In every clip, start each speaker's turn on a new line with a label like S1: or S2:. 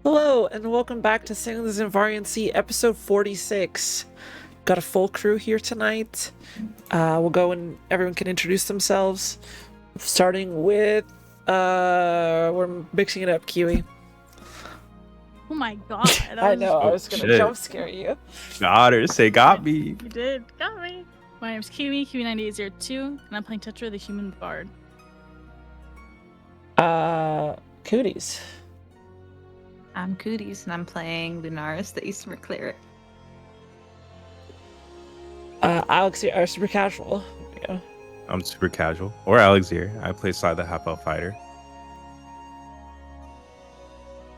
S1: Hello, and welcome back to Sailing the Xiinvarian Sea, episode 46. Got a full crew here tonight. We'll go and everyone can introduce themselves. Starting with, we're mixing it up, Kiwi.
S2: Oh my god.
S1: I know, I was gonna jump scare you.
S3: Got her, say got me.
S2: You did. Got me. My name's Kiwi, Kiwi9802, and I'm playing Tetra, the human bard.
S1: Cooties.
S4: I'm Cooties, and I'm playing Lunaris, the Eastern Cleric.
S1: Alex, you are super casual. Yeah.
S3: I'm super casual. Or Alex here. I play Side the Half Elf Fighter.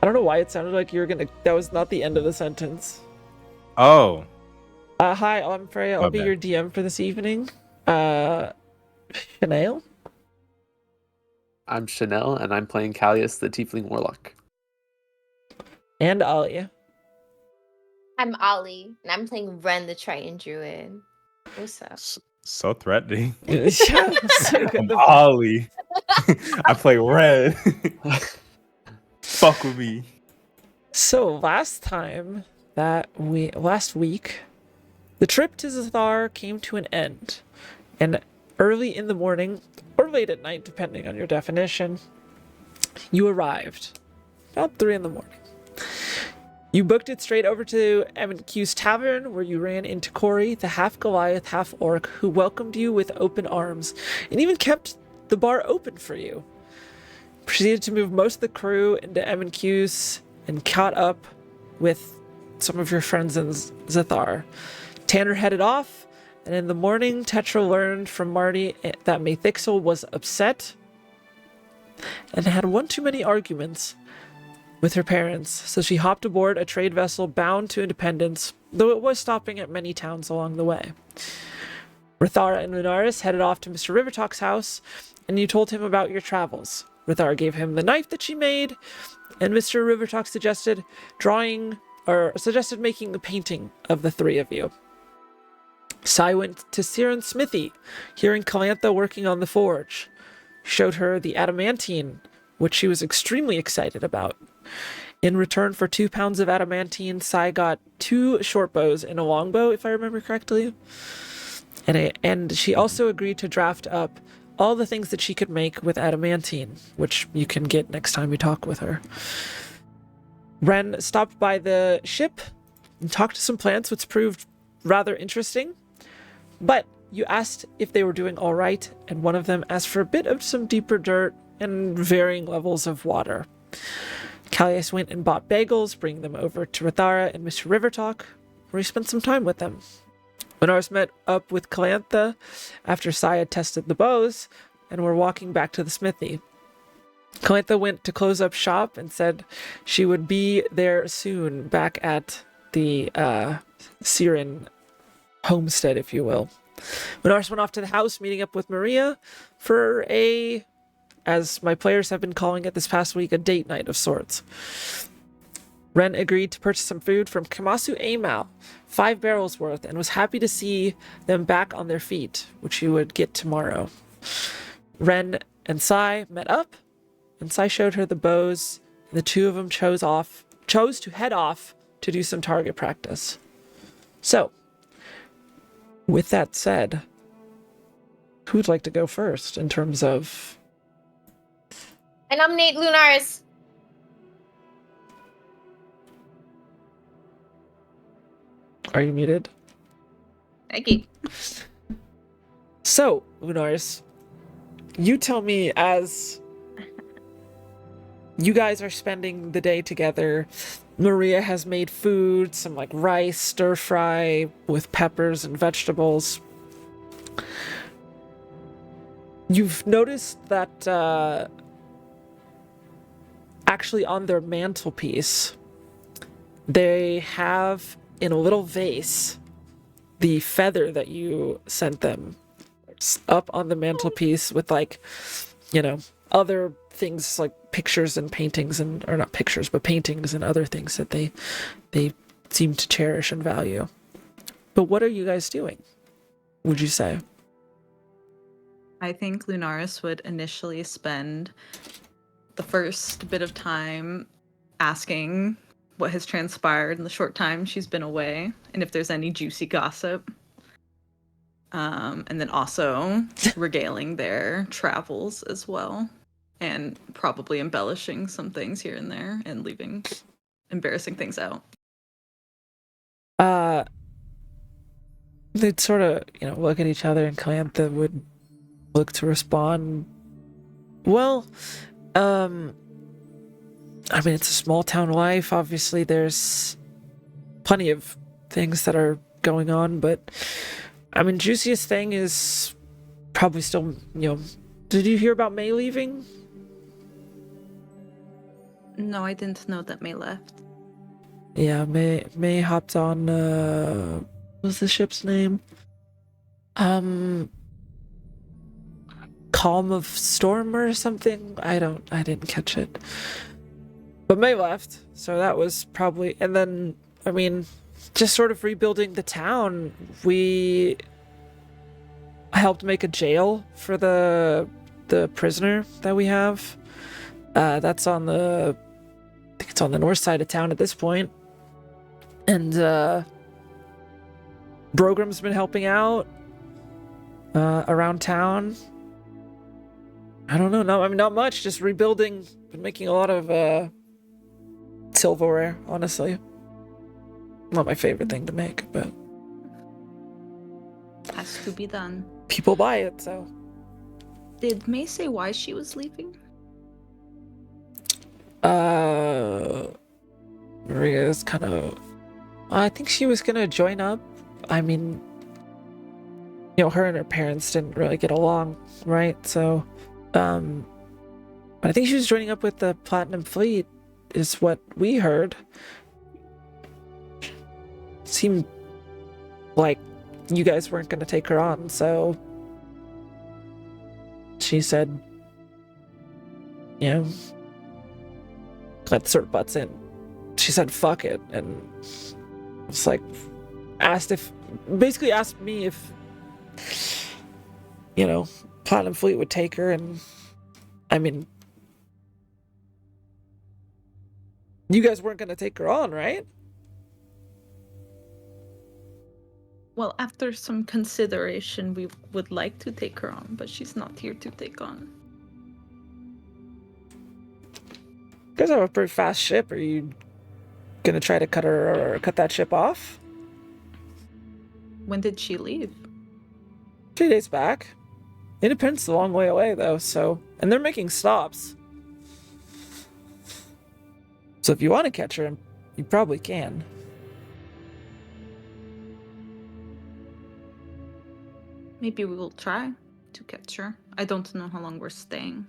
S1: I don't know why it sounded like you were gonna. That was not the end of the sentence.
S3: Oh.
S1: Hi, I'm Freya. I'll be
S3: bad.
S1: your DM for this evening. Chanel?
S5: I'm Chanel, and I'm playing Callius, the Tiefling Warlock.
S1: And Alia.
S6: I'm Ollie, and I'm playing Ren the Triton Druid. What's up?
S3: So threatening.
S1: Yeah, so
S3: I'm
S1: good.
S3: Ollie. I play Red. Fuck with me.
S1: So last week, the trip to Zathar came to an end, and early in the morning, or late at night, depending on your definition, you arrived. About 3 in the morning. You booked it straight over to M&Q's tavern, where you ran into Corey, the half-Goliath, half-Orc, who welcomed you with open arms, and even kept the bar open for you. Proceeded to move most of the crew into M&Q's and caught up with some of your friends in Zathar. Tanner headed off, and in the morning, Tetra learned from Marty that Mathixel was upset and had one too many arguments with her parents, so she hopped aboard a trade vessel bound to Independence, though it was stopping at many towns along the way. Rithara and Lunaris headed off to Mr. Rivertalk's house, and you told him about your travels. Rithara gave him the knife that she made, and Mr. Rivertalk suggested making a painting of the 3 of you. Sai went to Siren's smithy, hearing Calantha working on the forge. Showed her the adamantine, which she was extremely excited about. In return for 2 pounds of adamantine, Sai got 2 short bows and a longbow, if I remember correctly. And she also agreed to draft up all the things that she could make with adamantine, which you can get next time you talk with her. Ren stopped by the ship and talked to some plants, which proved rather interesting. But you asked if they were doing all right, and one of them asked for a bit of some deeper dirt and varying levels of water. Callius went and bought bagels, bringing them over to Rithara and Mr. Rivertalk, where he spent some time with them. Lunaris met up with Calantha after Sai had tested the bows, and were walking back to the smithy. Calantha went to close up shop and said she would be there soon, back at the Siren homestead, if you will. Lunaris went off to the house, meeting up with Maria for as my players have been calling it this past week, a date night of sorts. Ren agreed to purchase some food from Kamasu Amal, 5 barrels worth, and was happy to see them back on their feet, which you would get tomorrow. Ren and Sai met up, and Sai showed her the bows, and the 2 of them chose to head off to do some target practice. So, with that said, who would like to go first in terms of...
S6: I nominate Lunaris.
S1: Are you muted?
S4: Thank you.
S1: So, Lunaris, you tell me, as you guys are spending the day together, Maria has made food, some like rice, stir fry with peppers and vegetables. You've noticed that actually on their mantelpiece, they have in a little vase the feather that you sent them. It's up on the mantelpiece with, like, you know, other things like pictures and paintings, and or not pictures, but paintings and other things that they seem to cherish and value. But what are you guys doing, would you say?
S4: I think Lunaris would initially spend the first bit of time asking what has transpired in the short time she's been away, and if there's any juicy gossip. And then also regaling their travels as well, and probably embellishing some things here and there and leaving embarrassing things out.
S1: They'd sort of, look at each other, and Calantha would look to respond. Well, I mean, it's a small town life. Obviously, there's plenty of things that are going on, but I mean, juiciest thing is probably still, did you hear about May leaving?
S4: No, I didn't know that May left.
S1: Yeah, May hopped on, what was the ship's name? Calm of Storm or something? I didn't catch it. But May left, so that was probably, and then, I mean, just sort of rebuilding the town. We helped make a jail for the prisoner that we have. That's on I think it's on the north side of town at this point. And Brogram's been helping out around town. I don't know. No, I mean, not much. Just rebuilding. Been making a lot of silverware, honestly. Not my favorite thing to make, but
S4: Has to be done.
S1: people buy it, so.
S4: Did May say why she was leaving?
S1: Maria's kind of. I think she was gonna join up. I mean, her and her parents didn't really get along, right? So, but I think she was joining up with the Platinum Fleet, is what we heard. Seemed like you guys weren't gonna take her on, so she said, let's sort of butts in. She said, fuck it, and it's like, basically asked me if, Platinum Fleet would take her, and, I mean, you guys weren't gonna take her on, right?
S4: Well, after some consideration, we would like to take her on, but she's not here to take on.
S1: You guys have a pretty fast ship. Are you gonna try to cut that ship off?
S4: When did she leave?
S1: 3 days back. Independence a long way away, though, so... And they're making stops. So if you want to catch her, you probably can.
S4: Maybe we will try to catch her. I don't know how long we're staying.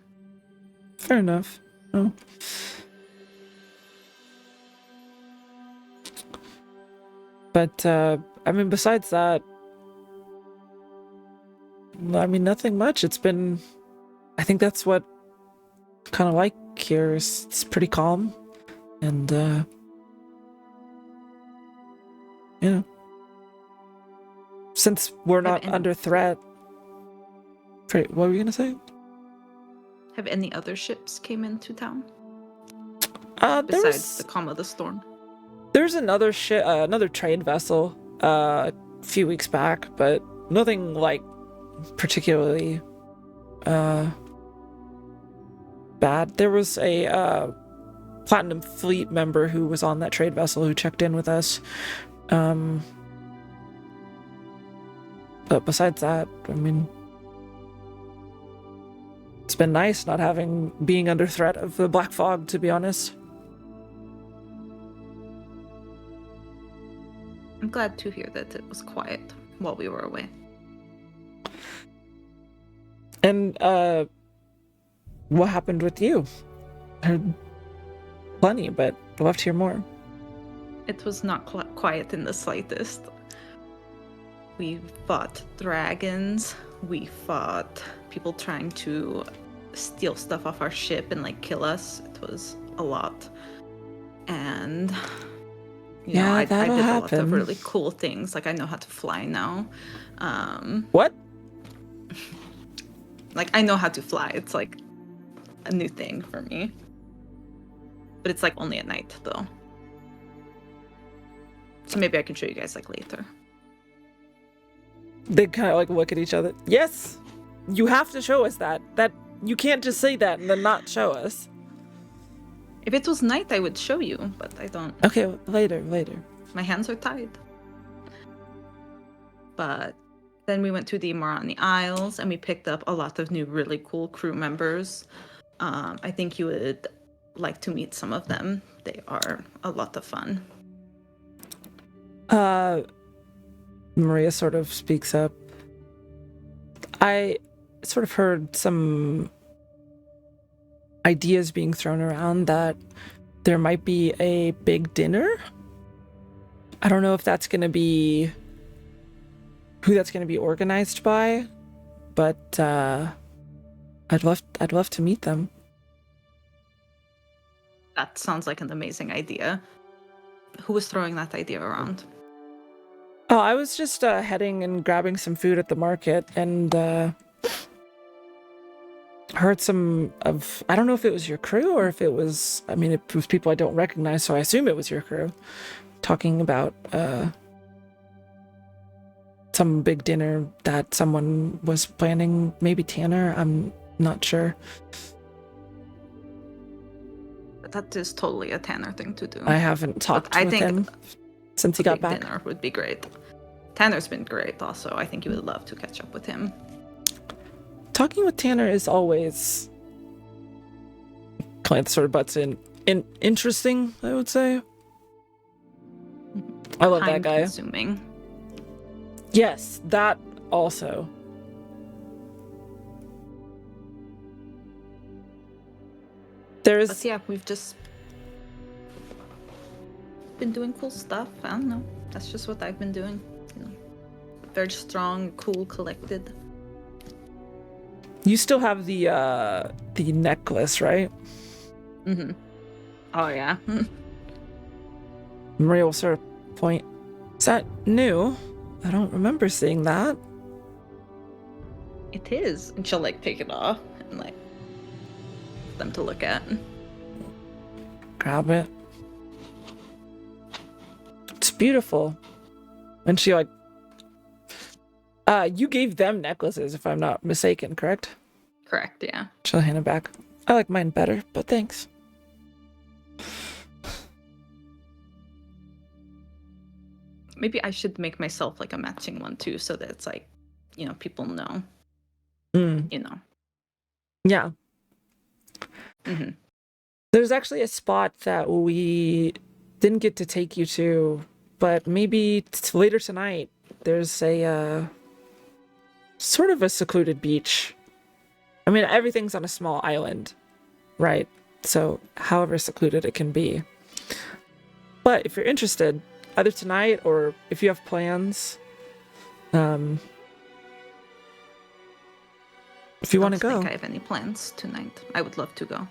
S1: Fair enough. Oh. But, I mean, besides that... I mean, nothing much. It's been... I think that's what kind of like here. It's pretty calm. And, since we're not under threat... What were you gonna say?
S4: Have any other ships came into town?
S1: There
S4: Besides the Calm of the Storm?
S1: was another ship, another trade vessel, a few weeks back, but nothing, like, particularly, bad. There was a, Platinum Fleet member who was on that trade vessel who checked in with us. But besides that, I mean, it's been nice not being under threat of the Black Fog, to be honest.
S4: I'm glad to hear that it was quiet while we were away.
S1: And, what happened with you? Heard plenty, but I'd love to hear more.
S4: It was not quiet in the slightest. We fought dragons. We fought people trying to steal stuff off our ship and, like, kill us. It was a lot. And... I did a lot of really cool things. Like, I know how to fly now.
S1: What?
S4: Like, I know how to fly. It's like a new thing for me. But it's like only at night though. So maybe I can show you guys like later.
S1: They kind of like look at each other. Yes, you have to show us that. That you can't just say that and then not show us.
S4: If it was night, I would show you, but I don't.
S1: Okay, later.
S4: My hands are tied. But then we went to the Morani Isles and we picked up a lot of new really cool crew members. I think you would like to meet some of them. They are a lot of fun.
S1: Maria sort of speaks up. I sort of heard some ideas being thrown around that there might be a big dinner. I don't know if that's going to be who that's going to be organized by, but I'd love to meet them.
S4: That sounds like an amazing idea. Who was throwing that idea around?
S1: Oh, I was just heading and grabbing some food at the market and heard some of, I don't know if it was your crew or if it was, I mean, it was people I don't recognize, so I assume it was your crew, talking about some big dinner that someone was planning, maybe Tanner, I'm not sure.
S4: That is totally a Tanner thing to do.
S1: I haven't talked
S4: I
S1: with
S4: think
S1: him since he got back.
S4: Dinner would be great. Tanner's been great also. I think you would love to catch up with him.
S1: Talking with Tanner is always, Clint sort of butts in, interesting, I would say. I love that guy.
S4: Consuming.
S1: Yes, that also. There's...
S4: But yeah, we've just been doing cool stuff. I don't know. That's just what I've been doing. You know, very strong, cool, collected.
S1: You still have the necklace, right?
S4: Mm-hmm. Oh yeah.
S1: Maria will sort of point. Is that new? I don't remember seeing that.
S4: It is. And she'll like take it off and like them to look at.
S1: Grab it. It's beautiful. And she like, you gave them necklaces if I'm not mistaken, correct?
S4: Correct, yeah.
S1: She'll hand it back. I like mine better, but thanks.
S4: Maybe I should make myself like a matching one too, so that it's like, you know, people know. You know.
S1: Yeah.
S4: Mm-hmm.
S1: There's actually a spot that we didn't get to take you to, but maybe later tonight. There's a sort of a secluded beach. I mean, everything's on a small island, right? So however secluded it can be. But if you're interested, either tonight or if you have plans, if you want to go.
S4: I don't think I have any plans tonight. I would love to go.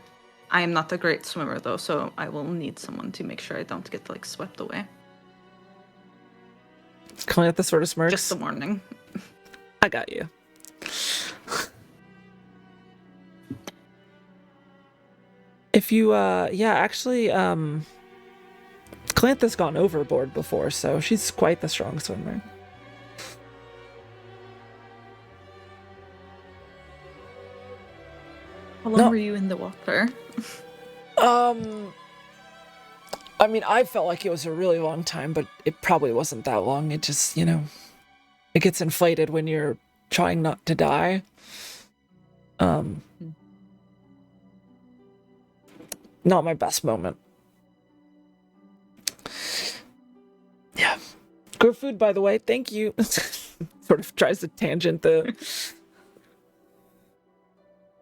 S4: I am not a great swimmer though, so I will need someone to make sure I don't get like swept away.
S1: Calling out the sort of smirks.
S4: Just the warning.
S1: I got you. If you, yeah, actually, Calantha's gone overboard before, so she's quite the strong swimmer.
S4: How long were you in the water?
S1: I mean, I felt like it was a really long time, but it probably wasn't that long. It just, you know, it gets inflated when you're trying not to die. Not my best moment. Yeah. Good food, by the way. Thank you. Sort of tries to tangent the...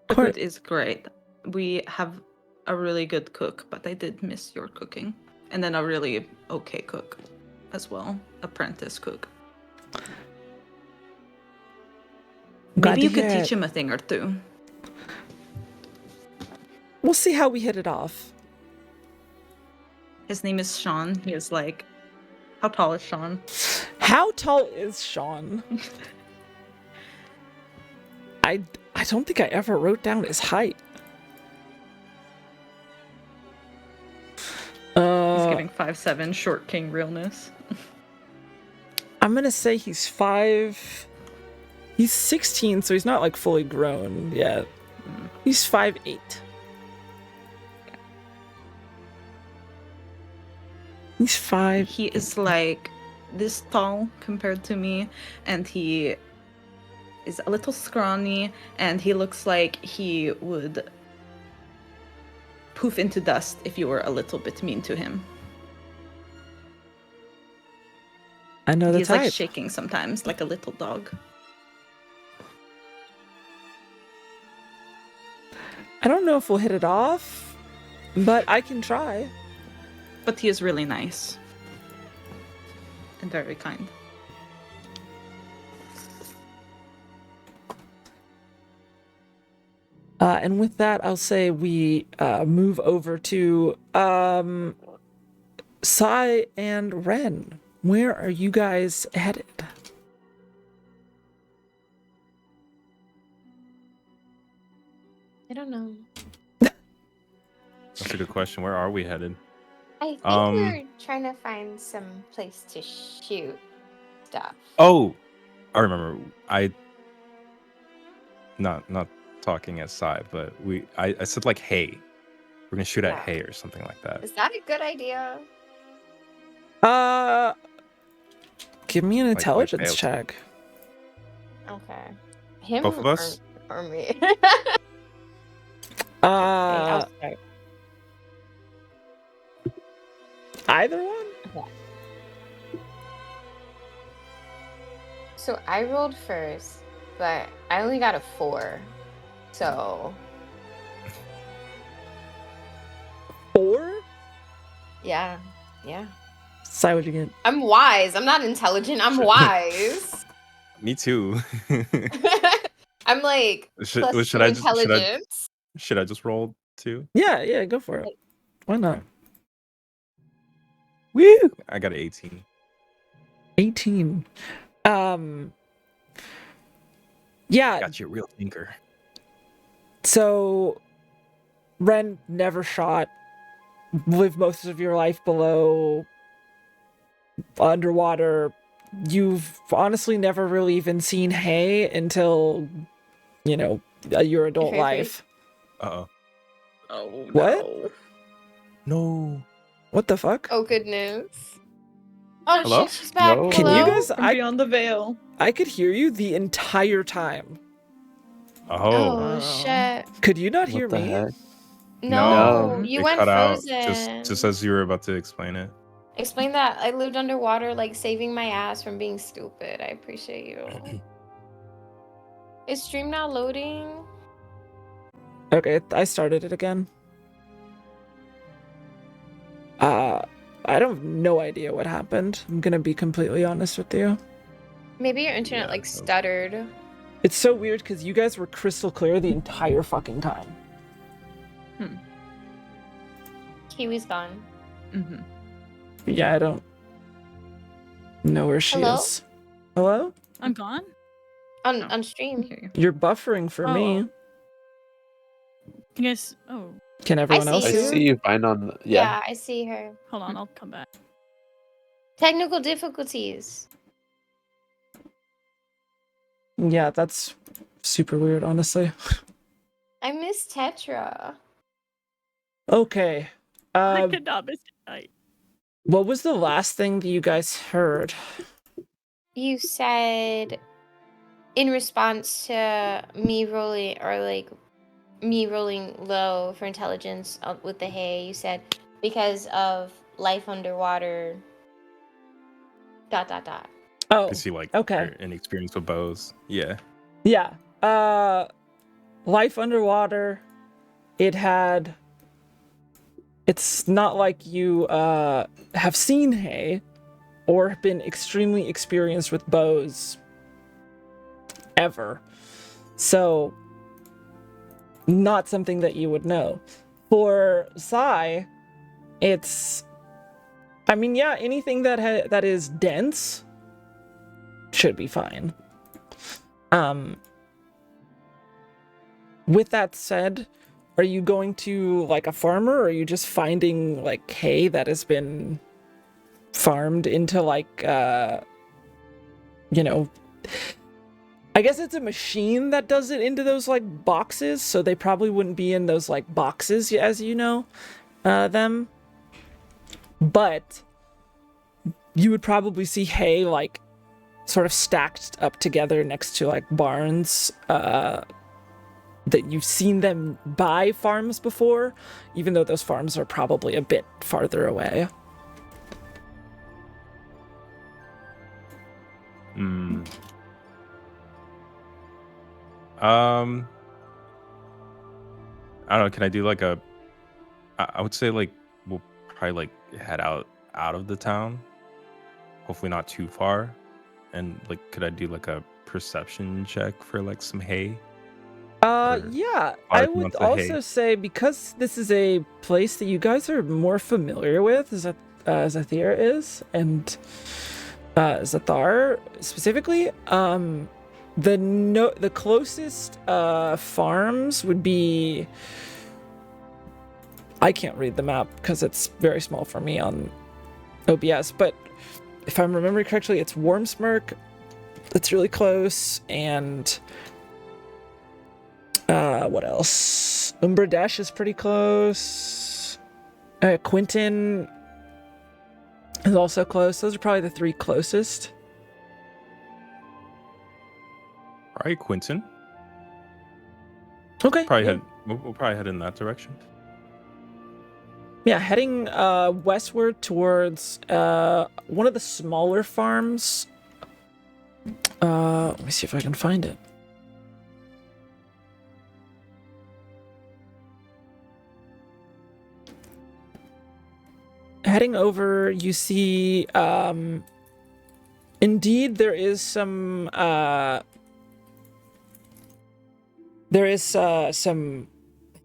S4: The food is great. We have a really good cook, but I did miss your cooking. And then a really okay cook as well. Apprentice cook. Maybe you could teach him a thing or two.
S1: We'll see how we hit it off.
S4: His name is Sean. He is like... How tall is Sean?
S1: How tall is Sean? I don't think I ever wrote down his height.
S4: wearing 5'7", short king realness.
S1: I'm gonna say he's 5. He's 16, so he's not like fully grown yet. He's 5'8". He's 5.
S4: He is like this tall compared to me, and he is a little scrawny, and he looks like he would poof into dust if you were a little bit mean to him.
S1: I know the
S4: He's
S1: type.
S4: like shaking sometimes, like a little dog.
S1: I don't know if we'll hit it off, but I can try.
S4: But he is really nice. And very kind.
S1: And with that, I'll say we move over to Sai and Ren. Where are you guys headed?
S6: I don't know.
S3: That's a good question. Where are we headed?
S6: I think we're trying to find some place to shoot stuff.
S3: Oh, I remember. Not talking as Sai, but I said like hay. We're gonna shoot at
S6: Yeah.
S3: hay or something like that.
S6: Is that a good idea?
S1: Give me an
S3: Like
S1: intelligence
S3: failed.
S1: check.
S6: Okay. Him
S3: Both of us?
S6: or me?
S1: Uh,
S6: I'll start.
S1: either one?
S6: So I rolled first, but I only got a 4. So
S1: 4?
S6: yeah.
S1: Sai, what'd you get?
S6: I'm wise. I'm not intelligent. I'm wise.
S3: Me too.
S6: I'm like
S3: Should
S6: plus
S3: should
S6: 2
S3: I just- should I-
S6: intelligence.
S3: Should I just roll 2?
S1: Yeah, go for it. Why not?
S3: Woo! I got an 18.
S1: 18. Yeah,
S3: Got you a real thinker.
S1: so Ren never shot, lived most of your life below, underwater. You've honestly never really even seen hay until, your adult
S6: Hey.
S1: life.
S3: Uh-oh.
S4: Oh,
S1: What?
S3: No.
S1: What the fuck?
S6: Oh goodness. Oh
S3: Hello?
S6: shit, she's back.
S5: No.
S1: Can you
S6: Hello?
S1: guys?
S4: From beyond the veil.
S1: I could hear you the entire time.
S3: Oh.
S6: Oh shit.
S1: Could you not hear
S5: What the
S1: me?
S5: heck?
S6: No,
S5: No.
S6: you
S3: It
S6: went
S3: cut out
S6: frozen.
S3: just as you were about to explain it.
S6: Explain that. I lived underwater, like saving my ass from being stupid. I appreciate you. Is stream now loading?
S1: Okay, I started it again. I don't no idea what happened. I'm gonna be completely honest with you.
S6: Maybe your internet
S3: Yeah,
S6: like
S3: that was-
S6: stuttered.
S1: It's so weird because you guys were crystal clear the entire fucking time.
S6: Kiwi's gone.
S4: Mm-hmm.
S1: Yeah, I don't know where she
S6: Hello?
S1: is. Hello?
S2: I'm gone.
S6: On stream.
S4: Okay.
S1: You're buffering for me.
S2: You guys. Oh,
S1: Can everyone
S6: see
S1: else
S5: I
S1: hear?
S5: see you fine on. Yeah.
S6: Yeah, I see her.
S2: hold on. I'll come back.
S6: Technical difficulties.
S1: Yeah, that's super weird, honestly.
S6: I miss Tetra.
S1: Okay.
S2: I could not miss it.
S1: What was the last thing that you guys heard?
S6: You said in response to me rolling low for intelligence with the hay, you said because of life underwater. ...
S1: Oh,
S3: Because you like
S1: okay.
S3: an experience with bows. Yeah.
S1: yeah. Life underwater. It's not like you have seen hay or been extremely experienced with bows ever. So, not something that you would know. For Sai, anything that is dense should be fine. With that said, Are you going to like a farmer, or are you just finding like hay that has been farmed into like you know, I guess it's a machine that does it into those like boxes, so they probably wouldn't be in those like boxes as you know them. But you would probably see hay like sort of stacked up together next to like barns that you've seen them buy farms before, even though those farms are probably a bit farther away.
S3: I don't know. Can I do like a? I would say like we'll probably like head out of the town. Hopefully not too far. And like, could I do like a perception check for like some hay?
S1: Yeah, I
S3: large
S1: would
S3: amounts of hay.
S1: also say, because this is a place that you guys are more familiar with, Zathir is, and Zathar specifically, the closest farms would be, I can't read the map because it's very small for me on OBS, but if I'm remembering correctly, it's Wormsmirk that's really close, and what else? Umbradesh is pretty close. Quinton is also close. Those are probably the three closest.
S3: Probably Quinton.
S1: Okay.
S3: Probably
S1: yeah.
S3: We'll probably head in that direction.
S1: Yeah, heading westward towards one of the smaller farms. Let me see if I can find it. Heading over, you see, indeed, there is some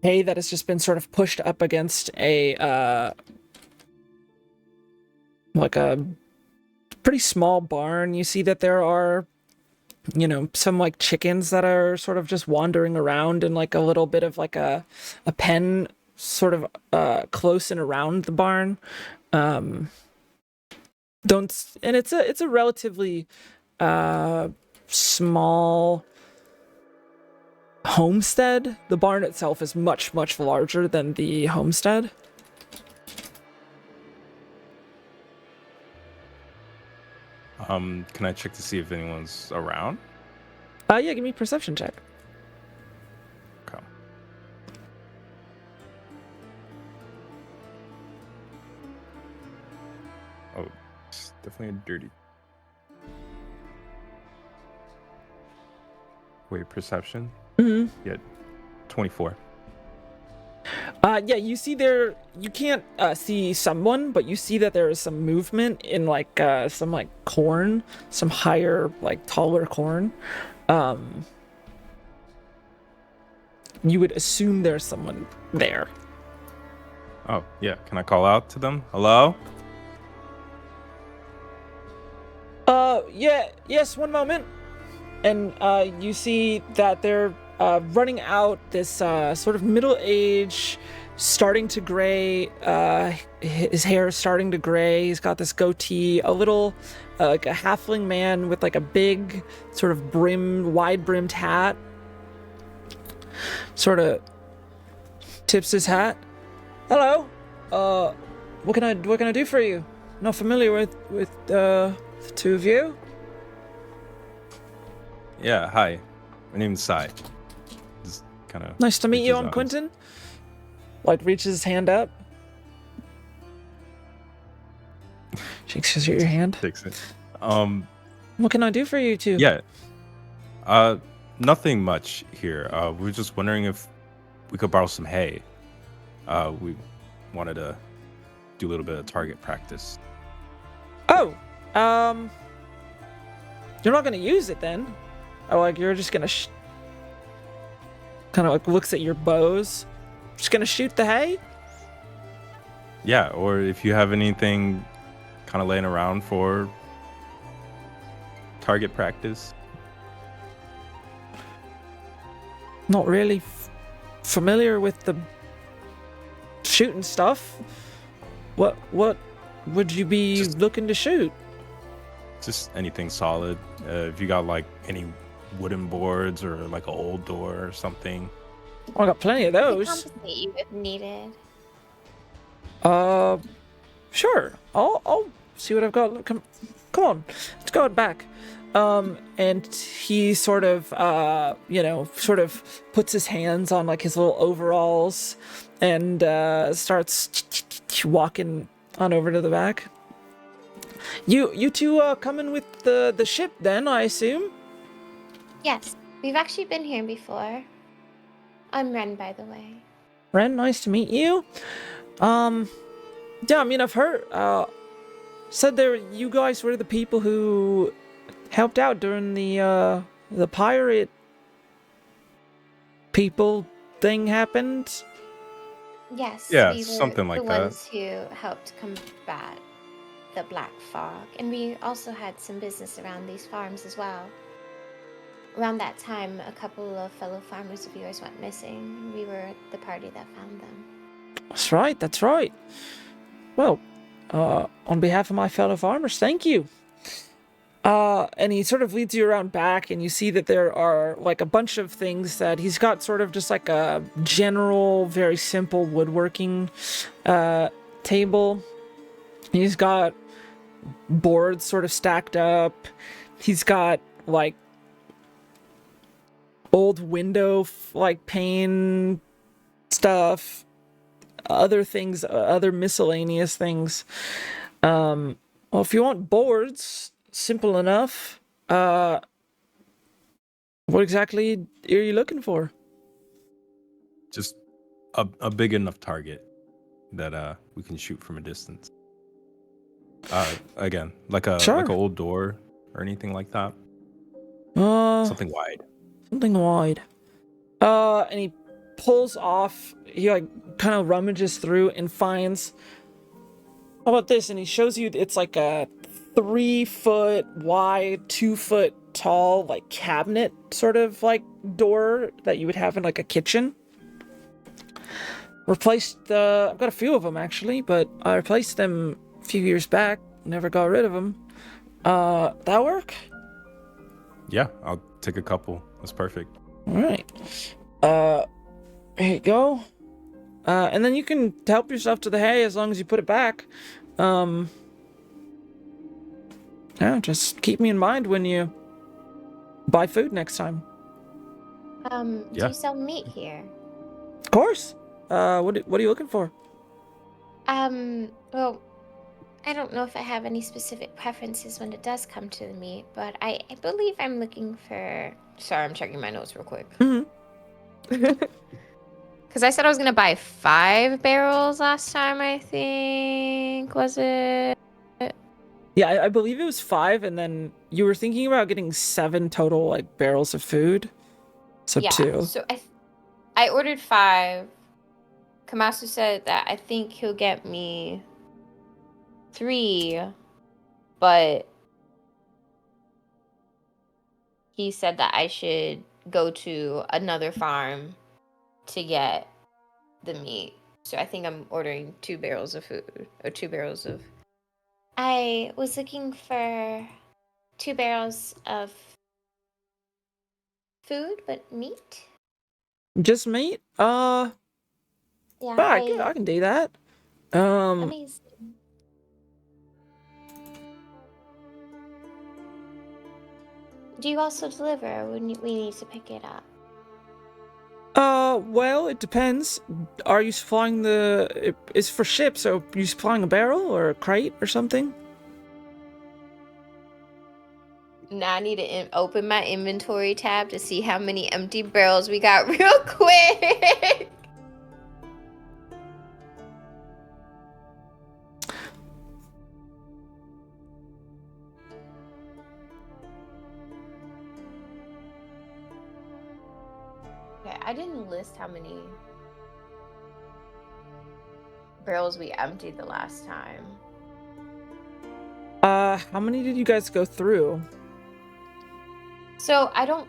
S1: hay that has just been sort of pushed up against a like a pretty small barn. You see that there are, you know, some like chickens that are sort of just wandering around in like a little bit of like a pen sort of close and around the barn. And it's a relatively small homestead. The barn itself is much larger than the homestead.
S3: Can I check to see if anyone's around?
S1: Yeah, give me a perception check.
S3: Okay. Oh, it's definitely a dirty. Wait, perception?
S1: Mm-hmm.
S3: Yeah, 24.
S1: Yeah, you see there, you can't see someone, but you see that there is some movement in like some like corn, some higher, like taller corn. You would assume there's someone there.
S3: Oh, yeah. Can I call out to them? Hello?
S1: Yes, one moment. And you see that they're running out this sort of middle-aged, starting to gray, his hair is starting to gray, he's got this goatee, a little, like a halfling man with like a big, sort of wide-brimmed hat, sort of tips his hat. Hello, what can I do for you? Not familiar with the two of you?
S3: Yeah, hi. My name's Sai. Just kind of.
S1: Nice to meet you. I'm Quentin. Like, reaches his hand up. Shakes your hand.
S3: Takes it.
S1: What can I do for you two?
S3: Yeah. Nothing much here. We were just wondering if we could borrow some hay. We wanted to do a little bit of target practice.
S1: Oh, you're not gonna use it then? Oh, like you're just gonna kind of like looks at your bows. Just gonna shoot the hay?
S3: Yeah, or if you have anything kind of laying around for target practice.
S1: Not really. familiar with the shooting stuff. What would you be
S3: Just-
S1: looking to shoot?
S3: Just anything solid. If you got like any wooden boards or like an old door or something.
S1: I got plenty of
S6: I can
S1: those.
S6: compensate you if needed.
S1: Sure. I'll see what I've got. Come on, let's go back. And he sort of, sort of puts his hands on like his little overalls and starts walking on over to the back. You two coming with the ship then, I assume?
S6: Yes, we've actually been here before. I'm Ren, by the way.
S1: Ren, nice to meet you. Yeah, I mean, I've heard, said you guys were the people who helped out during the pirate people thing happened.
S6: Yes,
S3: Yeah,
S6: we were
S3: something like
S6: the
S3: that.
S6: ones who helped combat the Black Fog, and we also had some business around these farms as well. Around that time, a couple of fellow farmers of yours went missing. We were the party that found them.
S1: That's right, that's right. Well, on behalf of my fellow farmers, thank you. And he sort of leads you around back, and you see that there are like a bunch of things that he's got sort of just like a general, very simple woodworking table. He's got boards sort of stacked up. He's got like old window like pane stuff, other things, other miscellaneous things. Well, if you want boards, simple enough. What exactly are you looking for?
S3: Just a big enough target that we can shoot from a distance. Again, like
S1: Sure.
S3: like an old door or anything like that. Something wide.
S1: Something wide. And he pulls off, he like kind of rummages through and finds, how about this? And he shows you it's like a 3 foot wide, 2 foot tall, like cabinet sort of like door that you would have in like a kitchen. I've got a few of them actually, but I replaced them a few years back, never got rid of them. That work?
S3: Yeah, I'll take a couple. That's perfect.
S1: All right. Here you go. And then you can help yourself to the hay as long as you put it back. Yeah, just keep me in mind when you buy food next time.
S6: Do
S3: Yeah.
S6: you sell meat here?
S1: Of course. What are you looking for?
S6: Well, I don't know if I have any specific preferences when it does come to the meat, but I believe I'm looking for... Sorry, I'm checking my notes real quick.
S1: Mm-hmm.
S6: Because I said I was going to buy 5 barrels last time, I think. Was it?
S1: Yeah, I believe it was 5, and then you were thinking about getting 7 total like barrels of food. So
S6: Yeah,
S1: 2.
S6: so I ordered 5. Kamasu said that I think he'll get me 3, but he said that I should go to another farm to get the meat. So I think I'm ordering 2 barrels of food, or 2 barrels of... I was looking for 2 barrels of food, but meat?
S1: Just meat?
S6: Yeah,
S1: I can do that.
S6: amazing. Do you also deliver, or we need to pick it up?
S1: Well, it depends. Are you supplying it's for ships, so are you supplying a barrel or a crate or something?
S6: Now I need to open my inventory tab to see how many empty barrels we got real quick. Okay, I didn't list how many barrels we emptied the last time.
S1: How many did you guys go through?
S6: So I don't...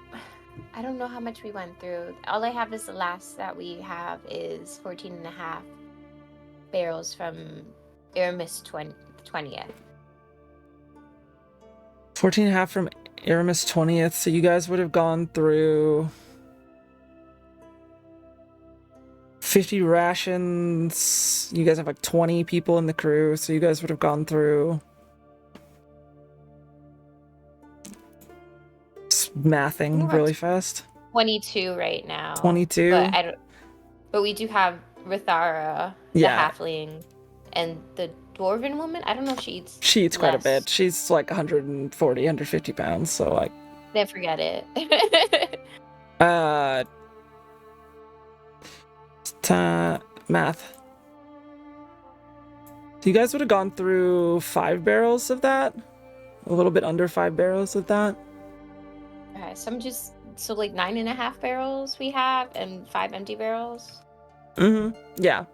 S6: I don't know how much we went through. All I have is the last that we have is 14 and a half barrels from Aramis 20th.
S1: 14 and a half from Aramis 20th, so you guys would have gone through 50 rations. You guys have like 20 people in the crew, so you guys would have gone through... Just mathing really fast.
S6: 22 right now.
S1: 22.
S6: But we do have Rithara, the halfling, and the dwarven woman. I don't know if she eats.
S1: She eats quite a
S6: less.
S1: bit. She's like 140, 150 pounds, so like...
S6: Then forget it.
S1: Math. So you guys would have gone through 5 barrels of that? A little bit under 5 barrels of that?
S6: Okay, so like 9.5 barrels we have, and 5 empty barrels.
S1: Mm-hmm. Yeah.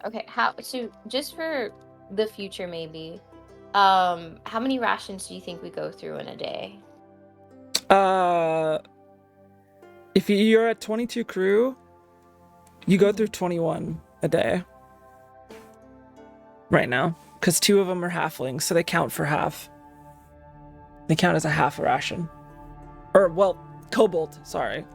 S6: Okay, so just for the future maybe, how many rations do you think we go through in a day?
S1: If you're at 22 crew, you go through 21 a day. Right now. Because 2 of them are halflings, so they count for half. They count as a half ration. Or, well, kobold, sorry.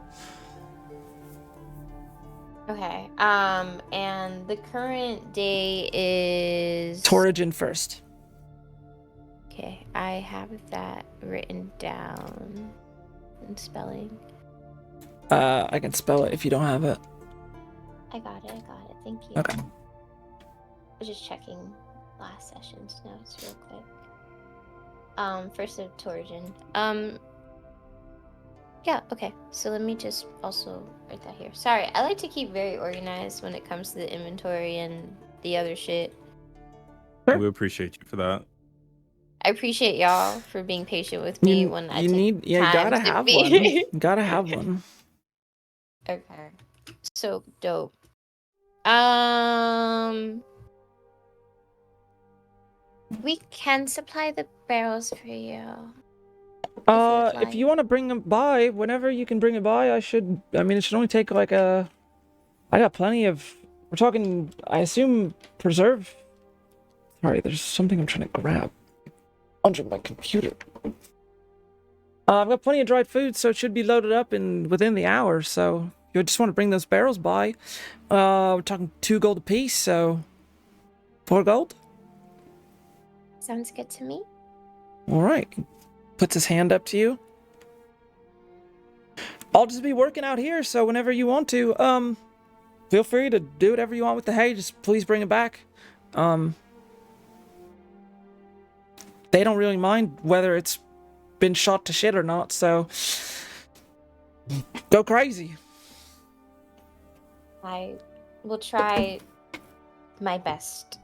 S6: Okay, and the current day is...
S1: Torrigen first.
S6: Okay, I have that written down in spelling.
S1: I can spell it if you don't have it.
S6: I got it, thank you.
S1: Okay.
S6: I was just checking last session's notes real quick. First of Torrigen. Yeah, okay. So let me just also write that here. Sorry, I like to keep very organized when it comes to the inventory and the other shit.
S3: We appreciate you for that.
S6: I appreciate y'all for being patient with me when I
S1: you gotta have one. You gotta have one.
S6: Okay. So dope. We can supply the barrels for you.
S1: If you want to bring them by, whenever you can bring it by, it should only take like I got plenty of, we're talking, I assume, preserve. Sorry, there's something I'm trying to grab under my computer. I've got plenty of dried food, so it should be loaded up within the hour, so if you just want to bring those barrels by, we're talking 2 gold apiece, so 4 gold?
S6: Sounds good to me.
S1: All right. Puts his hand up to you. I'll just be working out here, so whenever you want to, feel free to do whatever you want with the hay. Just please bring it back. They don't really mind whether it's been shot to shit or not, so go crazy.
S6: I will try my best.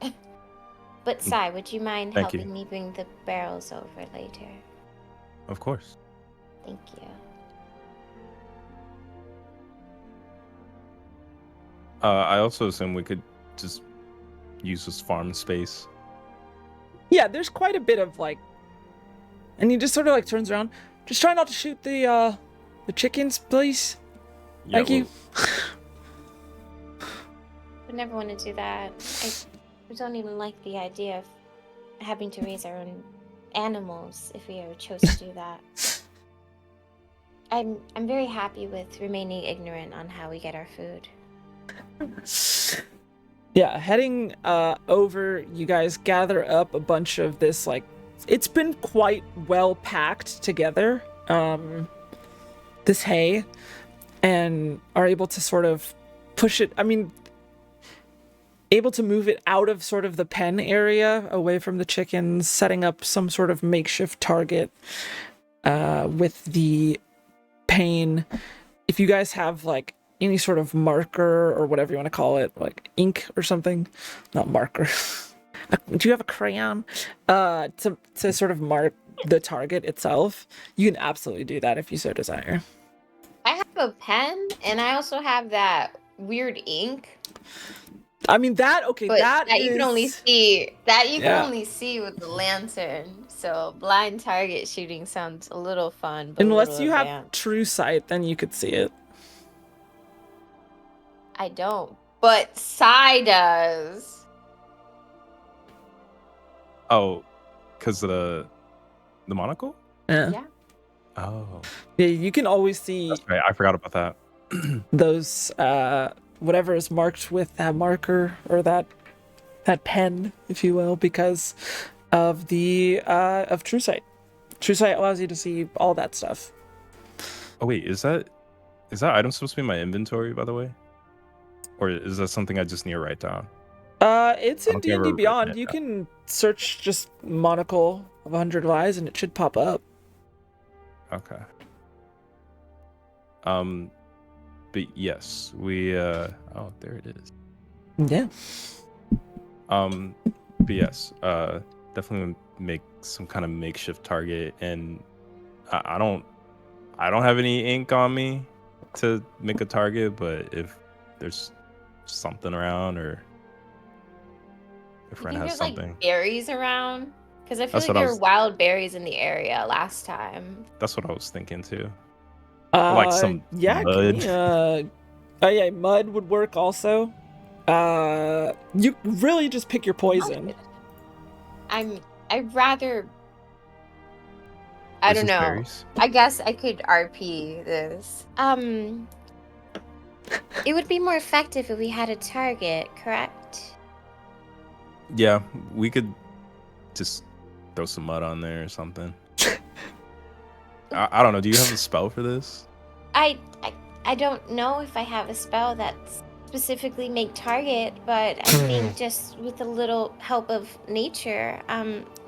S6: But Sai, would you mind helping me bring the barrels over later?
S3: Of course.
S6: Thank you.
S3: I also assume we could just use this farm space.
S1: Yeah, there's quite a bit of like, and he just sort of like turns around. Just try not to shoot the chickens, please.
S3: Yeah,
S1: Thank you.
S6: Would never want to do that. I don't even like the idea of having to raise our own animals if we ever chose to do that. I'm very happy with remaining ignorant on how we get our food.
S1: Yeah, heading over, you guys gather up a bunch of this, like, it's been quite well packed together, this hay, and are able to sort of push it, able to move it out of sort of the pen area, away from the chickens, setting up some sort of makeshift target with the pane. If you guys have, like, any sort of marker or whatever you want to call it, like ink or something, not marker. Do you have a crayon? To sort of mark the target itself, you can absolutely do that if you so desire.
S6: I have a pen, and I also have that weird ink.
S1: I mean that. Okay,
S6: But
S1: that
S6: you can only
S1: is.
S6: see can
S1: Yeah.
S6: only see with the lantern. So blind target shooting sounds a little fun, but a
S1: Unless
S6: little
S1: you have
S6: advanced.
S1: true sight, then you could see it.
S6: I don't, but Sai does.
S3: Oh, because of the monocle?
S1: Yeah.
S6: Yeah.
S3: Oh,
S1: Yeah, you can always see
S3: that's right. I forgot about that.
S1: those whatever is marked with that marker or that pen, if you will, because of the of true sight. True sight allows you to see all that stuff.
S3: Oh wait, is that item supposed to be in my inventory, by the way? Or is that something I just need to write down?
S1: It's
S3: I
S1: in
S3: don't think I've
S1: D&D
S3: ever written
S1: Beyond.
S3: it
S1: You
S3: down.
S1: can search just monocle of 100 lies and it should pop up.
S3: Okay. But yes, we oh, there it is.
S1: Yeah.
S3: But yes, definitely make some kind of makeshift target, and I don't have any ink on me to make a target, but if there's something around, or if
S6: You
S3: Ren
S6: think
S3: has
S6: there's
S3: something,
S6: like berries around? Because I feel
S3: That's
S6: like
S3: what I
S6: there were
S3: was-
S6: wild berries in the area last time.
S3: that's what I was thinking too. Or like some
S1: Yeah, give
S3: mud.
S1: me oh yeah, mud would work also. You really just pick your poison.
S6: I'd rather. I don't
S3: Poisonous
S6: know.
S3: berries.
S6: I guess I could RP this. It would be more effective if we had a target, correct?
S3: Yeah, we could just throw some mud on there or something. I don't know. Do you have a spell for this?
S6: I don't know if I have a spell that specifically make target, but I think just with a little help of nature,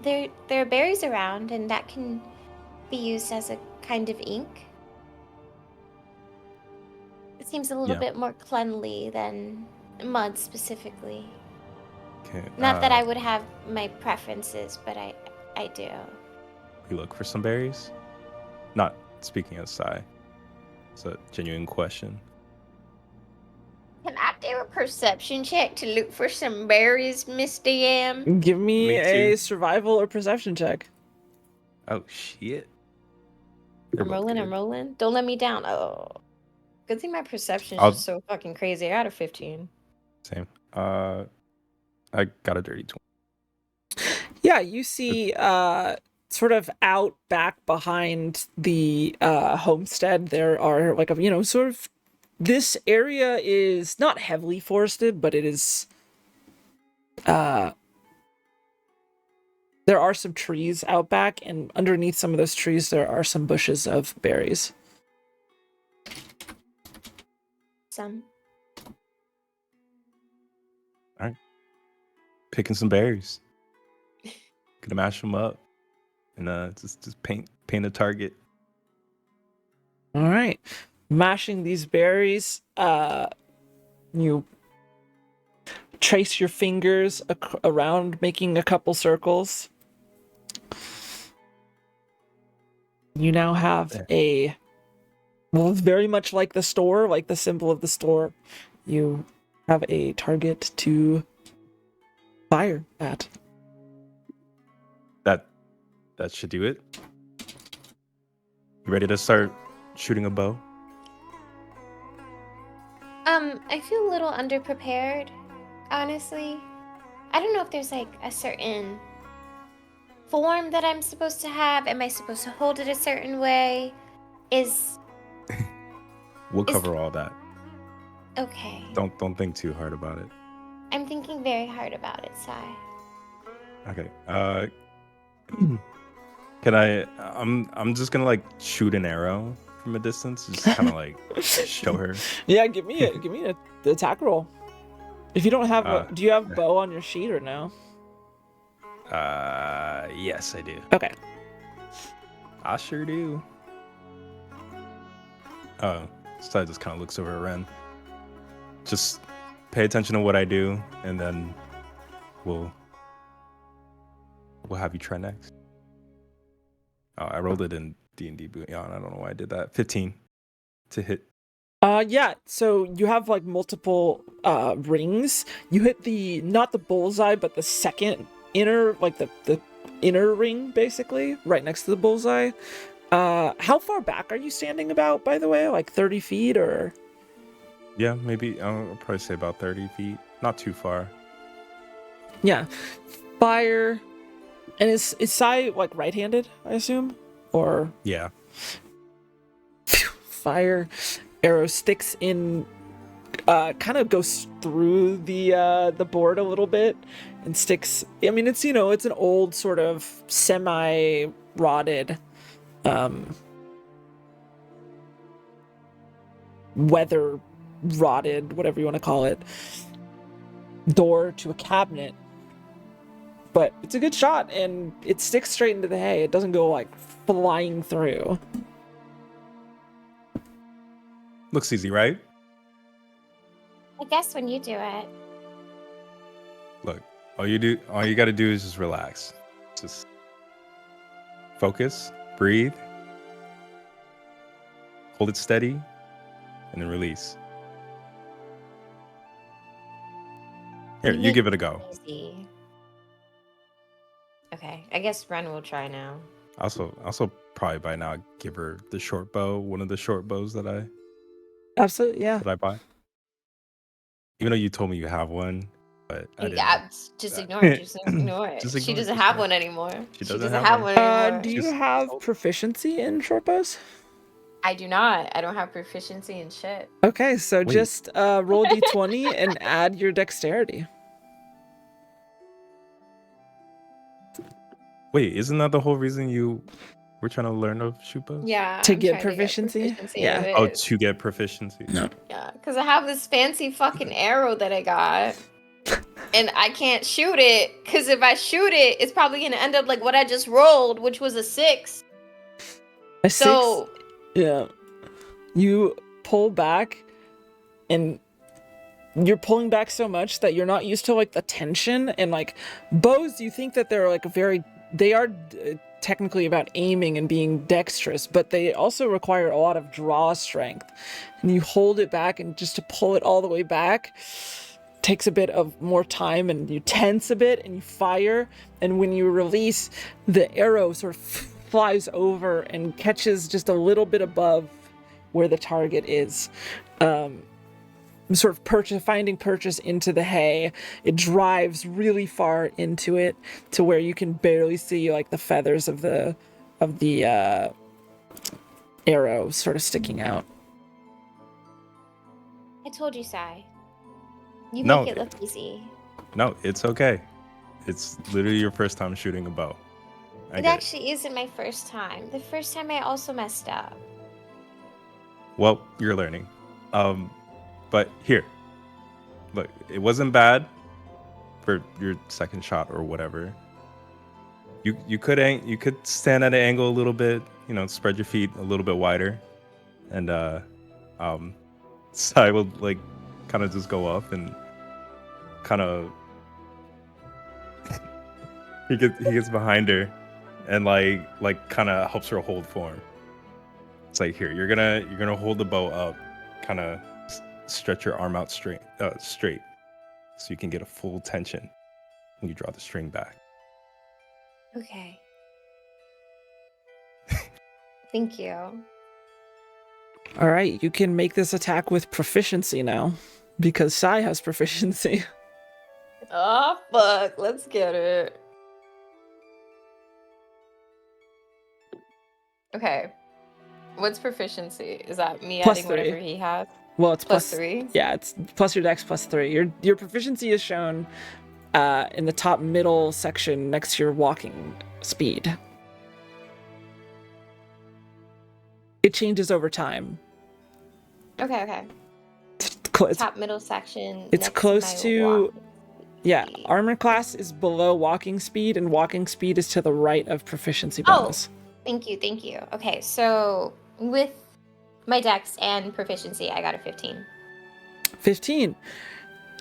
S6: there are berries around, and that can be used as a kind of ink. It seems a little
S3: Yeah.
S6: bit more cleanly than mud specifically.
S3: Okay.
S6: Not that I would have my preferences, but I do.
S3: We look for some berries. Not speaking as Sai. It's a genuine question.
S6: Can I do a perception check to look for some berries, Miss DM?
S1: Give me
S3: Me
S1: a
S3: too.
S1: survival or perception check.
S3: Oh shit. They're
S6: I'm
S3: both
S6: rolling,
S3: good.
S6: I'm rolling. Don't let me down. Oh. Good thing my perception is
S3: I'll-
S6: just so fucking crazy. I got a 15.
S3: Same. I got a dirty 20.
S1: Yeah, you see sort of out back behind the homestead there are like a sort of this area is not heavily forested, but it is there are some trees out back, and underneath some of those trees there are some bushes of berries.
S6: Some.
S3: Picking some berries. Gonna mash them up, and just paint a target.
S1: All right. Mashing these berries, you trace your fingers around, making a couple circles. You now have very much like the store, like the symbol of the store, you have a target to fire at.
S3: That should do it. You ready to start shooting a bow?
S6: I feel a little underprepared, honestly. I don't know if there's like a certain form that I'm supposed to have. Am I supposed to hold it a certain way?
S3: We'll cover all that.
S6: Okay.
S3: Don't think too hard about it.
S6: I'm thinking very hard about it, Sai.
S3: Okay. Can I'm just gonna like shoot an arrow from a distance, just kind of like show her.
S1: Yeah, give me the attack roll. If you don't have do you have bow on your sheet or no?
S3: Yes, I do.
S1: Okay.
S3: I sure do. So I just kind of looks over at Ren. Just pay attention to what I do, and then we'll have you try next. Oh, I rolled it in D&D Beyond. I don't know why I did that. 15 to hit.
S1: Yeah, so you have like multiple rings. You hit not the bullseye, but the second inner, like the inner ring, basically, right next to the bullseye. How far back are you standing about, by the way? Like 30 feet or?
S3: Yeah, maybe I'll probably say about 30 feet. Not too far.
S1: Yeah. Fire. And is Sai like right-handed, I assume? Or
S3: Yeah.
S1: fire arrow sticks in, kind of goes through the board a little bit and sticks. I mean, it's it's an old sort of semi-rotted, weather rotted, whatever you want to call it, door to a cabinet. But it's a good shot, and it sticks straight into the hay. It doesn't go like flying through.
S3: Looks easy, right?
S6: I guess when you do it.
S3: Look, all you got to do is just relax. Just focus, breathe, hold it steady, and then release. Here, you give it a go.
S6: Easy. Okay, I guess Ren will try now.
S3: Also probably by now give her the short bow, one of the short bows that I
S1: Absolutely, yeah.
S3: buy. Even though you told me you have one, but I didn't.
S6: Yeah, just ignore it. Just ignore it.
S3: Just
S6: She
S3: ignore it,
S6: doesn't
S3: just
S6: have
S3: ignore
S6: one anymore.
S3: She doesn't have one.
S6: anymore.
S1: Do you
S3: She's-
S1: have proficiency in short bows?
S6: I do not. I don't have proficiency in shit.
S1: Okay, so
S3: Wait.
S1: just roll d20 and add your dexterity.
S3: Wait, isn't that the whole reason you were trying to learn of shoot bows?
S6: Yeah.
S1: To
S6: I'm
S1: get
S6: trying
S1: proficiency? Yeah.
S6: of
S3: Oh,
S6: it.
S3: to get proficiency.
S1: No.
S6: Yeah, because I have this fancy fucking arrow that I got. And I can't shoot it. Because if I shoot it, it's probably going to end up like what I just rolled, which was a 6.
S1: A
S6: So,
S1: 6? Yeah. You pull back, and you're pulling back so much that you're not used to like the tension, and like bows, you think that they're like they are technically about aiming and being dexterous, but they also require a lot of draw strength, and you hold it back, and just to pull it all the way back takes a bit of more time, and you tense a bit and you fire, and when you release, the arrow sort of flies over and catches just a little bit above where the target is. Sort of finding purchase into the hay. It drives really far into it to where you can barely see like the feathers of the arrow sort of sticking out.
S6: I told you, Sai. You
S3: No.
S6: make it look easy.
S3: No, it's okay. It's literally your first time shooting a bow. I
S6: It
S3: get it.
S6: actually isn't my first time. The first time I also messed up.
S3: Well, you're learning. But here, look, it wasn't bad for your second shot or whatever. You could stand at an angle a little bit, spread your feet a little bit wider, and Sai will like kind of just go up and kind of he gets behind her and like kind of helps her hold form. It's like, here, you're gonna hold the bow up, kind of stretch your arm out straight, so you can get a full tension when you draw the string back.
S6: Okay. Thank you.
S1: All right, you can make this attack with proficiency now, because Sai has proficiency.
S6: Oh, fuck. Let's get it. Okay. What's proficiency? Is that me
S1: Plus
S6: adding whatever
S1: 3.
S6: he has?
S1: Well, it's
S6: Plus 3?
S1: Yeah, it's plus your dex plus 3. Your proficiency is shown in the top middle section next to your walking speed. It changes over time.
S6: Okay.
S1: It's,
S6: Top middle section.
S1: it's
S6: next
S1: close
S6: my
S1: to
S6: walking
S1: yeah.
S6: speed.
S1: Armor class is below walking speed, and walking speed is to the right of proficiency bonus.
S6: Thank you. Okay, so with my dex and proficiency, I got a 15.
S1: 15.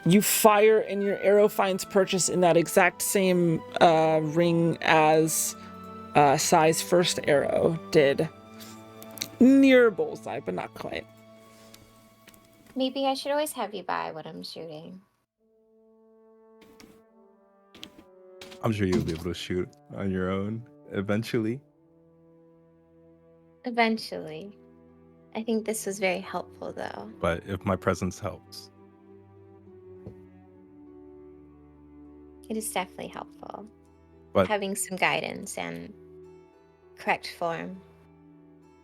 S1: You fire, and your arrow finds purchase in that exact same ring as Sai's first arrow did. Near bullseye, but not quite.
S6: Maybe I should always have you by when I'm shooting.
S3: I'm sure you'll be able to shoot on your own eventually.
S6: Eventually. I think this was very helpful, though.
S3: But if my presence helps,
S6: It is definitely helpful.
S3: but
S6: Having some guidance and correct form.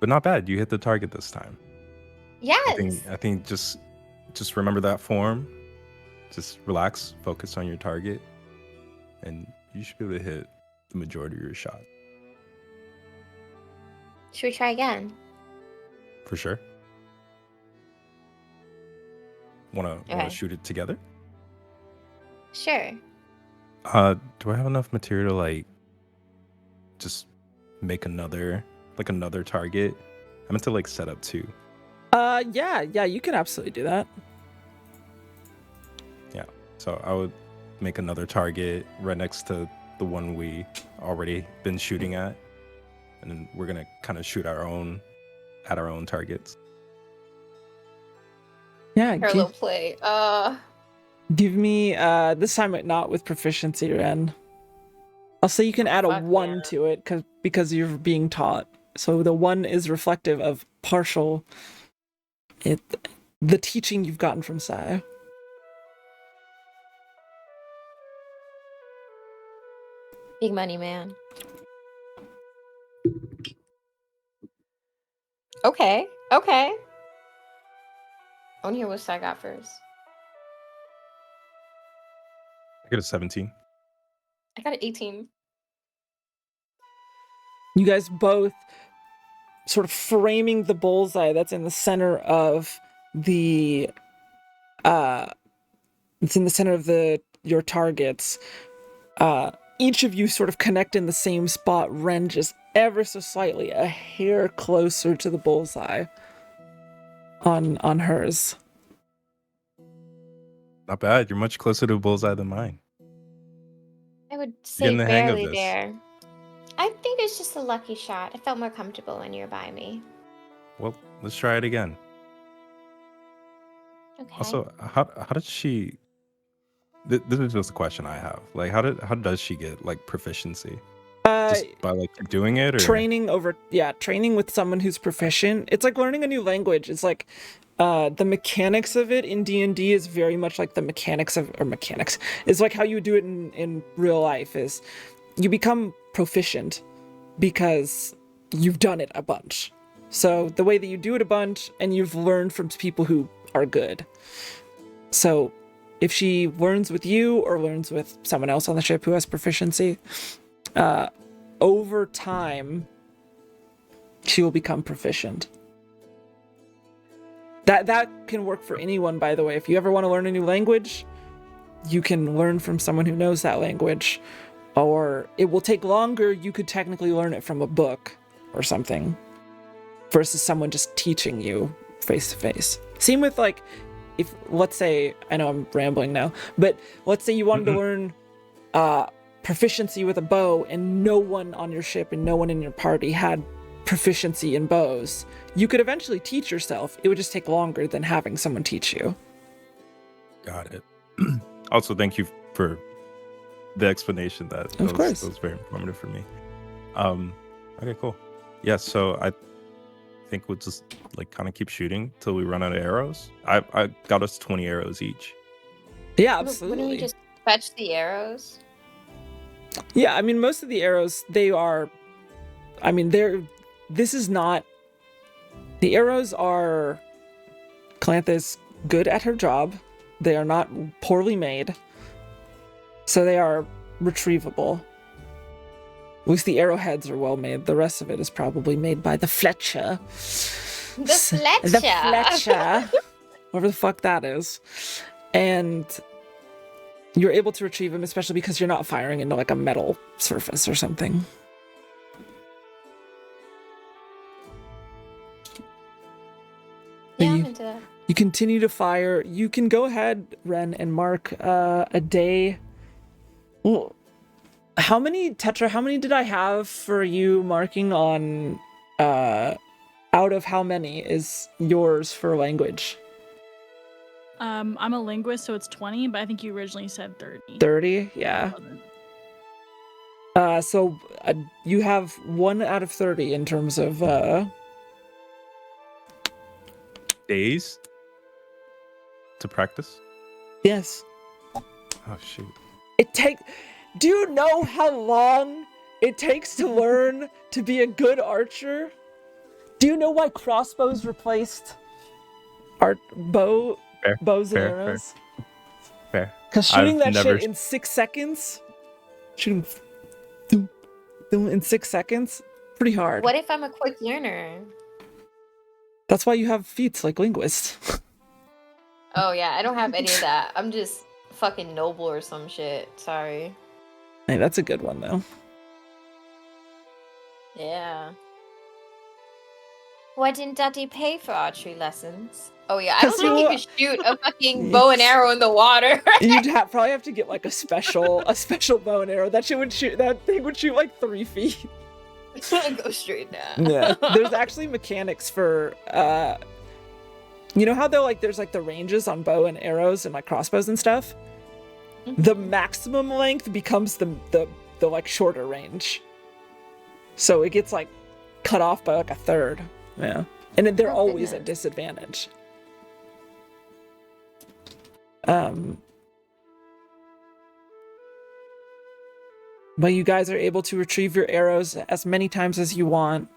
S3: not bad. You hit the target this time.
S6: Yes!
S3: I think just remember that form. Just relax, focus on your target, and you should be able to hit the majority of your shot.
S6: Should we try again?
S3: For sure. Wanna
S6: Okay.
S3: shoot it together?
S6: Sure.
S3: Do I have enough material to like just make another target? I meant to like set up two.
S1: Yeah, you can absolutely do that.
S3: Yeah. So I would make another target right next to the one we already been shooting at. And then we're gonna kind of shoot at our own targets.
S1: Yeah,
S6: Parallel play.
S1: give me this time not with proficiency, Ren. I'll say you can add a
S6: fuck
S1: 1
S6: yeah.
S1: to it because you're being taught. So the 1 is reflective of partial the teaching you've gotten from Sai.
S6: Big money, man. Okay. I want to hear what Sai got first.
S3: I get a 17.
S6: I got an 18.
S1: You guys both sort of framing the bullseye that's in the center of the it's in the center of your targets. Each of you sort of connect in the same spot. Ren just ever so slightly a hair closer to the bullseye on hers.
S3: Not bad. You're much closer to a bullseye than mine.
S6: I would say
S3: Getting the hang of
S6: barely
S3: this.
S6: there. I think it's just a lucky shot. I felt more comfortable when you were by me.
S3: Well, let's try it again.
S6: Okay.
S3: Also, how did she? This is just a question I have. Like, how does she get like proficiency? Just by like doing it, or
S1: training with someone who's proficient. It's like learning a new language. It's like the mechanics of it in D&D is very much like the mechanics. It's like how you do it in real life is you become proficient because you've done it a bunch. So the way that you do it a bunch and you've learned from people who are good. So if she learns with you or learns with someone else on the ship who has proficiency, over time, she will become proficient. That can work for anyone, by the way. If you ever want to learn a new language, you can learn from someone who knows that language. Or it will take longer. You could technically learn it from a book or something versus someone just teaching you face to face. Same with like, if let's say, I know I'm rambling now, but let's say you wanted to learn proficiency with a bow and no one on your ship and no one in your party had proficiency in bows. You could eventually teach yourself. It would just take longer than having someone teach you.
S3: Got it. Also, thank you for the explanation. That was very informative for me. Okay, cool. Yeah, so I think we'll just like kind of keep shooting till we run out of arrows. I got us 20 arrows each.
S1: Yeah, absolutely.
S6: Wouldn't we just fetch the arrows?
S1: Yeah, I mean, most of the arrows, this is not, the arrows are, Calantha is good at her job. They are not poorly made. So they are retrievable. At least the arrowheads are well made. The rest of it is probably made by the Fletcher.
S6: The Fletcher!
S1: The Fletcher. Whatever the fuck that is. And you're able to retrieve them, especially because you're not firing into like a metal surface or something.
S6: Yeah, I'm into that.
S1: You continue to fire. You can go ahead, Ren, and mark a day. Well, how many did I have for you marking on out of how many is yours for language?
S2: I'm a linguist, so it's 20, but I think you originally said 30.
S1: 30, yeah. So you have 1 out of 30 in terms of
S3: Days to practice.
S1: yes.
S3: Oh shoot.
S1: Do you know how long it takes to learn to be a good archer? Do you know why crossbows replaced bows and
S3: Fair.
S1: arrows?
S3: Fair.
S1: Because shooting
S3: I've
S1: that
S3: never.
S1: shit in 6 seconds, shooting in 6 seconds, pretty hard.
S6: What if I'm a quick learner?
S1: That's why you have feats like linguist.
S6: Oh yeah, I don't have any of that. I'm just fucking noble or some shit. Sorry.
S1: Hey, that's a good one though.
S6: Yeah. Why didn't Daddy pay for archery lessons? Oh yeah, I don't think you could shoot a fucking bow and arrow in the water.
S1: You'd probably have to get like a special bow and arrow. That thing would shoot like 3 feet.
S6: Go straight down.
S1: Yeah. There's actually mechanics for you know how there's like the ranges on bow and arrows and like crossbows and stuff? The maximum length becomes the like shorter range. So it gets like cut off by like a third. Yeah. And then they're always at disadvantage. But you guys are able to retrieve your arrows as many times as you want.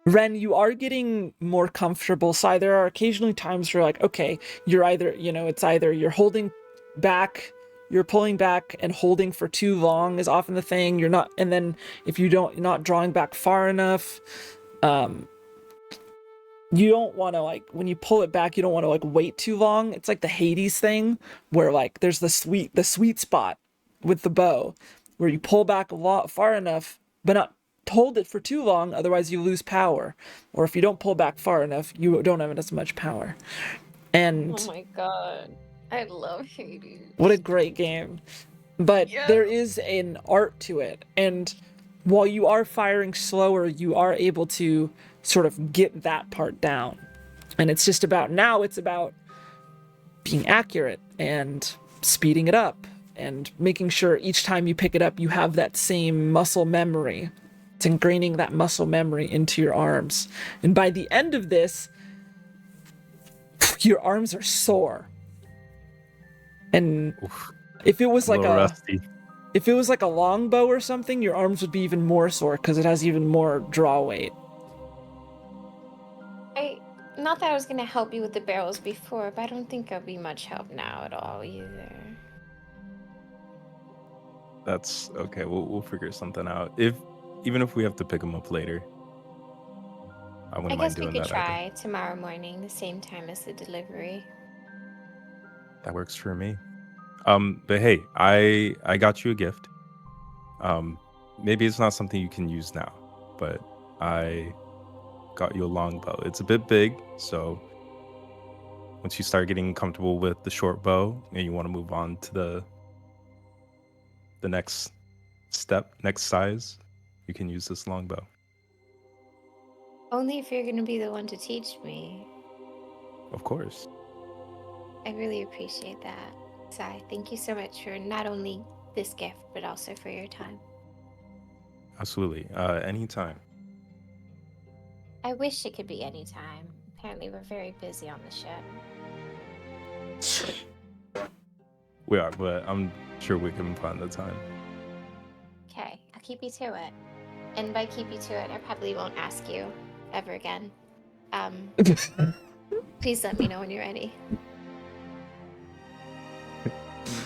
S1: Ren, you are getting more comfortable. Sai, there are occasionally times where like, okay, you're either, it's either you're holding back, you're pulling back and holding for too long is often the thing. You're not, and then if you're not drawing back far enough, you don't want to like, when you pull it back, you don't want to like wait too long. It's like the Hades thing where like there's the sweet spot with the bow where you pull back a lot far enough, but not hold it for too long, otherwise you lose power. Or if you don't pull back far enough, you don't have as much power. And
S6: oh my god, I love Hades.
S1: What a great game. But
S6: Yeah.
S1: there is an art to it, and while you are firing slower, you are able to sort of get that part down. And it's about being accurate and speeding it up and making sure each time you pick it up, you have that same muscle memory. It's ingraining that muscle memory into your arms. And by the end of this, your arms are sore. And if it was like
S3: rusty.
S1: if it was like a longbow or something, your arms would be even more sore because it has even more draw weight.
S6: Not that I was gonna help you with the barrels before, but I don't think I'll be much help now at all either.
S3: That's okay. We'll figure something out. Even if we have to pick them up later, I wouldn't mind
S6: guess we
S3: doing
S6: could
S3: that.
S6: try tomorrow morning, the same time as the delivery.
S3: That works for me. But hey, I got you a gift. Maybe it's not something you can use now, but I got you a longbow. It's a bit big, so once you start getting comfortable with the short bow and you want to move on to the next step, next size, you can use this longbow.
S6: Only if you're gonna be the one to teach me.
S3: Of course.
S6: I really appreciate that. Sai, thank you so much for not only this gift, but also for your time.
S3: Absolutely. Anytime.
S6: I wish it could be any time. Apparently we're very busy on the ship.
S3: We are, but I'm sure we can find the time.
S6: Okay, I'll keep you to it. And by keep you to it, I probably won't ask you ever again. Please let me know when you're ready.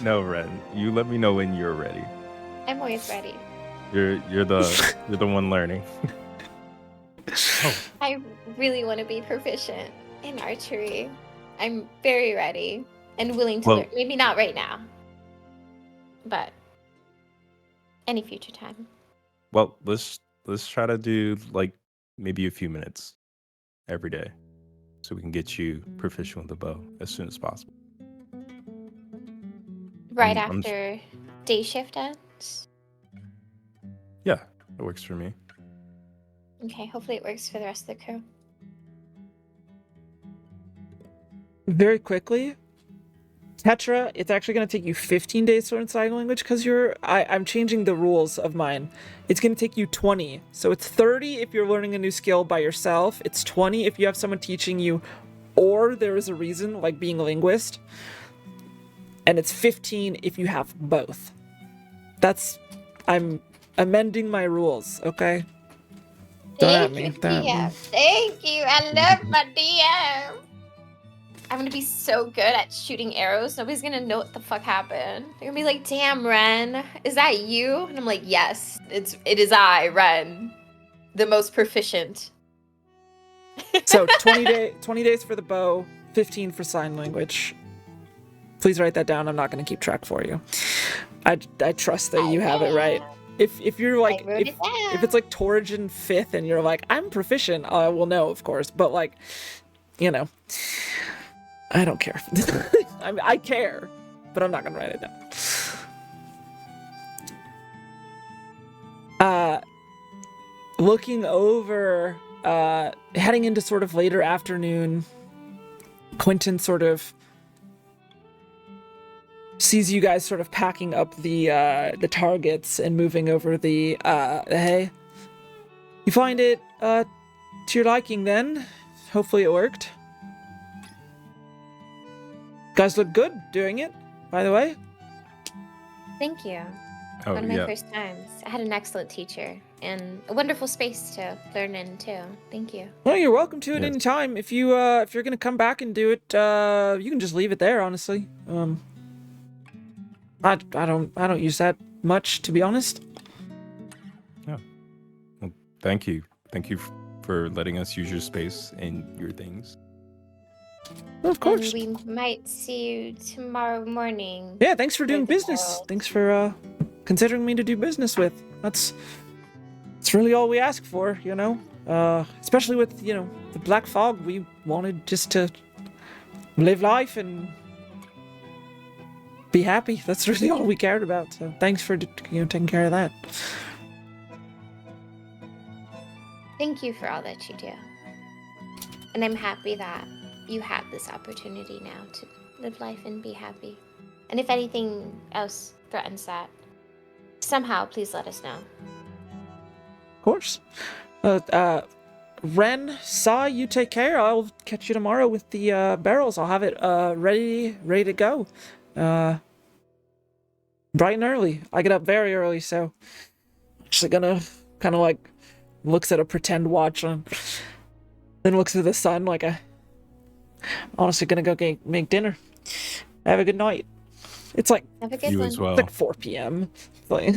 S3: No, Ren. You let me know when you're ready.
S6: I'm always ready.
S3: You're the one learning.
S6: I really want to be proficient in archery. I'm very ready and willing to learn. Maybe not right now, but any future time.
S3: Well, let's try to do like maybe a few minutes every day, so we can get you proficient with the bow as soon as possible.
S6: Right after day shift ends?
S3: Yeah, it works for me.
S6: Okay, hopefully it works for the rest of the crew.
S1: very quickly. Tetra, it's actually going to take you 15 days to learn sign language because I'm changing the rules of mine. It's going to take you 20. So it's 30 if you're learning a new skill by yourself. It's 20 if you have someone teaching you, or there is a reason, like being a linguist. And it's 15 if you have both. I'm amending my rules, okay? Don't at
S6: Thank
S1: me.
S6: you,
S1: Don't at me.
S6: DM. Thank you. I love my DM. I'm gonna be so good at shooting arrows. Nobody's gonna know what the fuck happened. They're gonna be like, "Damn, Ren, is that you?" And I'm like, "Yes, it is I, Ren, the most proficient."
S1: So 20 days for the bow, 15 for sign language. Please write that down. I'm not going to keep track for you. I trust that you have it right. If you're like
S6: I wrote it down.
S1: if it's like Torrigen 5th and you're like, I'm proficient, well, no, of course, but like, you know, I don't care. I care, but I'm not gonna write it down. Looking over, heading into sort of later afternoon, Quentin sort of sees you guys sort of packing up the targets and moving over the hay. You find it to your liking then. Hopefully it worked. Guys look good doing it, by the way.
S6: Thank you.
S3: Oh,
S6: One of my
S3: yeah.
S6: first times. I had an excellent teacher and a wonderful space to learn in too. Thank you.
S1: Well, you're welcome to it
S3: Yes.
S1: anytime. If you're gonna come back and do it, you can just leave it there, honestly. I don't use that much, to be honest.
S3: Well, thank you. Thank you for letting us use your space and your things.
S1: Of course.
S6: And we might see you tomorrow morning.
S1: Yeah, thanks for doing
S6: the
S1: business.
S6: world.
S1: Thanks for considering me to do business with. That's really all we ask for, you know. Especially with, you know, the Black Fog, we wanted just to live life and be happy. That's really all we cared about. So thanks for, you know, taking care of that.
S6: Thank you for all that you do. And I'm happy that you have this opportunity now to live life and be happy. And if anything else threatens that, somehow please let us know.
S1: Of course. Ren, Sa, you take care. I'll catch you tomorrow with the barrels. I'll have it ready to go. Bright and early. I get up very early, so actually gonna kind of like looks at a pretend watch and then looks at the sun like honestly gonna go make dinner. Have a good night. It's like
S6: Have a good
S3: You
S6: one.
S3: as well.
S1: it's like 4 p.m. It's like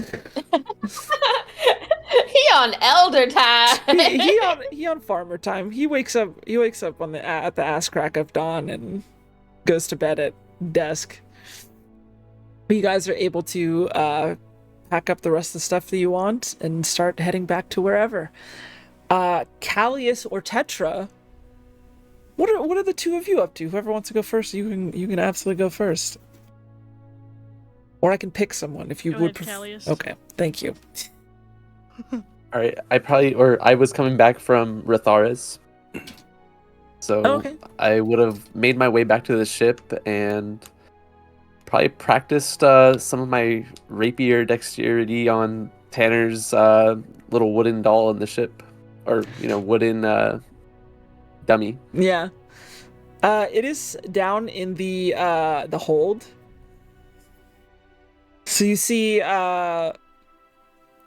S6: He on elder time.
S1: he on farmer time. He wakes up on at the ass crack of dawn and goes to bed at dusk. You guys are able to pack up the rest of the stuff that you want and start heading back to wherever. Callius or Tetra, what are the two of you up to? Whoever wants to go first, you can absolutely go first. Or I can pick someone if you
S2: Go
S1: would
S2: ahead, Callius.
S1: Okay, thank you.
S5: All right, I was coming back from Ratharis, so
S1: Okay.
S5: I would have made my way back to the ship and probably practiced some of my rapier dexterity on Tanner's little wooden doll in the ship, or wooden dummy.
S1: Yeah. It is down in the hold. So you see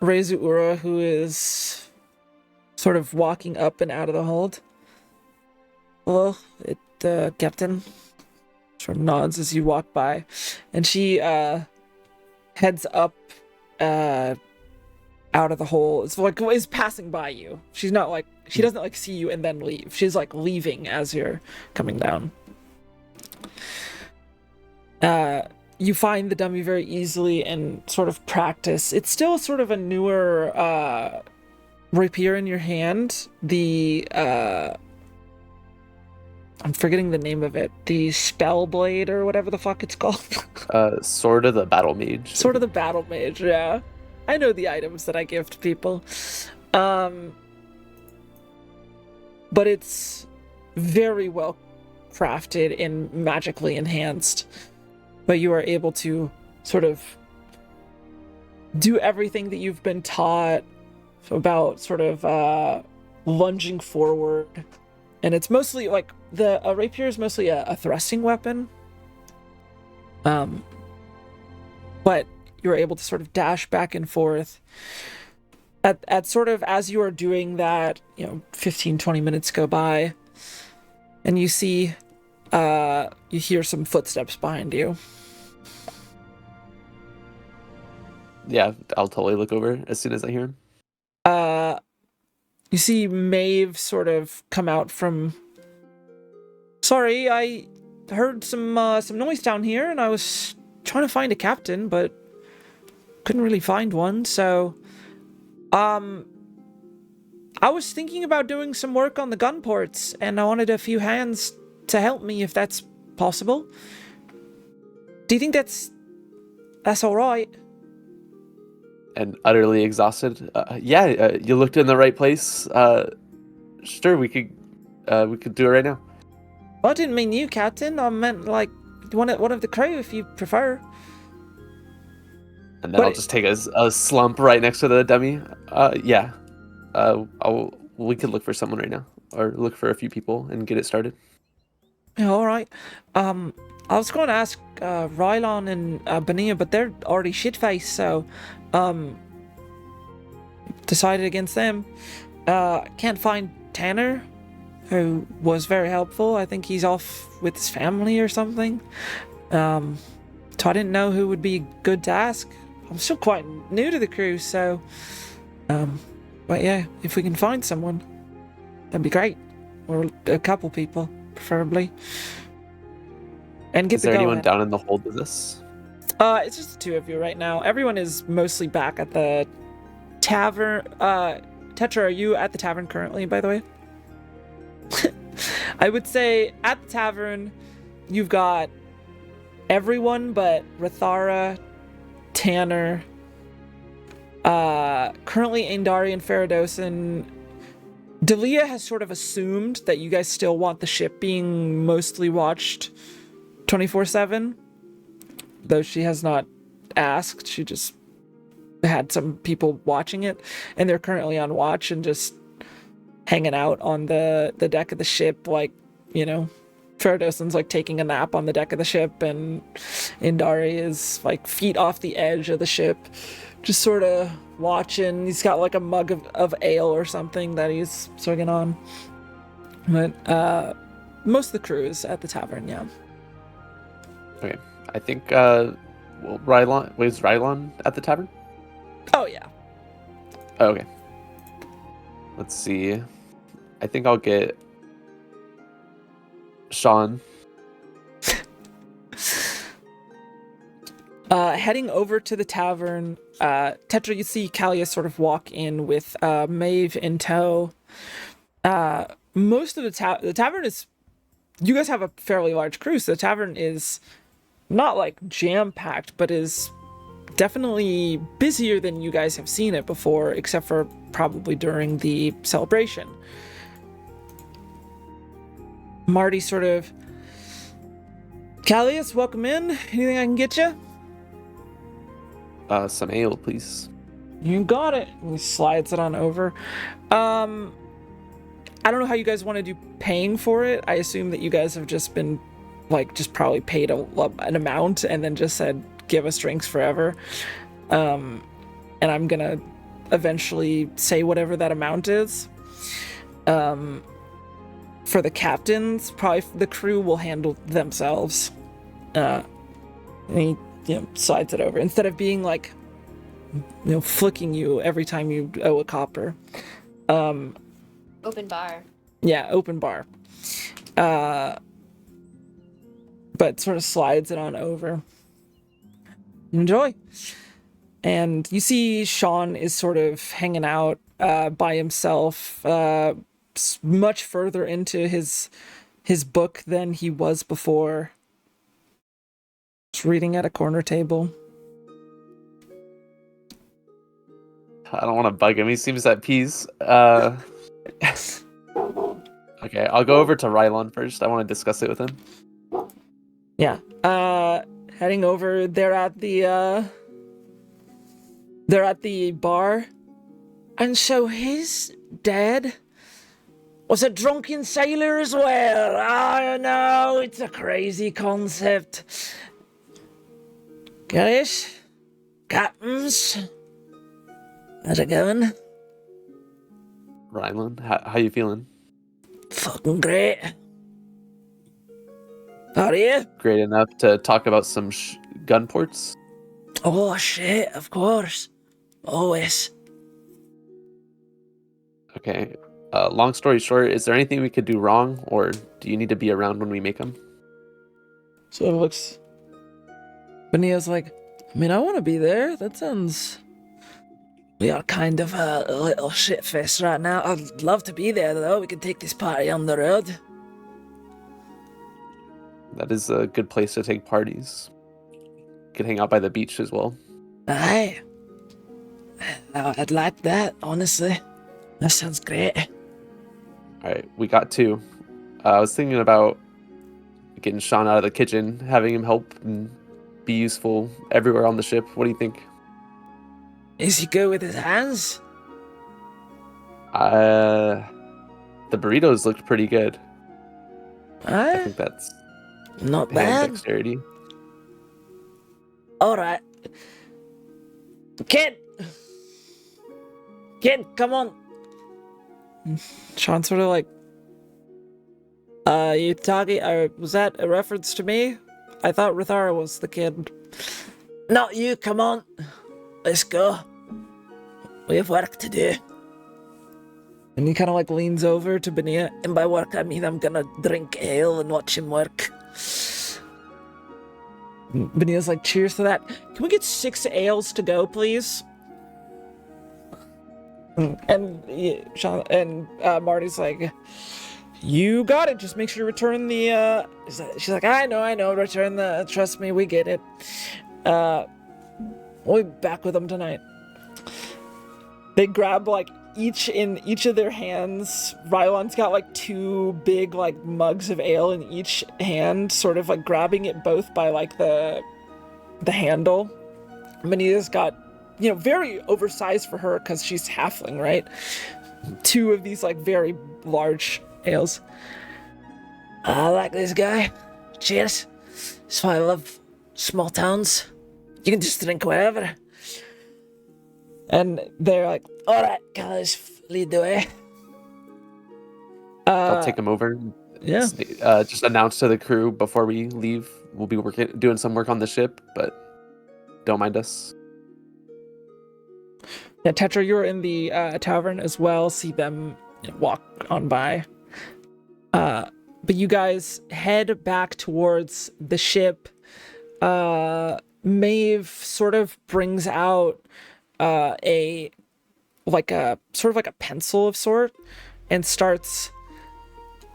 S1: Rezuura, who is sort of walking up and out of the hold. Hello, Captain. Sort of nods as you walk by. And she heads up out of the hole. It's like is passing by you. She's not like she doesn't like see you and then leave. She's like leaving as you're coming down. You find the dummy very easily and sort of practice. It's still sort of a newer rapier in your hand. The I'm forgetting the name of it. The spell blade or whatever the fuck it's called.
S5: Sword of the Battle Mage.
S1: Sort of the battle mage, yeah. I know the items that I give to people. But it's very well crafted and magically enhanced, but you are able to sort of do everything that you've been taught about sort of lunging forward. And it's mostly like the rapier is mostly a thrusting weapon. But you're able to sort of dash back and forth. At sort of as you are doing that, 15, 20 minutes go by, and you see, you hear some footsteps behind you.
S5: Yeah, I'll totally look over as soon as I hear him.
S1: You see Maeve sort of come out from... Sorry, I heard some noise down here, and I was trying to find a captain, but couldn't really find one, so... I was thinking about doing some work on the gun ports, and I wanted a few hands to help me if that's possible. Do you think that's alright?
S5: And utterly exhausted. You looked in the right place. Sure, we could do it right now.
S1: Well, I didn't mean you, Captain. I meant, like, one of the crew, if you prefer.
S5: And then I'll just take a slump right next to the dummy. We could look for someone right now, or look for a few people and get it started.
S1: Yeah, all right. I was going to ask Rylon and Benia, but they're already shit-faced, so decided against them. Can't find Tanner, who was very helpful. I think he's off with his family or something. So I didn't know who would be good to ask. I'm still quite new to the crew, so but yeah, if we can find someone, that'd be great. Or a couple people, preferably. And get
S5: Is there
S1: the
S5: anyone
S1: going.
S5: down in the hold of this?
S1: It's just the two of you right now. Everyone is mostly back at the tavern. Tetra, are you at the tavern currently, by the way? I would say at the tavern, you've got everyone but Rathara, Tanner, currently Xiinvarian and Faradosin. Delia has sort of assumed that you guys still want the ship being mostly watched 24/7, though she has not asked. She just had some people watching it, and they're currently on watch and just hanging out on the deck of the ship, like, Faradosin's like taking a nap on the deck of the ship, and Indari is like feet off the edge of the ship, just sort of watching. He's got like a mug of ale or something that he's swigging on. But most of the crew is at the tavern, yeah.
S5: Okay, I think Rylon was Rylon at the tavern.
S1: Oh yeah.
S5: Oh, okay. Let's see. I think I'll get Sean.
S1: Heading over to the tavern, Tetra, you see Kalia sort of walk in with Maeve in tow. Most of the tavern is... You guys have a fairly large crew, so the tavern is not like jam-packed, but is definitely busier than you guys have seen it before, except for probably during the celebration. Marty sort of... Callius, welcome in. Anything I can get you?
S5: Some ale, please.
S1: You got it. And he slides it on over. I don't know how you guys want to do paying for it. I assume that you guys have just been, like, just probably paid an amount and then just said, give us drinks forever. And I'm gonna eventually say whatever that amount is. For the captains, probably the crew will handle themselves. And he, slides it over. Instead of being like, flicking you every time you owe a copper.
S6: Open bar.
S1: Yeah, open bar. But sort of slides it on over. Enjoy. And you see Sean is sort of hanging out by himself, much further into his book than he was before. Just reading at a corner table.
S5: I don't want to bug him. He seems at peace. Okay. Okay, I'll go over to Rylon first. I want to discuss it with him.
S1: Yeah. Heading over, they're at the bar. And so his dad was a drunken sailor as well. I know, it's a crazy concept. Guys, captains, how's it going?
S5: Rylon, how you feeling?
S1: Fucking great. How are you?
S5: Great enough to talk about some gun ports?
S1: Oh shit, of course. Always.
S5: Okay. Long story short, is there anything we could do wrong, or do you need to be around when we make them?
S1: So it looks... Benia's like, I mean, I want to be there. That sounds... We are kind of a little shitfest right now. I'd love to be there, though. We could take this party on the road.
S5: That is a good place to take parties. Could hang out by the beach as well.
S1: Aye. I'd like that, honestly. That sounds great.
S5: Alright, we got two. I was thinking about getting Sean out of the kitchen, having him help and be useful everywhere on the ship. What do you think?
S1: Is he good with his hands?
S5: The burritos looked pretty good. I
S1: Aye.
S5: think that's
S1: Not
S5: hand
S1: bad.
S5: dexterity.
S1: Alright. Kid, come on. Sean sort of like, you talking, was that a reference to me? I thought Rithara was the kid. Not you, come on. Let's go. We have work to do. And he kind of like leans over to Benia, and by work I mean I'm gonna drink ale and watch him work. Benia's like, cheers to that. Can we get 6 ales to go, please? And Sean and Marty's like, you got it. Just make sure to return the. She's like, I know. Return the. Trust me, we get it. We'll be back with them tonight. They grab like each of their hands. Rylon's got like 2 big like mugs of ale in each hand, sort of like grabbing it both by like the handle. Mania's got, very oversized for her because she's halfling, right? 2 of these like very large ales. I like this guy. Cheers. That's why I love small towns. You can just drink wherever. And they're like, all right, guys, lead the way.
S5: I'll take him over.
S1: Yeah.
S5: Just announce to the crew before we leave. We'll be doing some work on the ship, but don't mind us.
S1: Yeah, Tetra, you're in the tavern as well. See them walk on by. But you guys head back towards the ship. Maeve sort of brings out a pencil of sort and starts,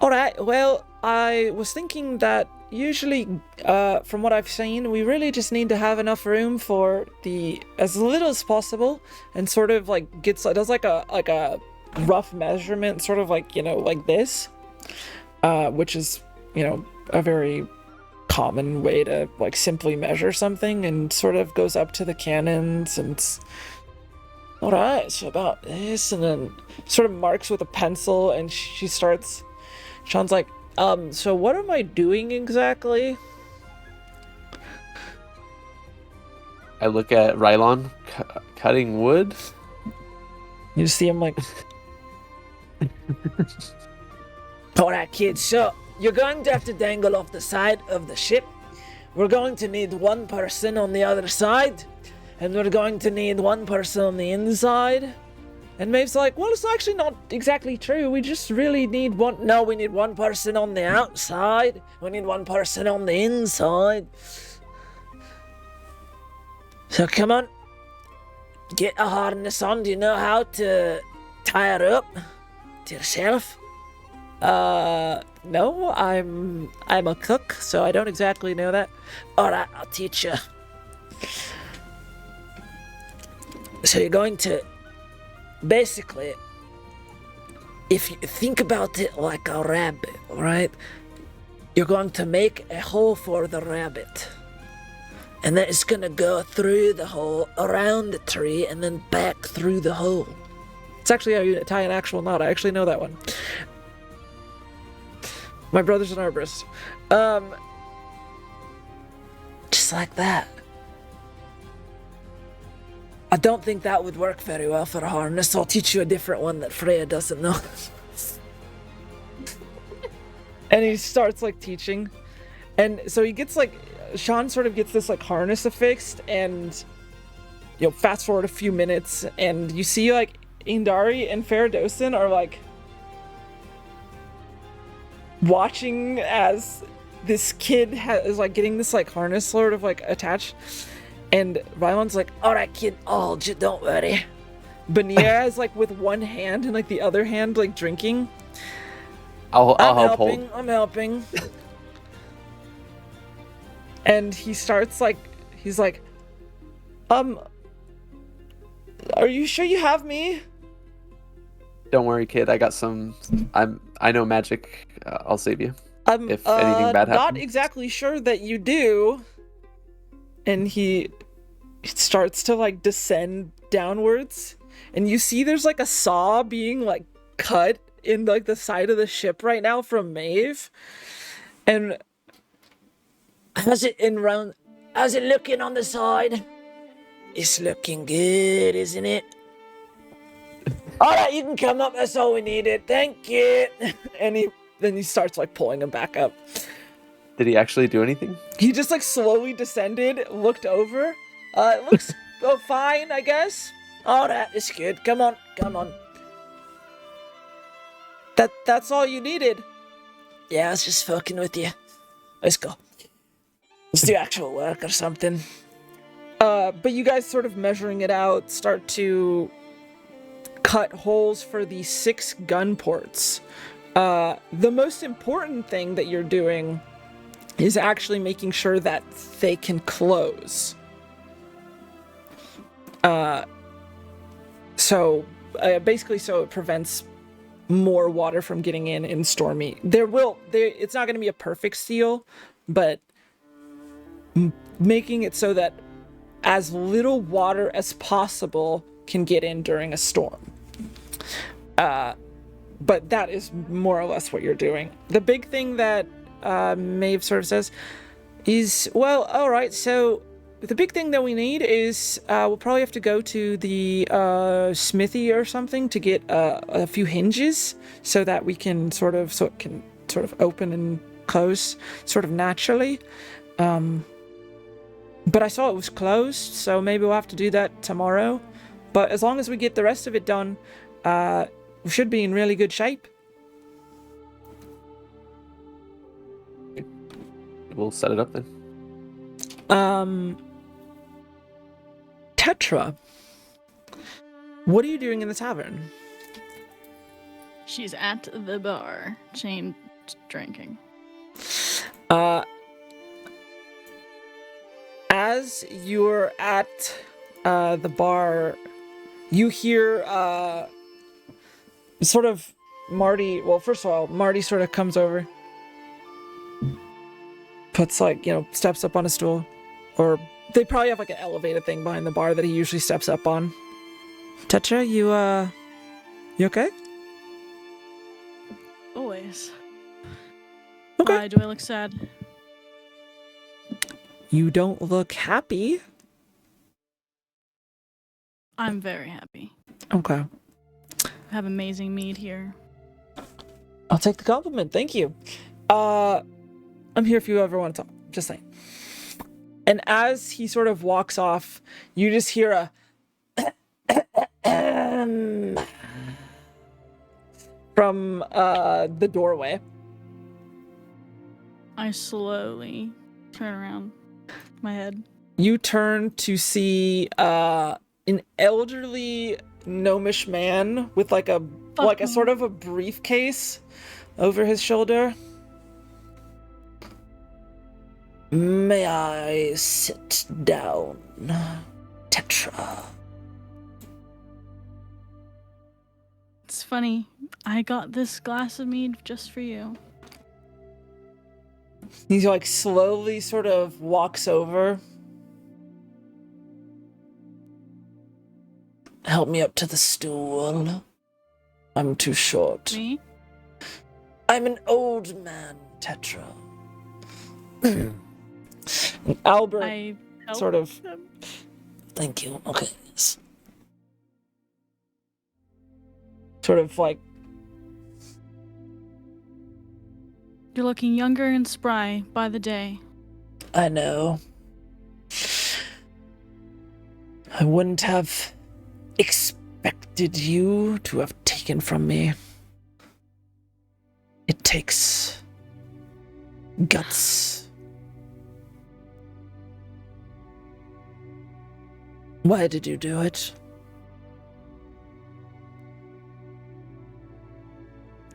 S1: all right, well, I was thinking that usually from what I've seen, we really just need to have enough room for as little as possible, and sort of like does like a rough measurement, sort of like like this, which is a very common way to like simply measure something, and sort of goes up to the cannons and all right, so about this, and then sort of marks with a pencil, and Sean's like, so what am I doing exactly?
S5: I look at Rylon cutting wood.
S1: You see him like, all right, kids, so you're going to have to dangle off the side of the ship. We're going to need 1 person on the other side, and we're going to need 1 person on the inside. And Maeve's like, well, it's actually not exactly true. We just really need one. No, we need 1 person on the outside. We need 1 person on the inside. So come on. Get a harness on. Do you know how to tie her up to yourself? No, I'm a cook, so I don't exactly know that. Alright, I'll teach you. So you're going to basically if you think about it like a rabbit, right? You're going to make a hole for the rabbit. And then it's gonna go through the hole, around the tree, and then back through the hole. It's actually how you tie an actual knot. I actually know that one. My brother's an arborist. Just like that. I don't think that would work very well for a harness. I'll teach you a different one that Freya doesn't know. And he starts like teaching. And so he gets like, Sean sort of gets this like harness affixed, and you know, fast forward a few minutes, and you see like Indari and Faradosin are like watching as this kid is like getting this like harness sort of like attached, and Rylan's like, "All right, kid, I'll hold you, don't worry." Benia is like with one hand and like the other hand like drinking.
S5: I'll help
S1: helping,
S5: hold.
S1: I'm helping. And he starts like, he's like, are you sure you have me?
S5: Don't worry, kid. I got some. I know magic. I'll save you.
S1: I'm
S5: if anything bad
S1: not
S5: happens.
S1: exactly sure that you do. And he starts to like descend downwards, and you see there's like a saw being like cut in like the side of the ship right now from Maeve. And how's it looking on the side? It's looking good, isn't it? Alright, you can come up, that's all we needed. Thank you. And then he starts like pulling him back up.
S5: Did he actually do anything?
S1: He just like slowly descended, looked over. It looks fine, I guess. Alright, it's good. Come on. That's all you needed. Yeah, I was just fucking with you. Let's go. Let's do actual work or something. But you guys sort of measuring it out, start to cut holes for the 6 gun ports. The most important thing that you're doing is actually making sure that they can close. Basically so it prevents more water from getting in stormy. It's not going to be a perfect seal, but making it so that as little water as possible can get in during a storm. But that is more or less what you're doing. The big thing that Maeve sort of says is, well, all right, so the big thing that we need is we'll probably have to go to the smithy or something to get a few hinges so that we can so it can sort of open and close sort of naturally. But I saw it was closed, so maybe we'll have to do that tomorrow. But as long as we get the rest of it done, we should be in really good shape.
S5: We'll set it up then.
S1: Tetra, what are you doing in the tavern?
S2: She's at the bar, chain drinking.
S1: As you're at the bar, you hear sort of Marty. Well, first of all, Marty sort of comes over, puts steps up on a stool, or they probably have like an elevated thing behind the bar that he usually steps up on. Tetra, you okay?
S2: Always.
S1: Okay.
S2: Why do I look sad?
S1: You don't look happy.
S2: I'm very happy.
S1: Okay.
S2: I have amazing mead here.
S1: I'll take the compliment. Thank you. I'm here if you ever want to talk. Just saying. And as he sort of walks off, you just hear a from the doorway.
S2: I slowly turn around my head.
S1: You turn to see an elderly gnomish man with like a sort of a briefcase over his shoulder. May I sit down, Tetra?
S2: It's funny. I got this glass of mead just for you.
S1: He like slowly sort of walks over. Help me up to the stool. I'm too short.
S2: Me?
S1: I'm an old man, Tetra. And Albert
S2: I help
S1: sort of...
S2: him.
S1: Thank you. Okay. Yes. Sort of like...
S2: You're looking younger and spry by the day.
S1: I know. I wouldn't have expected you to have taken from me. It takes guts. Why did you do it?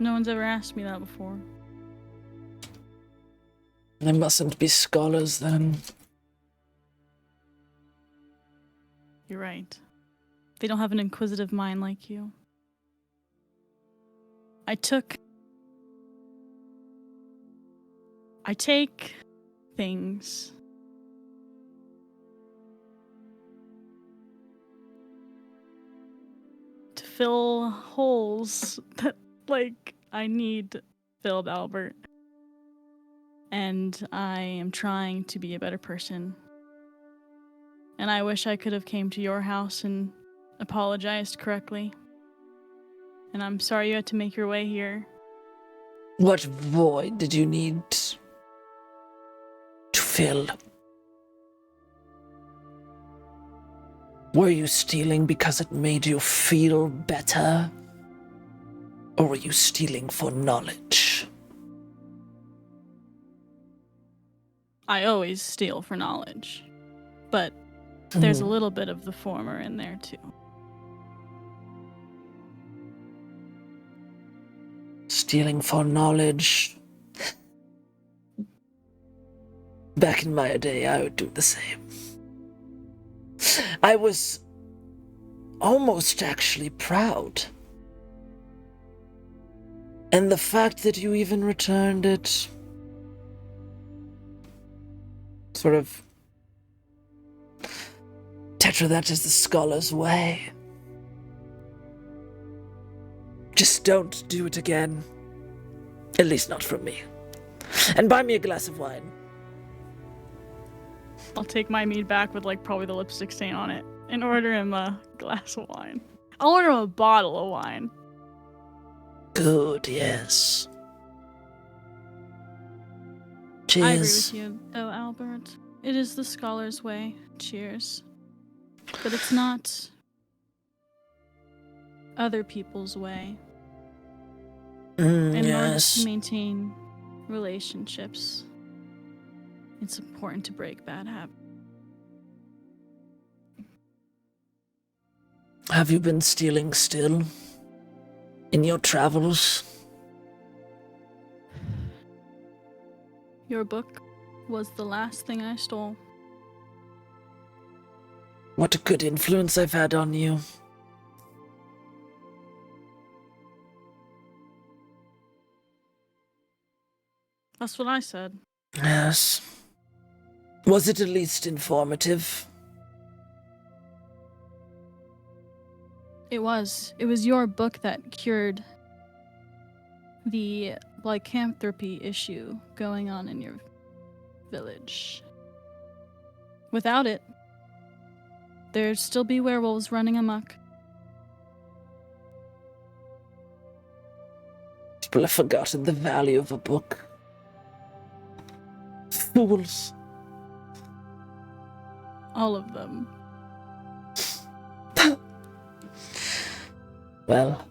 S2: No one's ever asked me that before.
S1: They mustn't be scholars then.
S2: You're right. They don't have an inquisitive mind like you. I take things. To fill holes that, like, I need filled, Albert. And I am trying to be a better person. And I wish I could have came to your house and apologized correctly. And I'm sorry you had to make your way here.
S1: What void did you need to fill? Were you stealing because it made you feel better? Or were you stealing for knowledge?
S2: I always steal for knowledge. But there's a little bit of the former in there too.
S1: Stealing for knowledge. Back in my day, I would do the same. I was almost actually proud. And the fact that you even returned it sort of... Tetra, that is the scholar's way. Just don't do it again. At least not from me. And buy me a glass of wine.
S2: I'll take my mead back with, like, probably the lipstick stain on it and order him a glass of wine. I'll order him a bottle of wine.
S1: Good, yes. Cheers.
S2: I agree with you, though, Albert. It is the scholar's way. Cheers. But it's not other people's way. In order
S1: Yes.
S2: to maintain relationships, it's important to break bad habits.
S1: Have you been stealing still? In your travels?
S2: Your book was the last thing I stole.
S1: What a good influence I've had on you.
S2: That's what I said.
S1: Yes. Was it at least informative?
S2: It was. It was your book that cured the lycanthropy issue going on in your village. Without it, there'd still be werewolves running amok.
S1: People have forgotten the value of a book. Fools.
S2: All of them.
S1: Well,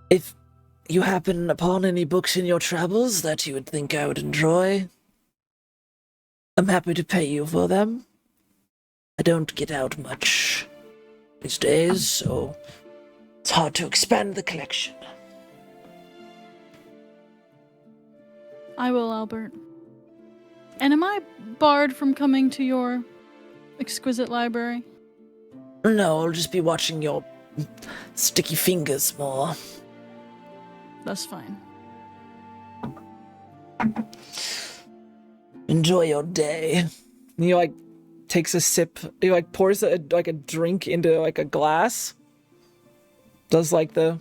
S1: if you happen upon any books in your travels that you would think I would enjoy, I'm happy to pay you for them. I don't get out much these days, so it's hard to expand the collection.
S2: I will, Albert. And am I barred from coming to your exquisite library?
S1: No, I'll just be watching your sticky fingers more.
S2: That's fine.
S1: Enjoy your day. And he like takes a sip. He like pours a drink into like a glass. Does like the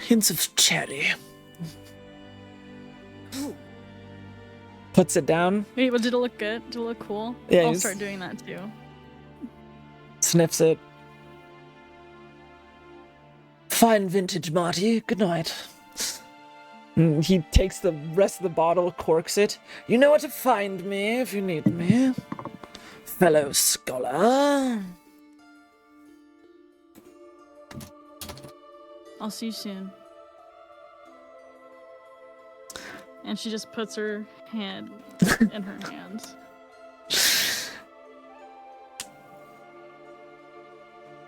S1: hints of cherry. Puts it down.
S2: Wait, well, did it look good? Did it look cool?
S1: Yeah,
S2: I'll
S1: he's-
S2: start doing that too.
S1: Sniffs it. Fine vintage, Marty. Good night. And he takes the rest of the bottle, corks it. You know where to find me if you need me, fellow scholar.
S2: I'll see you soon. And she just puts her hand in her hands.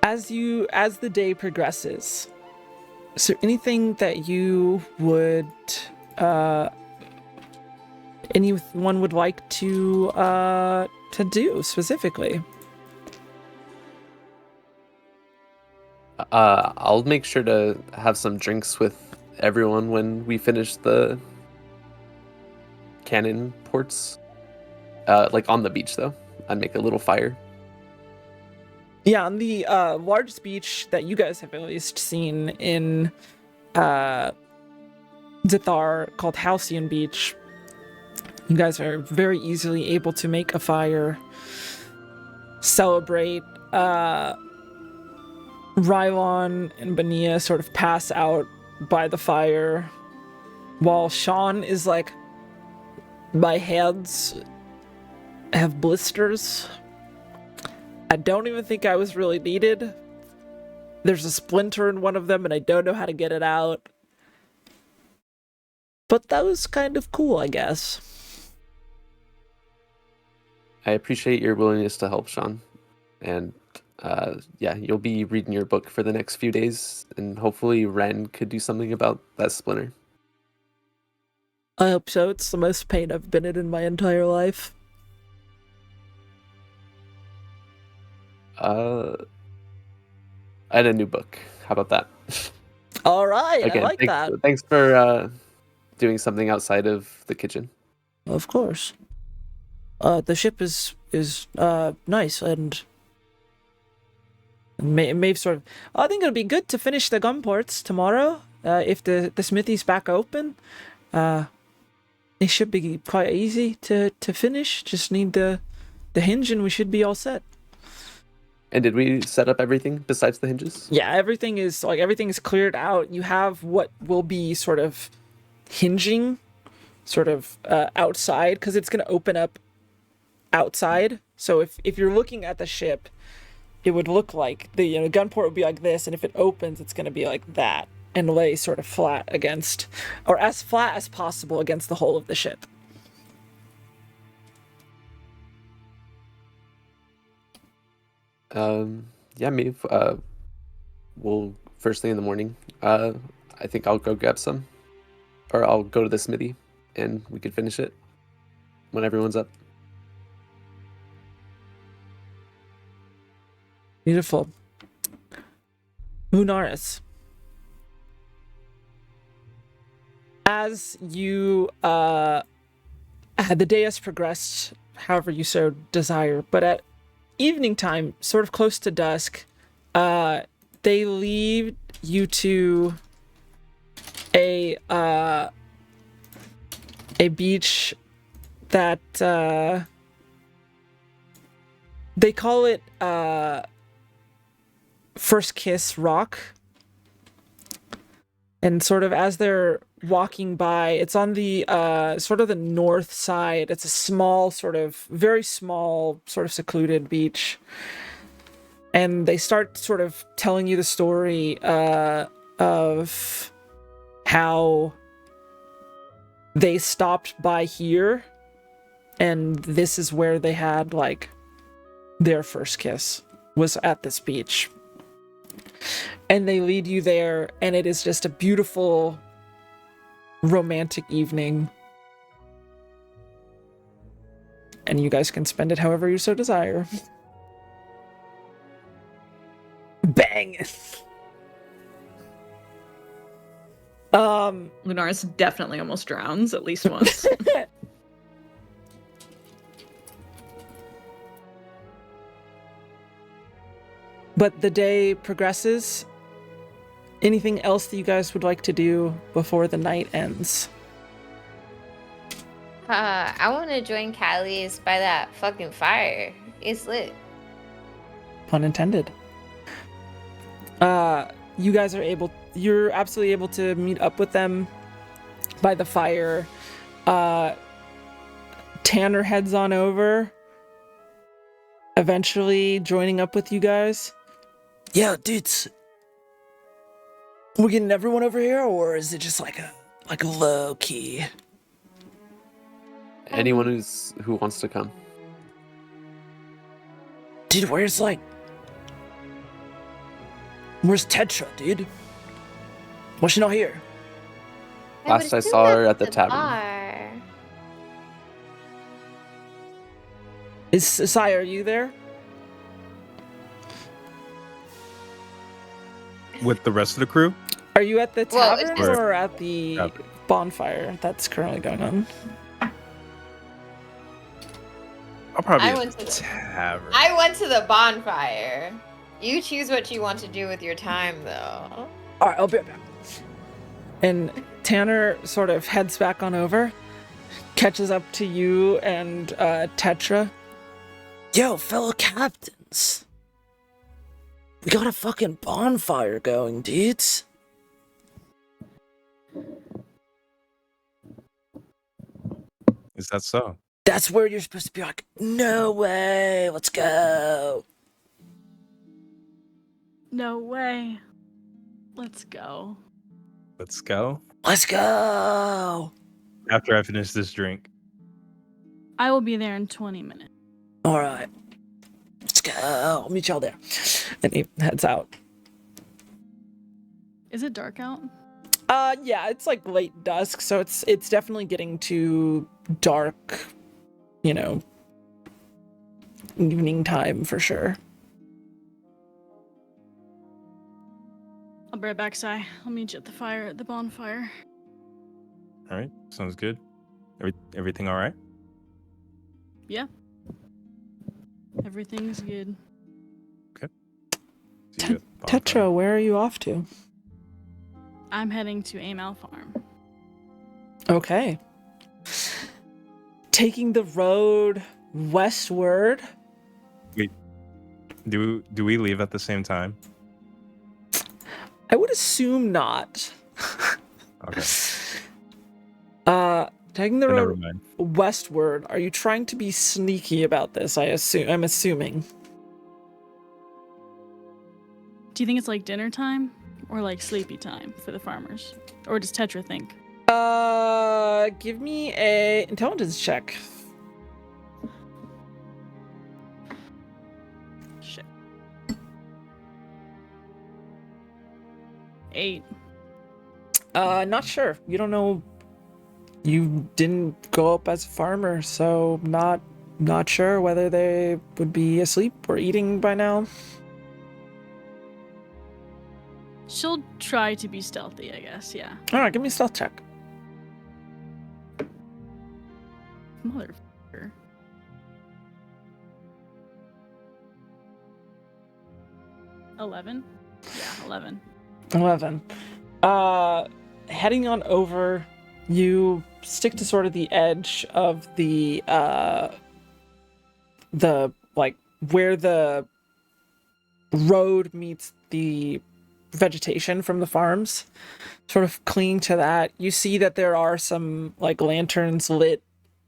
S1: As the day progresses, is there anything that you would anyone would like to do specifically?
S5: I'll make sure to have some drinks with everyone when we finish the cannon ports. Like on the beach, though. I'd make a little fire.
S1: Yeah, on the largest beach that you guys have at least seen in Zithar, called Halcyon Beach, you guys are very easily able to make a fire, celebrate. Rylon and Bania sort of pass out by the fire, while Sean is like, my hands have blisters. I don't even think I was really needed. There's a splinter in one of them and I don't know how to get it out. But that was kind of cool, I guess.
S5: I appreciate your willingness to help, Sean. And yeah, you'll be reading your book for the next few days, and hopefully Ren could do something about that splinter.
S1: I hope so. It's the most pain I've been in my entire life.
S5: And a new book. How about that?
S1: All right,
S5: Again,
S1: I like that.
S5: Thanks for doing something outside of the kitchen.
S1: Of course. The ship is nice and may sort of. I think it'll be good to finish the gun ports tomorrow. If the smithy's back open, it should be quite easy to finish. Just need the hinge and we should be all set.
S5: And did we set up everything besides the hinges?
S1: Yeah, everything is cleared out. You have what will be sort of hinging, sort of outside, because it's going to open up outside. So if you're looking at the ship, it would look like the gun port would be like this, and if it opens, it's going to be like that and lay sort of flat against, or as flat as possible against the hull of the ship.
S5: Yeah, maybe we'll first thing in the morning. I think I'll go grab some, or I'll go to the smithy, and we could finish it when everyone's up.
S1: Beautiful. Lunaris. As you the day has progressed, however you so desire, but at evening time, sort of close to dusk, they lead you to a beach that they call it First Kiss Rock. And sort of as they're walking by, it's on the sort of the north side. It's a small, very small, sort of secluded beach. And they start sort of telling you the story of how they stopped by here, and this is where they had like their first kiss, was at this beach. And they lead you there, and it is just a beautiful romantic evening. and you guys can spend it however you so desire. Bang!
S4: Lunaris definitely almost drowns at least once.
S1: But the day progresses. Anything else that you guys would like to do before the night ends?
S6: I want to join Callie's by that fucking fire. It's lit.
S1: Pun intended. You're absolutely able to meet up with them by the fire. Tanner heads on over, eventually joining up with you guys. Yeah, dudes. We're getting everyone over here, or is it just like a low key?
S5: Anyone who wants to come.
S1: Dude, where's Tetra, dude? Why she not here?
S5: Last I saw her at the tavern.
S6: Bar.
S1: Sai, are you there?
S3: With the rest of the crew?
S1: Are you at the
S6: Well,
S1: tavern
S6: it's-
S1: or at the
S3: Tavern.
S1: bonfire that's currently going on?
S3: I'll probably
S6: I
S3: be
S6: went
S3: at
S6: to
S3: the
S6: the-
S3: tavern.
S6: I went to the bonfire. You choose what you want to do with your time, though.
S1: All right, I'll be right back. And Tanner sort of heads back on over, catches up to you and Tetra. Yo, fellow captains. We got a fucking bonfire going, dudes.
S3: Is that so?
S1: That's where you're supposed to be like, no way, let's go.
S2: No way. Let's go.
S3: Let's go.
S1: Let's go.
S3: After I finish this drink.
S2: I will be there in 20 minutes.
S1: All right. Let's go. I'll meet y'all there. And he heads out.
S2: Is it dark out?
S1: Yeah, it's like late dusk, so it's definitely getting to dark, evening time for sure.
S2: I'll be right back, Sai. I'll meet you at the bonfire.
S3: All right. Sounds good. Everything all right?
S2: Yeah. Everything's good.
S3: See you at the bonfire.
S1: Tetra, where are you off to?
S2: I'm heading to Amal Farm.
S1: Okay. Taking the road westward.
S3: Do we leave at the same time?
S1: I would assume not.
S3: Okay.
S1: Taking the
S3: Then never
S1: road
S3: mind.
S1: westward. Are you trying to be sneaky about this? I'm assuming.
S2: Do you think it's like dinner time or like sleepy time for the farmers? Or does Tetra think?
S1: Give me a intelligence check.
S2: Shit. 8.
S1: Not sure. You don't know. You didn't go up as a farmer, so not sure whether they would be asleep or eating by now.
S2: She'll try to be stealthy, I guess, yeah.
S1: All right, give me a stealth check.
S2: Motherfucker. $11? Yeah, 11.
S1: 11. Heading on over, you stick to sort of the edge of the like where the road meets the vegetation from the farms, sort of clinging to that. You see that there are some like lanterns lit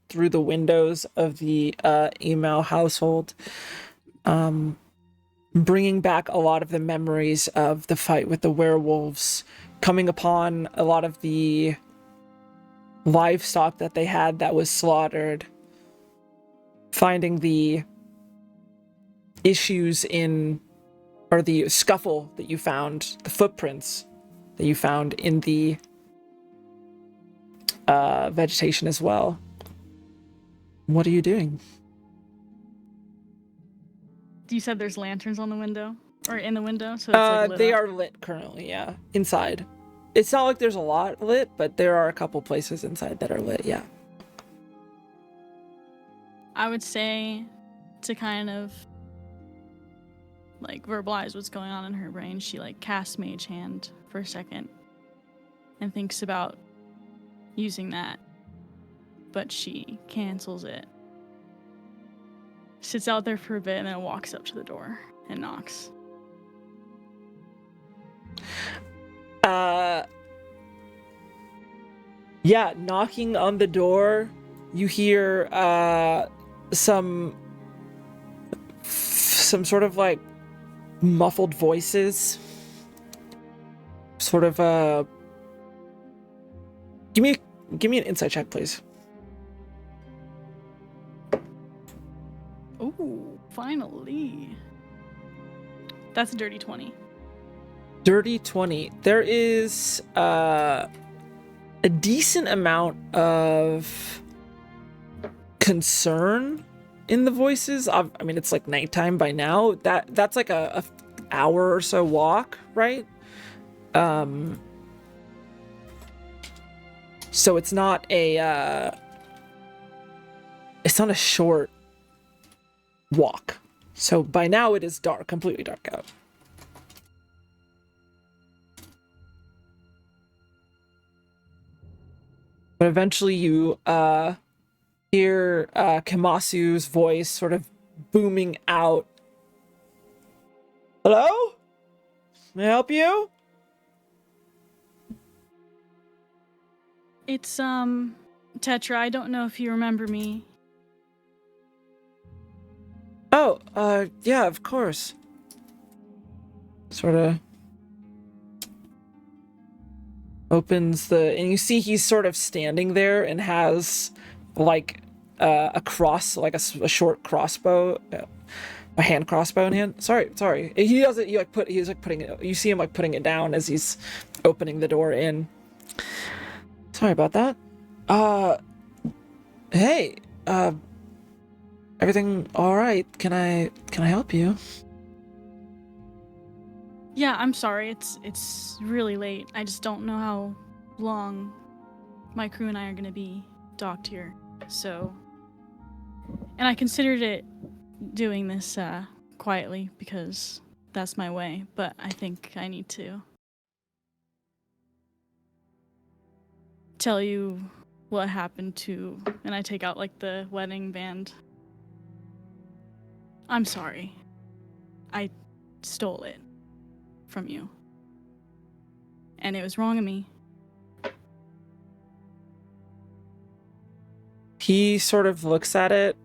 S1: through the windows of the email household, bringing back a lot of the memories of the fight with the werewolves, coming upon a lot of the livestock that they had that was slaughtered, finding the issues or the scuffle that you found, the footprints that you found in the vegetation as well. What are you doing?
S2: You said there's lanterns on the window? Or in the window? So it's like lit
S1: They
S2: up?
S1: are lit currently, yeah. Inside. It's not like there's a lot lit, but there are a couple places inside that are lit, yeah.
S2: I would say to kind of like verbalize what's going on in her brain, she like casts Mage Hand for a second and thinks about using that, but she cancels it. Sits out there for a bit and then walks up to the door and knocks.
S1: Yeah, knocking on the door, you hear some sort of like muffled voices. Sort of give me an insight check, please.
S2: Ooh, finally. That's a dirty 20.
S1: Dirty 20. There is a decent amount of concern in the voices. I mean, it's like nighttime by now. That's like a hour or so walk, right? So it's not a short walk. So by now it is dark, completely dark out. But eventually you hear Kamasu's voice sort of booming out. Hello? May I help you?
S2: It's, Tetra, I don't know if you remember me.
S1: Oh, yeah, of course. Sort of opens and you see he's sort of standing there and has like a cross, like a short crossbow, a hand crossbow in hand. Sorry. He does it. He's like putting it. You see him like putting it down as he's opening the door in. Sorry about that. Hey, everything all right? Can I help you?
S2: Yeah, I'm sorry. It's really late. I just don't know how long my crew and I are gonna be docked here. So, and I considered it doing this quietly because that's my way. But I think I need to tell you what happened to. And I take out like the wedding band. I'm sorry. I stole it from you. And it was wrong of me.
S1: He sort of looks at it.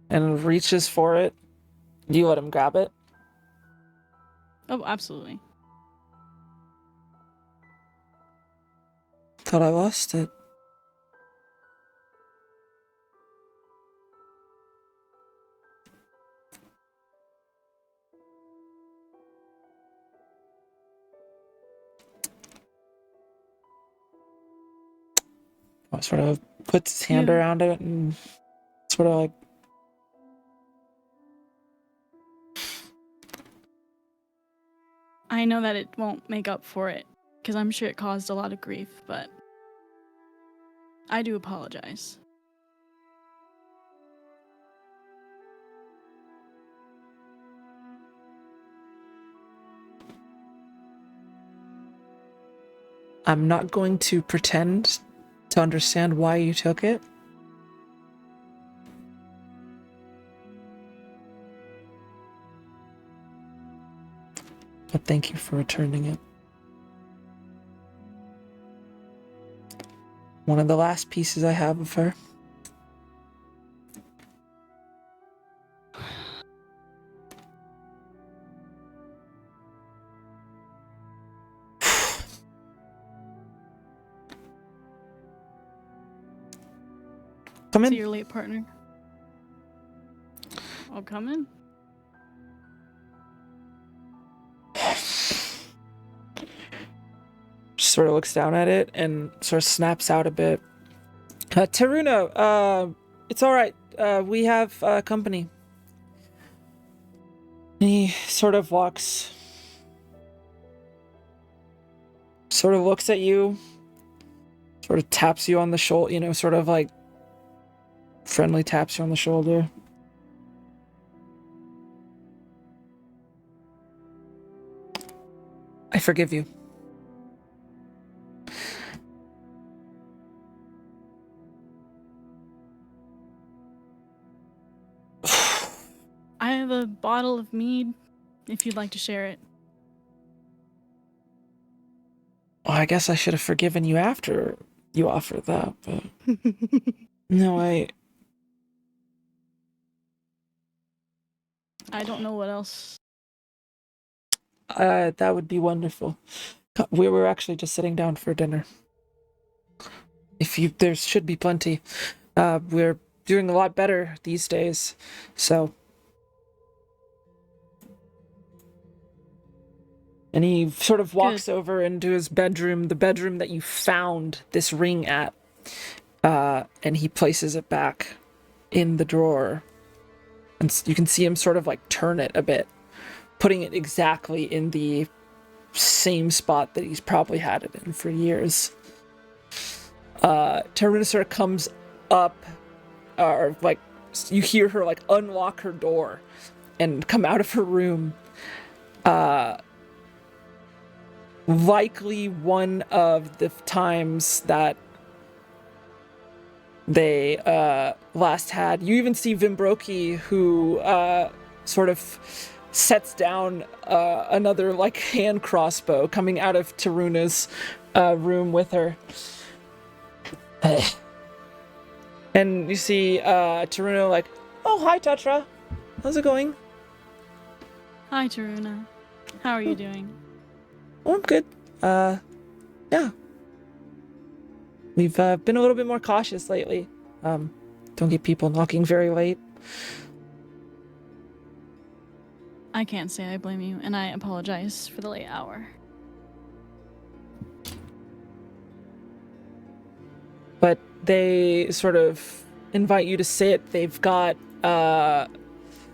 S1: And reaches for it. You let him grab it.
S2: Oh, absolutely.
S1: Thought I lost it. Sort of puts his hand around it and sort of like
S2: I know that it won't make up for it, because I'm sure it caused a lot of grief, but I do apologize.
S1: I'm not going to pretend to understand why you took it. But thank you for returning it. One of the last pieces I have of her. Come in.
S2: See your late partner. I'll come in.
S1: Sort of looks down at it and sort of snaps out a bit. Taruna, it's all right. We have company. And he sort of walks, sort of looks at you, sort of taps you on the shoulder, sort of like friendly taps you on the shoulder. I forgive you.
S2: I have a bottle of mead, if you'd like to share it.
S1: Well, I guess I should have forgiven you after you offered that, but no,
S2: I don't know what else.
S1: that would be wonderful. We were actually just sitting down for dinner. There should be plenty. We're doing a lot better these days, so. And he sort of walks over into his bedroom, the bedroom that you found this ring at, and he places it back in the drawer. And you can see him sort of like turn it a bit, putting it exactly in the same spot that he's probably had it in for years. Taruna sort of comes up, or like you hear her like unlock her door and come out of her room. Likely one of the times that they last had. You even see Vimbroki, who sort of sets down another like hand crossbow coming out of Taruna's room with her. And you see Taruna like, oh, hi, Tetra. How's it going?
S2: Hi, Taruna. How are you doing?
S1: Oh, I'm good. Yeah. We've been a little bit more cautious lately. Don't get people knocking very late.
S2: I can't say I blame you, and I apologize for the late hour.
S1: But they sort of invite you to sit. They've got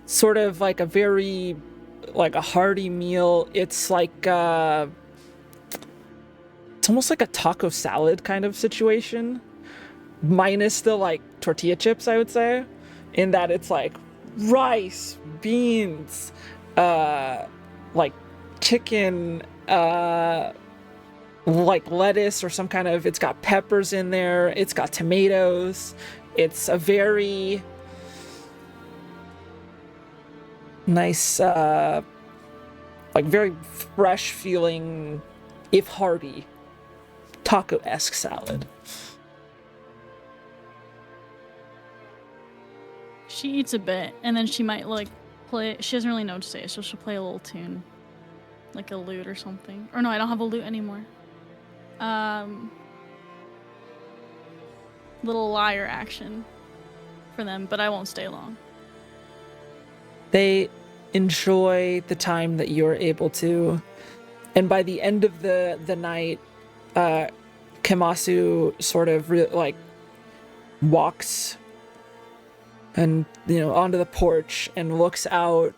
S1: sort of like a hearty meal. It's like it's almost like a taco salad kind of situation, minus the like tortilla chips, I would say, in that it's like rice, beans, like chicken, like lettuce or some kind of, it's got peppers in there, it's got tomatoes. It's a very nice, like very fresh feeling, if hearty, taco-esque salad.
S2: She eats a bit, and then she might like play. She doesn't really know what to say, so she'll play a little tune, like a lute or something. Or no, I don't have a lute anymore. Little lyre action for them, but I won't stay long.
S1: They enjoy the time that you're able to, and by the end of the night, Kemasu sort of like walks and onto the porch and looks out.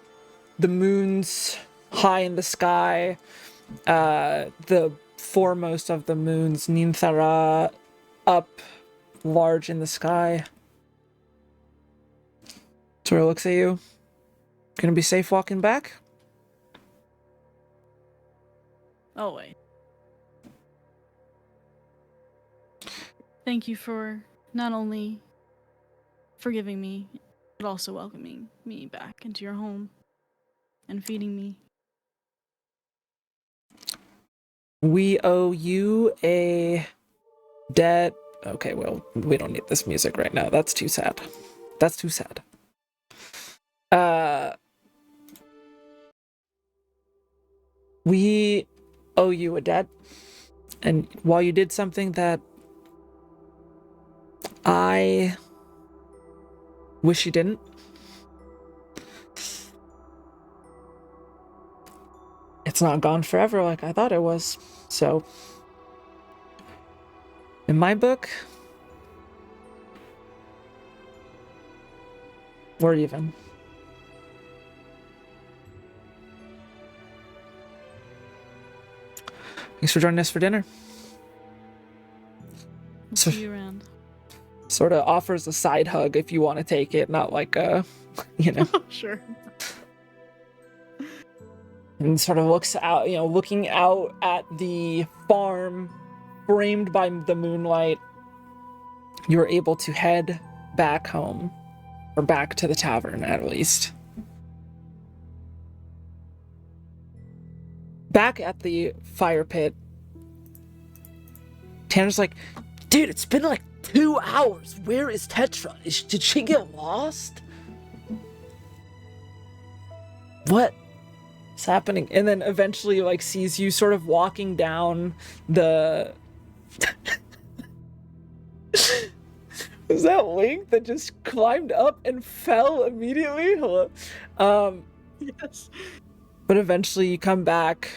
S1: The moon's high in the sky. The foremost of the moons, Ninthara, up large in the sky. Sort of looks at you. Gonna be safe walking back?
S2: Oh, wait. Thank you for not only forgiving me, but also welcoming me back into your home and feeding me.
S1: We owe you a debt. Okay, well, we don't need this music right now. That's too sad. That's too sad. We owe you a debt. And while you did something that I wish you didn't, it's not gone forever like I thought it was. So, in my book, We're even. Thanks for joining us for dinner. So-
S2: See you around.
S1: Sort of offers a side hug if you want to take it, not like a, you know.
S2: Sure.
S1: And sort of looks out, looking out at the farm framed by the moonlight. You're able to head back home, or back to the tavern at least. Back at the fire pit, Tanner's like, dude, it's been like 2 hours. Where is Tetra? Did she get lost? What is happening? And then eventually, like, sees you sort of walking down the... Was that Link that just climbed up and fell immediately? Hello?
S2: Yes.
S1: But eventually you come back,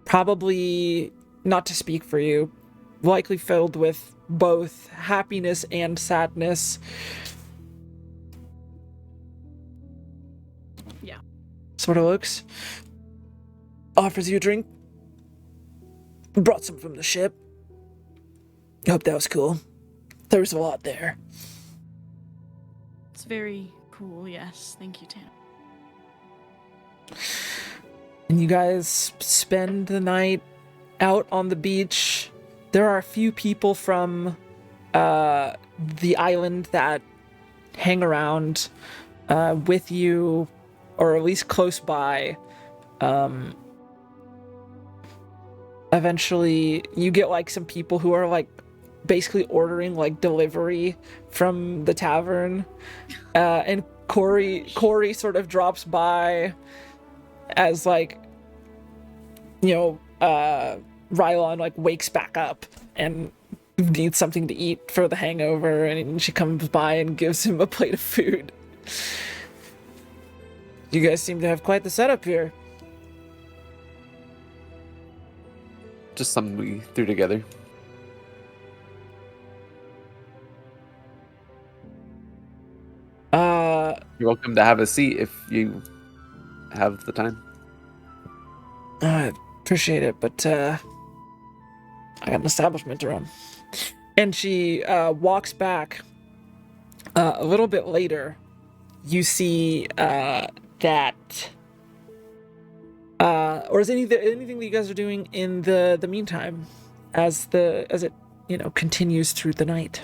S1: probably, not to speak for you, likely filled with both happiness and sadness.
S2: Yeah.
S1: Sort of looks. Offers you a drink. Brought some from the ship. Hope that was cool. There was a lot there.
S2: It's very cool, yes. Thank you, Tanner.
S1: And you guys spend the night out on the beach. There are a few people from the island that hang around with you, or at least close by. Eventually, you get like some people who are like basically ordering like delivery from the tavern, and Corey sort of drops by as like, Rylon like wakes back up and needs something to eat for the hangover, and she comes by and gives him a plate of food. You guys seem to have quite the setup here.
S5: Just something we threw together. You're welcome to have a seat if you have the time.
S1: I appreciate it, but I got an establishment to run. And she walks back. A little bit later, you see that... or is anything that you guys are doing in the meantime, as it continues through the night?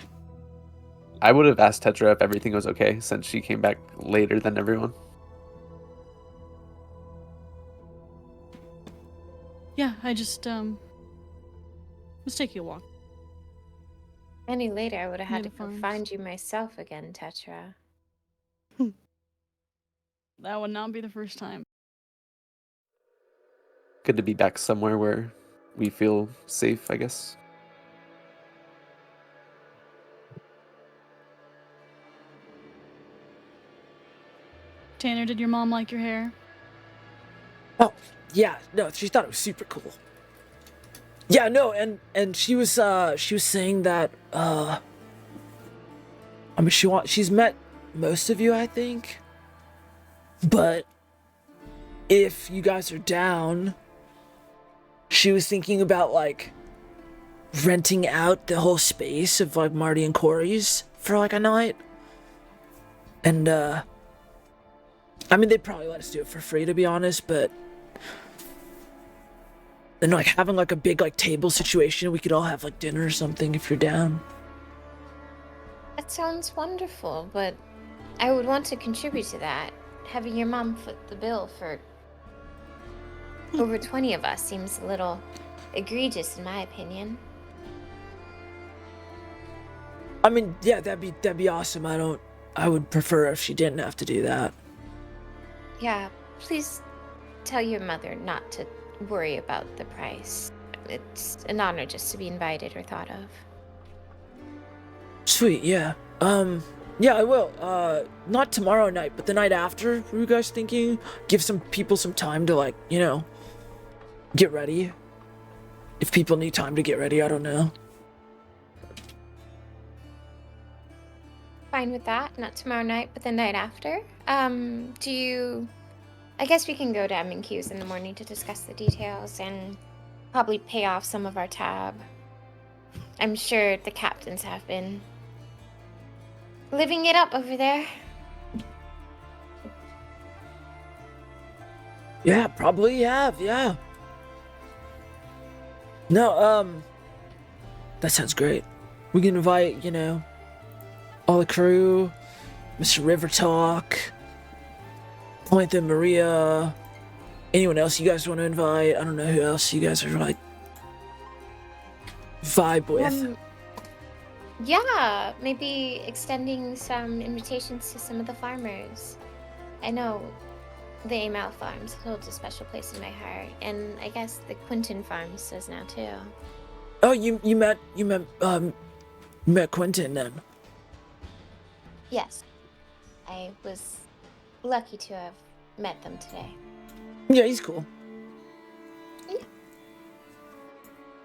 S5: I would have asked Tetra if everything was okay since she came back later than everyone.
S2: Yeah, I just, was taking a walk.
S6: Any later, I would have had
S2: Near
S6: to
S2: the
S6: go
S2: farms.
S6: find you myself again, Tetra.
S2: That would not be the first time.
S5: Good to be back somewhere where we feel safe, I guess.
S2: Tanner, did your mom like your hair?
S1: Oh, yeah, no, she thought it was super cool. Yeah, no, and she was saying that she's met most of you, I think. But if you guys are down, she was thinking about like renting out the whole space of like Marty and Corey's for like a night. And they'd probably let us do it for free, to be honest, but then like having like a big like table situation, we could all have like dinner or something if you're down.
S6: That sounds wonderful, but I would want to contribute to that. Having your mom foot the bill for over 20 of us seems a little egregious in my opinion.
S1: I mean, yeah, that'd be awesome. I would prefer if she didn't have to do that.
S6: Yeah, please tell your mother not to worry about the price. It's an honor just to be invited or thought of.
S1: Sweet, yeah. Yeah, I will. Not tomorrow night, but the night after. Were you guys thinking? Give some people some time to like, get ready. If people need time to get ready, I don't know.
S6: fine with that. Not tomorrow night, but the night after. Do you... I guess we can go to M&Q's in the morning to discuss the details and probably pay off some of our tab. I'm sure the captains have been living it up over there.
S1: Yeah, probably have, yeah. No, that sounds great. We can invite, all the crew, Mr. Rivertalk, Clanton, Maria, anyone else you guys want to invite. I don't know who else you guys are vibe with.
S6: Yeah, maybe extending some invitations to some of the farmers. I know the Amel Farms holds a special place in my heart, and I guess the Quinton Farms does now too.
S1: Oh, you met Quentin then?
S6: Yes, I was lucky to have met them today.
S1: Yeah, he's cool.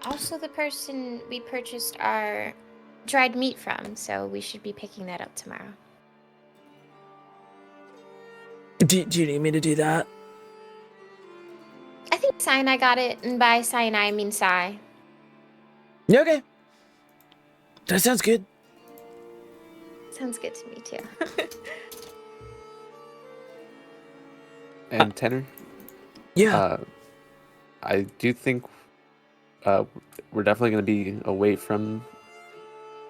S6: Also the person we purchased our dried meat from, so we should be picking that up tomorrow.
S1: Do you need me to do that?
S6: I think Sai and I got it, and by Sai and I mean Sai.
S1: Yeah, okay. That sounds good.
S6: Sounds good to me too.
S5: And Tanner,
S1: Yeah.
S5: I do think we're definitely going to be away from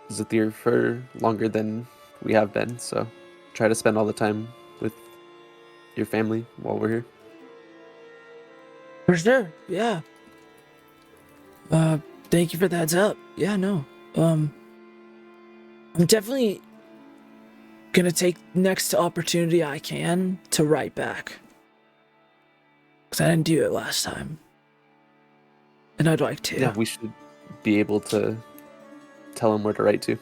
S5: Zathir for longer than we have been, so try to spend all the time with your family while we're here.
S1: For sure, yeah. Thank you for the heads up. Yeah, no. I'm definitely gonna take next opportunity I can to write back. Because I didn't do it last time. And I'd like to.
S5: Yeah, we should be able to tell him where to write to.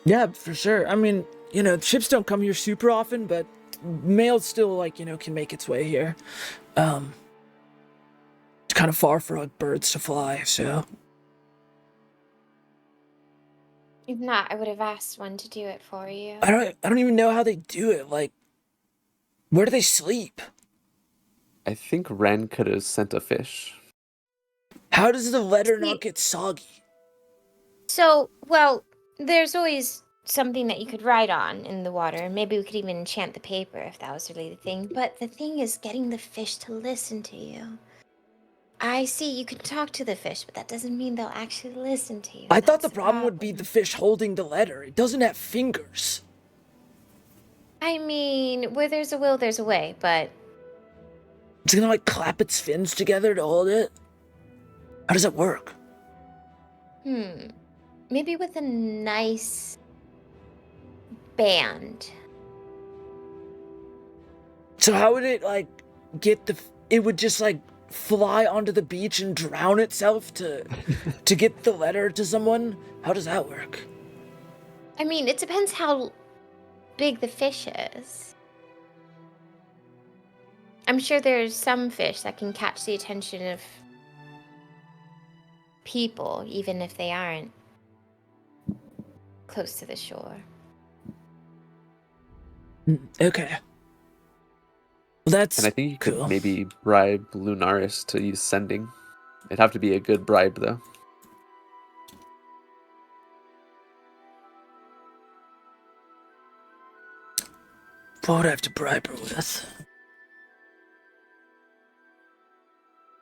S1: Yeah, for sure. I mean, ships don't come here super often, but mail still, can make its way here. It's kind of far for birds to fly, so.
S6: If not, I would have asked one to do it for you.
S1: I don't even know how they do it. Where do they sleep?
S5: I think Ren could have sent a fish.
S1: How does the letter not get soggy?
S6: So, well, there's always something that you could write on in the water. Maybe we could even enchant the paper if that was really the thing. But the thing is getting the fish to listen to you. I see you can talk to the fish, but that doesn't mean they'll actually listen to you.
S1: I thought the problem would be the fish holding the letter. It doesn't have fingers.
S6: I mean, where there's a will, there's a way, but...
S1: It's gonna, clap its fins together to hold it? How does it work?
S6: Maybe with a nice band.
S1: So how would it, get it would just, fly onto the beach and drown itself to get the letter to someone? How does that work?
S6: I mean, it depends how big the fish is. I'm sure there's some fish that can catch the attention of people, even if they aren't close to the shore.
S1: Okay. Well, that's
S5: And I think you could
S1: cool.
S5: maybe bribe Lunaris to use sending. It'd have to be a good bribe, though.
S1: What would I have to bribe her with?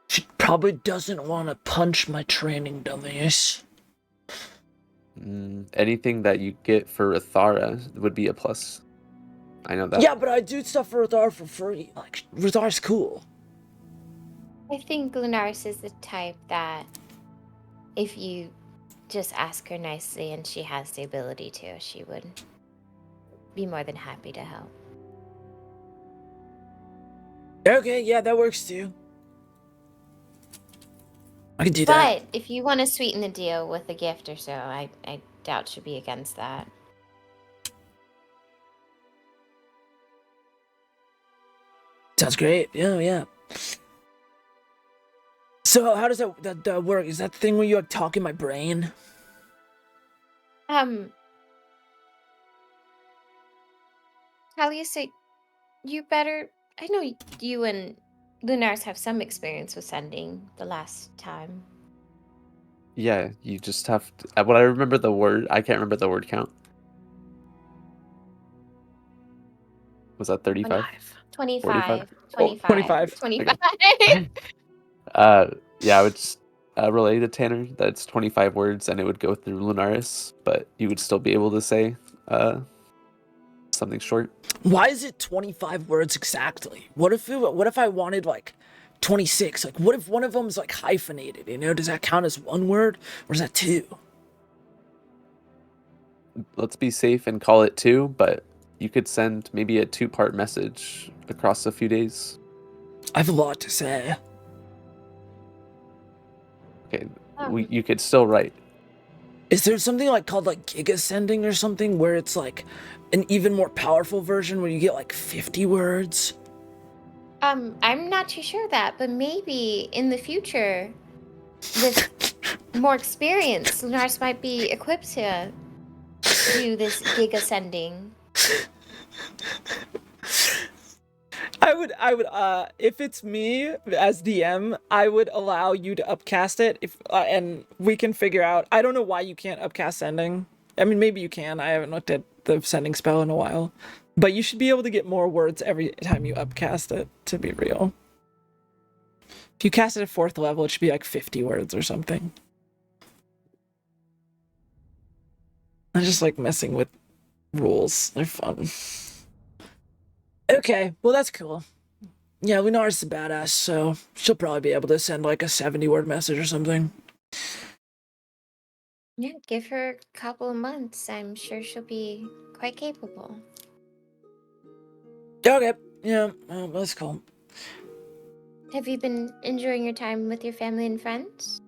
S1: She probably doesn't want to punch my training dummies.
S5: Anything that you get for Rathara would be a plus. I know that.
S1: Yeah, but I do stuff for Rathar for free. Rathar's cool.
S6: I think Lunaris is the type that if you just ask her nicely and she has the ability to, she would be more than happy to help.
S1: Okay, yeah, that works too. I can do that.
S6: But if you want to sweeten the deal with a gift or so, I doubt she'll be against that.
S1: Sounds great. Yeah. So how does that work? Is that the thing where you talk in my brain?
S6: Talisa, you better. I know you and Lunars have some experience with sending the last time.
S5: Yeah, you just have to. When I remember the word, I can't remember the word count. Was that 35? 45?
S6: 25.
S1: Oh,
S6: 25.
S1: 25.
S6: 25.
S5: Yeah, I would just relay to Tanner that it's 25 words and it would go through Lunaris, but you would still be able to say something short.
S1: Why is it 25 words exactly? What if I wanted like 26? Like, what if one of them's like hyphenated? You know, does that count as one word or is that two?
S5: Let's be safe and call it 2, but you could send maybe a 2-part message across a few days.
S1: I have a lot to say.
S5: Okay, you could still write.
S1: Is there something like called like giga sending or something where it's like an even more powerful version where you get like 50 words?
S6: I'm not too sure of that, but maybe in the future, with more experience, Lunars might be equipped to do this gig ascending.
S1: I would, if it's me as DM, I would allow you to upcast it and we can figure out. I don't know why you can't upcast sending. I mean, maybe you can. I haven't looked at the sending spell in a while, but you should be able to get more words every time you upcast it. To be real, if you cast it at 4th level, it should be like 50 words or something. I just like messing with rules. They're fun. Okay, well that's cool. Yeah, Lunar's a badass, so she'll probably be able to send like a 70-word message or something.
S6: Yeah, give her a couple of months. I'm sure she'll be quite capable.
S1: Okay, yeah, that's cool.
S6: Have you been enjoying your time with your family and friends?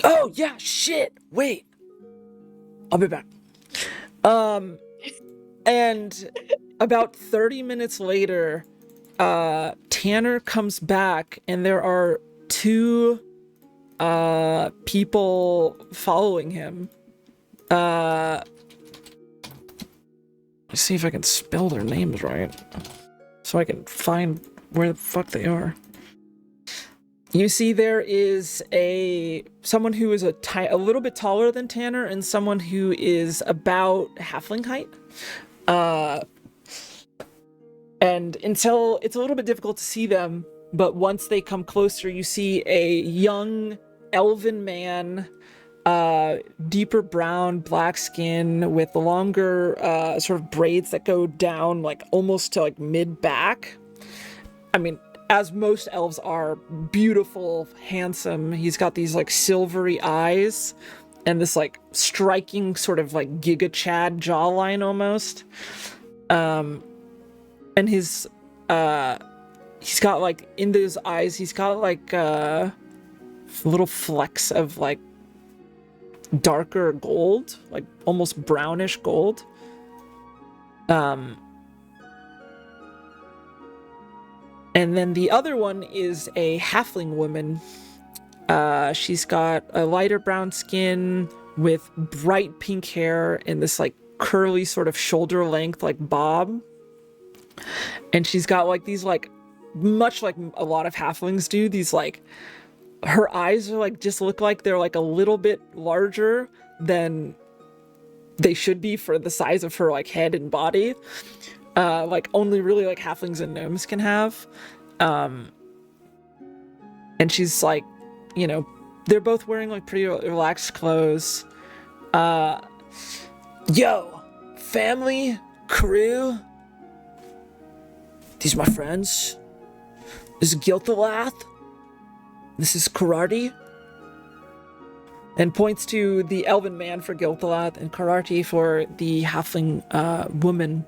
S1: Oh, yeah, shit, wait. I'll be back. And about 30 minutes later, Tanner comes back and there are 2 people following him. Let's see if I can spell their names right so I can find where the fuck they are. You see there is someone who is a little bit taller than Tanner and someone who is about halfling height. And until it's a little bit difficult to see them, but once they come closer, you see a young elven man, deeper brown, black skin with longer sort of braids that go down like almost to like mid back. I mean, as most elves are, beautiful, handsome. He's got these like silvery eyes and this like striking sort of like Giga Chad jawline almost. And he's got like in those eyes, he's got like little flecks of like darker gold, like almost brownish gold. And then the other one is a halfling woman. She's got a lighter brown skin with bright pink hair and this like curly sort of shoulder length like bob. And she's got like these like, much like a lot of halflings do, these like, her eyes are like just look like they're like a little bit larger than they should be for the size of her like head and body. Like only really like halflings and gnomes can have. And she's like, you know, they're both wearing like pretty relaxed clothes. Yo, family, crew. These are my friends. This is Gilthalath. This is Kararti. And points to the elven man for Gilthalath and Kararti for the halfling woman.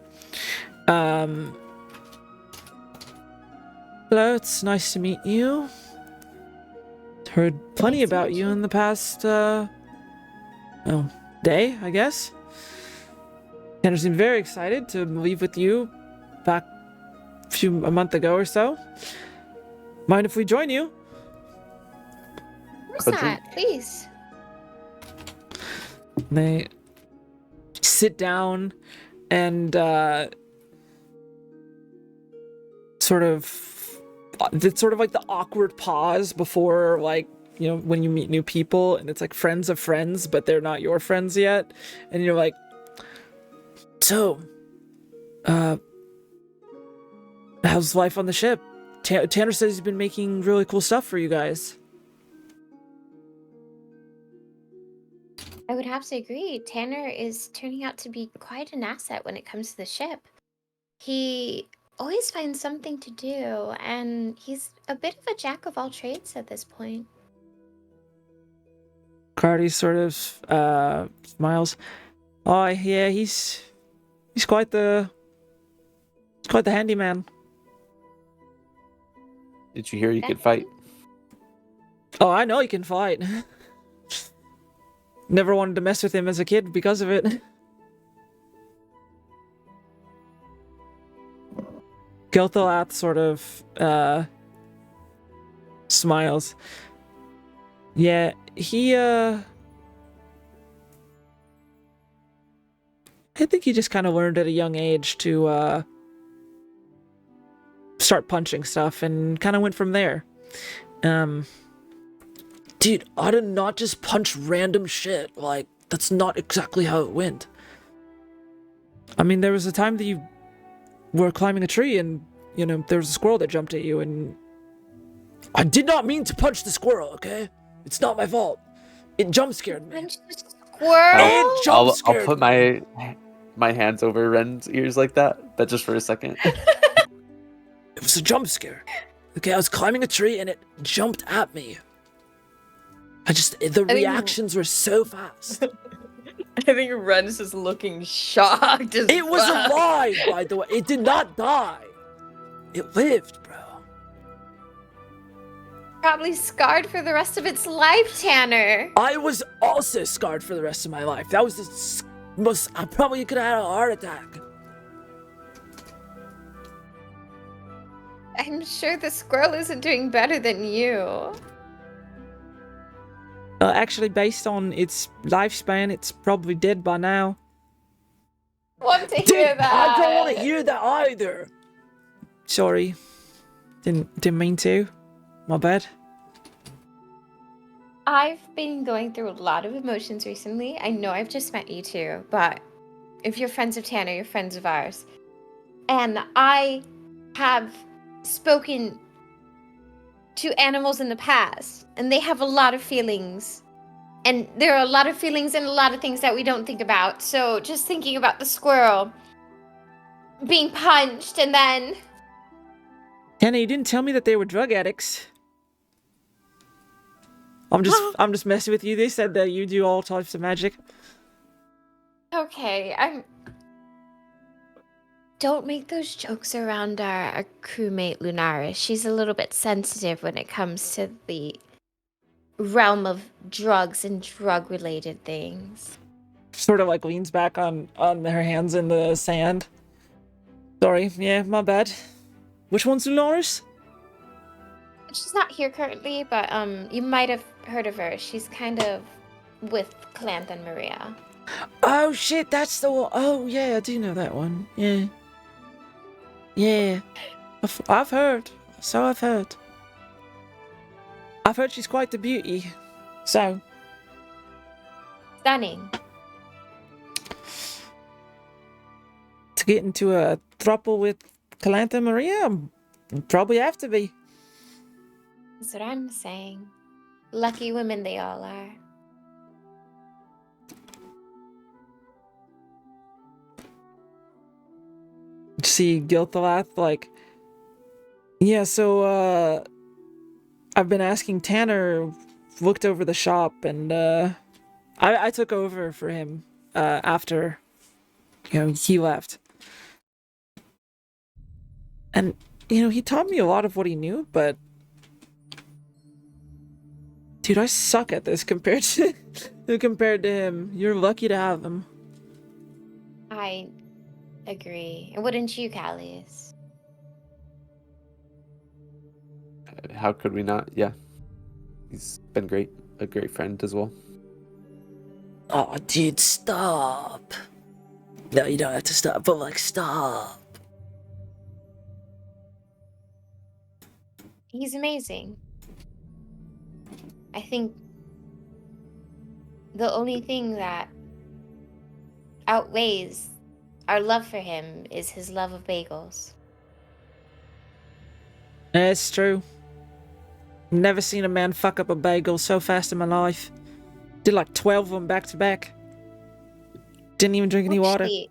S1: Hello, it's nice to meet you. Heard plenty about you in the past, day, I guess. Tanner seemed very excited to leave with you back a month ago or so. Mind if we join you?
S6: Of course not, please.
S1: They sit down and sort of, it's sort of like the awkward pause before, like, you know, when you meet new people and it's like friends of friends, but they're not your friends yet. And you're like, so, how's life on the ship? Tanner says he's been making really cool stuff for you guys.
S6: I would have to agree. Tanner is turning out to be quite an asset when it comes to the ship. He always finds something to do, and he's a bit of a jack of all trades at this point.
S1: Cardi sort of smiles. Oh yeah, he's quite the handyman.
S5: Did you hear you could fight?
S1: Oh, I know he can fight. Never wanted to mess with him as a kid because of it. Gilthalath sort of smiles. Yeah, he I think he just kind of learned at a young age to start punching stuff and kind of went from there. Dude, I did not just punch random shit. Like, that's not exactly how it went. I mean, there was a time that you were climbing a tree and, you know, there was a squirrel that jumped at you and... I did not mean to punch the squirrel, okay? It's not my fault. It jump scared me.
S6: Punch the squirrel?
S5: I'll put my hands over Ren's ears like that, but just for a second.
S1: It was a jump scare. Okay, I was climbing a tree and it jumped at me. The reactions were so fast.
S6: I think Ren's just looking shocked as
S1: It was
S6: fuck.
S1: alive, by the way. It did not die. It lived, bro.
S6: Probably scarred for the rest of its life, Tanner.
S1: I was also scarred for the rest of my life. That was the most... I probably could have had a heart attack.
S6: I'm sure the squirrel isn't doing better than you.
S1: Actually, based on its lifespan, it's probably dead by now.
S6: Want to hear
S1: Dude,
S6: that?
S1: I don't want to hear that either. Sorry. Didn't mean to. My bad.
S6: I've been going through a lot of emotions recently. I know I've just met you two, but if you're friends of Tanner, you're friends of ours. And I have spoken to animals in the past, and they have a lot of feelings. And there are a lot of feelings and a lot of things that we don't think about. So just thinking about the squirrel being punched and then...
S1: Tanner, you didn't tell me that they were drug addicts. I'm just messing with you. They said that you do all types of magic.
S6: Okay, Don't make those jokes around our crewmate Lunaris. She's a little bit sensitive when it comes to the realm of drugs and drug-related things.
S1: Sort of like leans back on her hands in the sand. Sorry, yeah, my bad. Which one's Lunaris?
S6: She's not here currently, but you might have heard of her. She's kind of with Clanth and Maria.
S1: Oh shit, that's the one. Oh yeah, I do know that one. Yeah. Yeah. I've heard. So I've heard. I've heard she's quite the beauty. So.
S6: Stunning.
S1: To get into a throuple with Calantha Maria, probably have to be.
S6: That's what I'm saying. Lucky women they all are.
S1: See Gilthalath like, yeah, so I've been asking Tanner, looked over the shop, and I took over for him after, you know, he left. And, you know, he taught me a lot of what he knew, but dude, I suck at this compared to him. You're lucky to have him.
S6: I agree. And wouldn't you, Callius?
S5: How could we not? Yeah. He's been great. A great friend as well.
S1: Oh, dude, stop. No, you don't have to stop, but like, stop.
S6: He's amazing. I think the only thing that outweighs our love for him is his love of bagels.
S1: It's true. Never seen a man fuck up a bagel so fast in my life. Did like 12 of them back to back. Didn't even drink any water.
S6: Actually,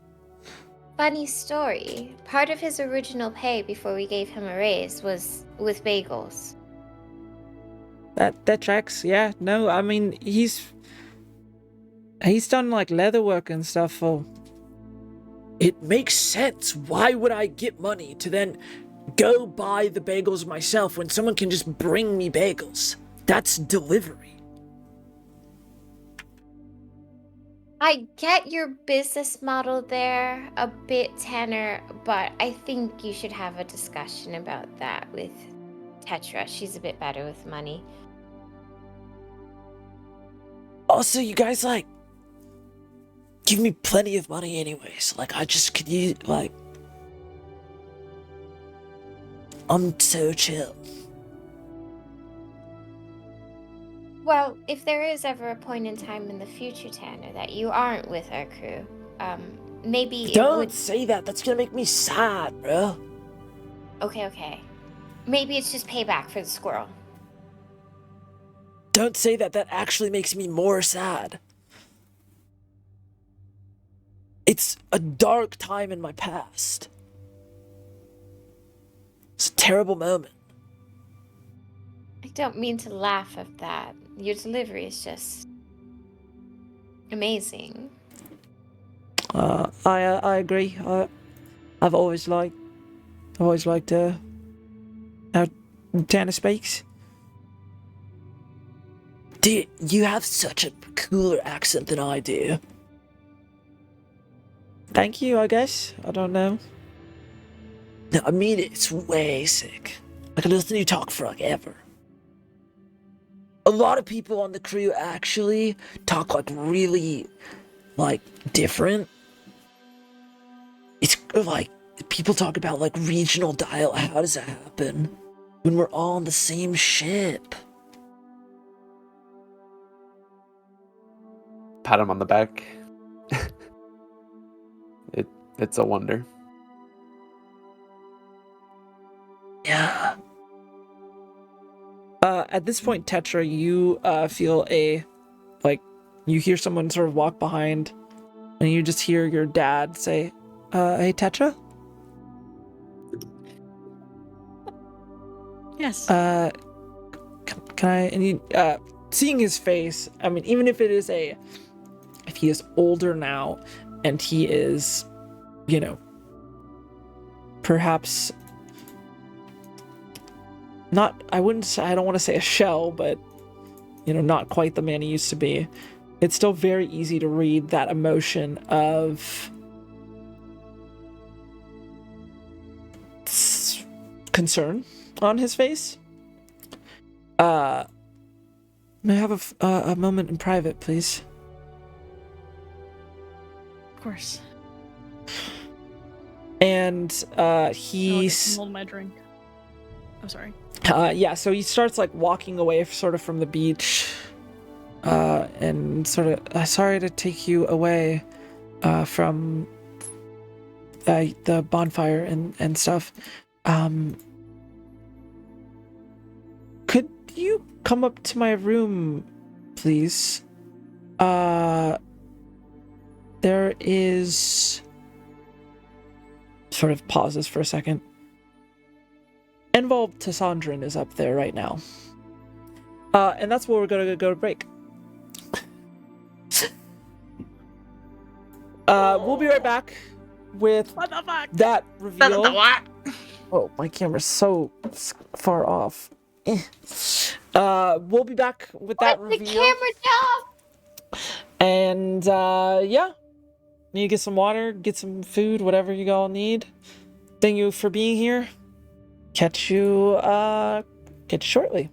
S6: funny story. Part of his original pay before we gave him a raise was with bagels.
S1: That tracks, yeah. No, I mean, he's done like leather work and stuff for... It makes sense. Why would I get money to then go buy the bagels myself when someone can just bring me bagels? That's delivery.
S6: I get your business model there a bit, Tanner, but I think you should have a discussion about that with Tetra. She's a bit better with money.
S1: Also, you guys, like, give me plenty of money anyways. Like, I just could use, like... I'm so chill.
S6: Well, if there is ever a point in time in the future, Tanner, that you aren't with our crew, maybe
S1: Don't
S6: it would...
S1: say that. That's gonna make me sad, bro.
S6: Okay. Maybe it's just payback for the squirrel.
S1: Don't say that. That actually makes me more sad. It's a dark time in my past. It's a terrible moment.
S6: I don't mean to laugh at that. Your delivery is just amazing.
S1: I agree. I've always liked how Tanner speaks. Dude, you have such a cooler accent than I do. Thank you, I guess. I don't know. No, I mean, it's way sick. I could listen to you talk forever. A lot of people on the crew actually talk like really, like, different. It's like, people talk about like regional dialect. How does that happen when we're all on the same ship?
S5: Pat him on the back. It's a wonder.
S1: Yeah. At this point, Tetra, you feel you hear someone sort of walk behind, and you just hear your dad say, "Hey, Tetra."
S2: Yes.
S1: Can I? And you, seeing his face, I mean, even if he is older now, and he is, perhaps not, I don't want to say a shell, but, not quite the man he used to be. It's still very easy to read that emotion of concern on his face. May I have a moment in private, please?
S2: Of course.
S1: And
S2: I'll
S1: he's
S2: hold my drink. Oh, sorry.
S1: yeah, so he starts like walking away sort of from the beach, and sort of sorry to take you away from the bonfire and stuff. Could you come up to my room, please? There is... Sort of pauses for a second. Envolved Tassandrin is up there right now. And that's where we're gonna go to break. We'll be right back with
S2: What the fuck?
S1: that reveal.
S4: What?
S1: Oh, my camera's so far off. We'll be back with that
S6: What's the
S1: reveal.
S6: camera job?
S1: And yeah, need to get some water, get some food, whatever you all need. Thank you for being here. Catch you shortly.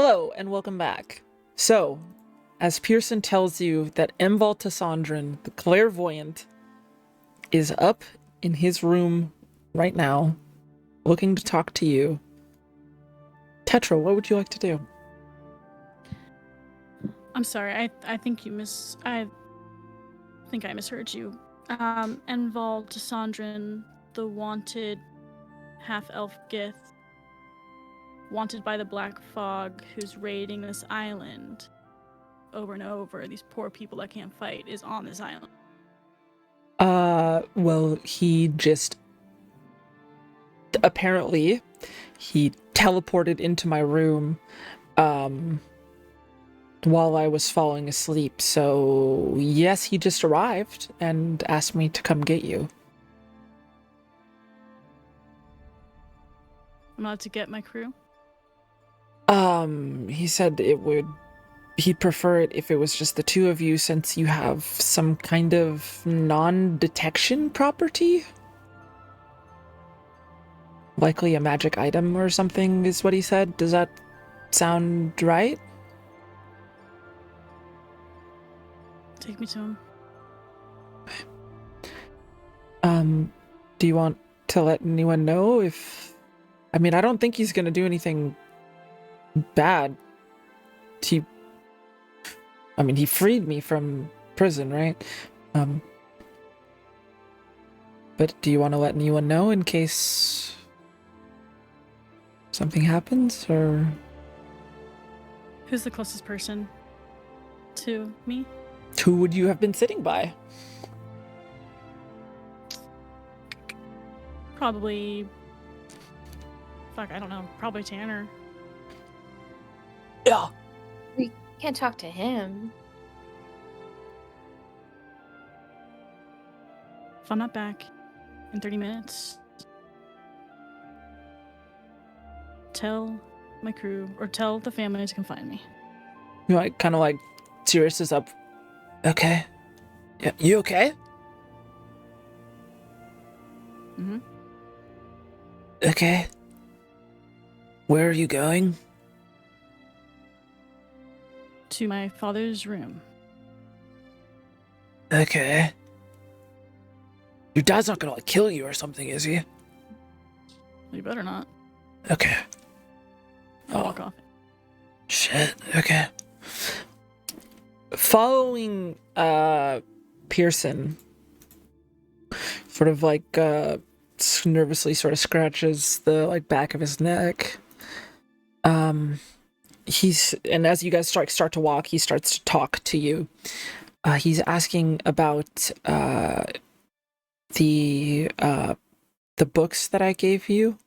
S1: Hello, and welcome back. So, as Pearson tells you that Emval Tassandran, the clairvoyant, is up in his room right now, looking to talk to you. Tetra, what would you like to do?
S2: I'm sorry. I think I think I misheard you. Enval Tassandran, the wanted half-elf Gith, wanted by the Black Fog, who's raiding this island over and over. These poor people that can't fight is on this island.
S1: Well, he just... Apparently, he teleported into my room, while I was falling asleep. So, yes, he just arrived and asked me to come get you.
S2: I'm allowed to get my crew?
S1: He said he'd prefer it if it was just the two of you, since you have some kind of non-detection property. Likely a magic item or something is what he said. Does that sound right?
S2: Take me to him.
S1: Do you want to let anyone know if... I mean, I don't think he's gonna do anything bad. He freed me from prison, right? But do you want to let anyone know in case something happens, or...
S2: Who's the closest person to me?
S1: Who would you have been sitting by?
S2: Probably... Fuck, I don't know. Probably Tanner.
S1: Yeah.
S6: We can't talk to him.
S2: If I'm not back in 30 minutes, tell my crew, or tell the family to come find me.
S1: You know, kind of like Sirius is up. Okay. Yeah, you okay?
S2: Mm-hmm.
S1: Okay. Where are you going?
S2: To my father's room.
S1: Okay. Your dad's not gonna like kill you or something, is he?
S2: You better not.
S1: Okay.
S2: I'll walk off.
S1: Shit. Okay. Following Pearson, sort of like nervously sort of scratches the like back of his neck. And as you guys start to walk, he starts to talk to you. He's asking about the books that I gave you,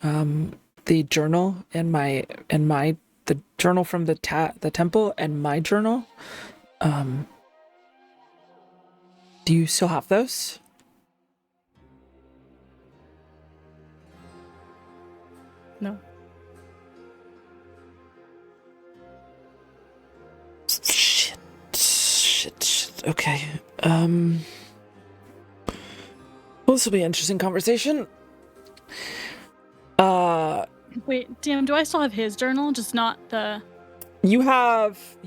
S1: the journal and the journal from the temple and my journal. Do you still have those?
S2: No.
S1: Shit. Okay. Well, this will be an interesting conversation.
S2: Wait, damn, do I still have his journal? Just not the...
S1: You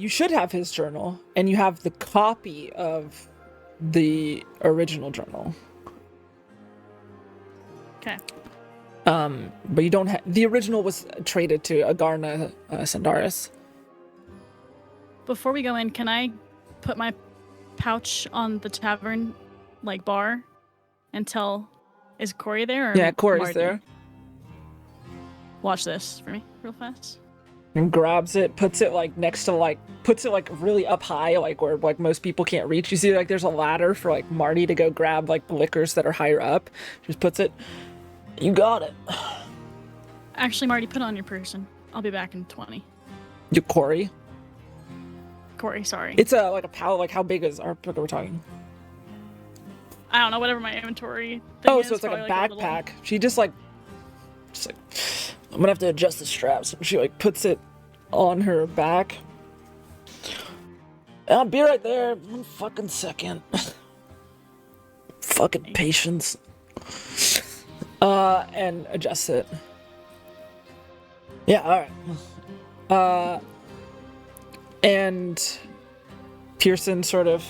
S1: should have his journal, and you have the copy of the original journal.
S2: Okay.
S1: But you don't have... The original was traded to Agarna Sandaris.
S2: Before we go in, can I put my pouch on the tavern, like, bar, and tell... Is Corey there? Or
S1: Yeah, Corey's
S2: Marty?
S1: there.
S2: Watch this for me, real fast.
S1: And grabs it, puts it like next to like, puts it like really up high, like where like most people can't reach. You see like there's a ladder for like Marty to go grab like liquors that are higher up. Just puts it, you got it.
S2: Actually, Marty, put on your person. I'll be back in 20.
S1: You Corey.
S2: Sorry.
S1: It's like a pal, like how big is our book we're talking?
S2: I don't know, whatever my inventory thing
S1: Oh,
S2: is,
S1: so it's like a
S2: probably
S1: backpack. She just like, I'm gonna have to adjust the straps. She like puts it on her back. I'll be right there. 1 fucking second. Fucking patience. And adjusts it. Yeah, alright. And Pearson sort of,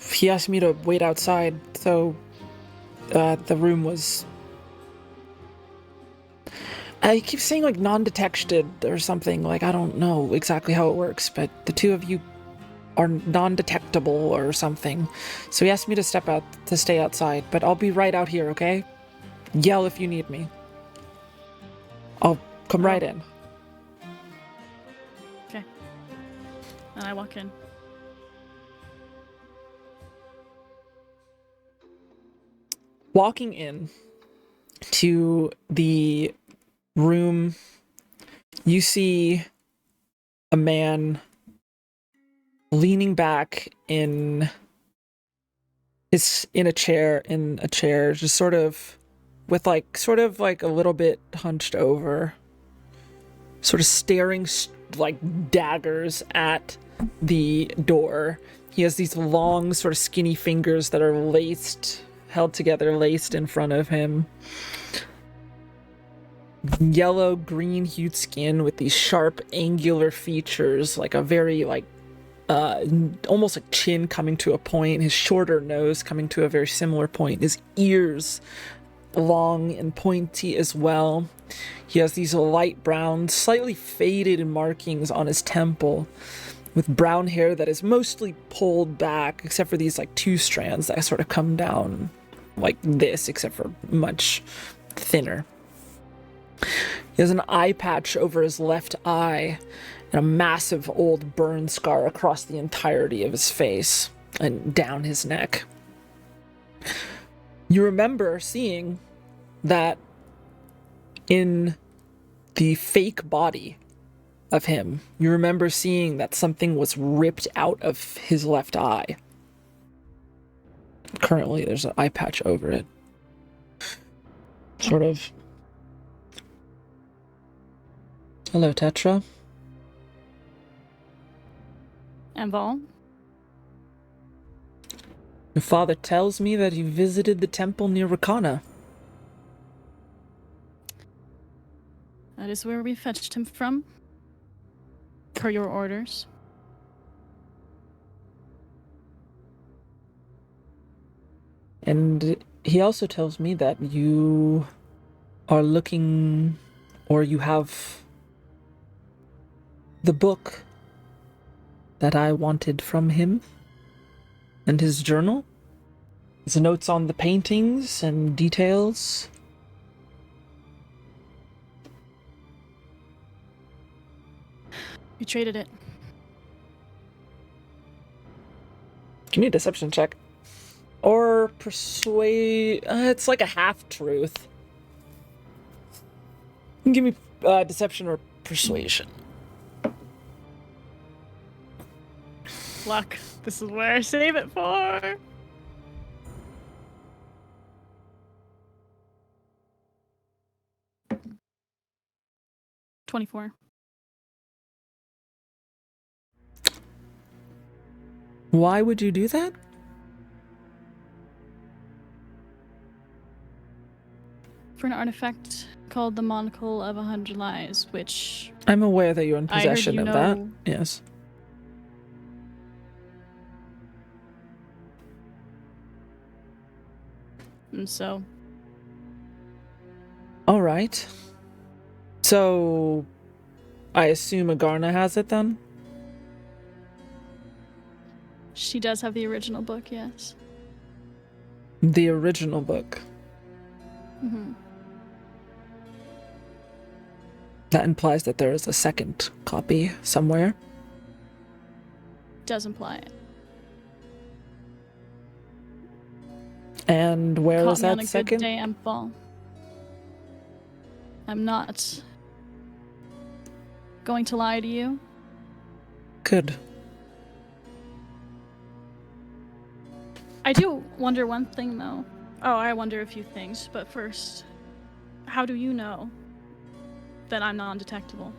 S1: he asked me to wait outside, so, the room was... I keep saying, like, non-detected or something, like, I don't know exactly how it works, but the two of you are non-detectable or something. So he asked me to stay outside, but I'll be right out here, okay? Yell if you need me. I'll come right in.
S2: Okay. And I walk in.
S1: Walking in to the room, you see a man leaning back in a chair, just sort of like a little bit hunched over, sort of staring like daggers at the door. He has these long, sort of skinny fingers that are held together, laced in front of him. Yellow, green hued skin with these sharp, angular features, like a very, like, almost like chin coming to a point, his shorter nose coming to a very similar point, his ears long and pointy as well. He has these light brown, slightly faded markings on his temple, with brown hair that is mostly pulled back, except for these like two strands that sort of come down like this, except for much thinner. He has an eye patch over his left eye and a massive old burn scar across the entirety of his face and down his neck. You remember seeing that in the fake body of him, you remember seeing that something was ripped out of his left eye. Currently, there's an eye patch over it. Sort of. Hello, Tetra.
S2: And Vol?
S1: Your father tells me that you visited the temple near Rakana.
S2: That is where we fetched him from. Per your orders.
S1: And he also tells me that you are looking, or you have the book that I wanted from him, and his journal, his notes on the paintings and details.
S2: We traded it.
S1: Give me a deception check. Or persuade... it's like a half-truth. You can give me deception or persuasion.
S2: Luck. This is where I save it for. $24.
S1: Why would you do that?
S2: For an artifact called the Monocle of 100 Lies, which
S1: I'm aware that you're in
S2: I heard
S1: possession
S2: you
S1: of
S2: know.
S1: that. Yes.
S2: And so
S1: All right. So, I assume Agarna has it then?
S2: she does have the original book, yes.
S1: The original book.
S2: Mm-hmm.
S1: That implies that there is a second copy somewhere.
S2: Does imply it.
S1: And where
S2: Caught
S1: is
S2: me on
S1: that
S2: a
S1: second?
S2: good day, Empal. I'm not going to lie to you.
S1: Good.
S2: I do wonder one thing, though. Oh, I wonder a few things, but first, how do you know that I'm non-detectable?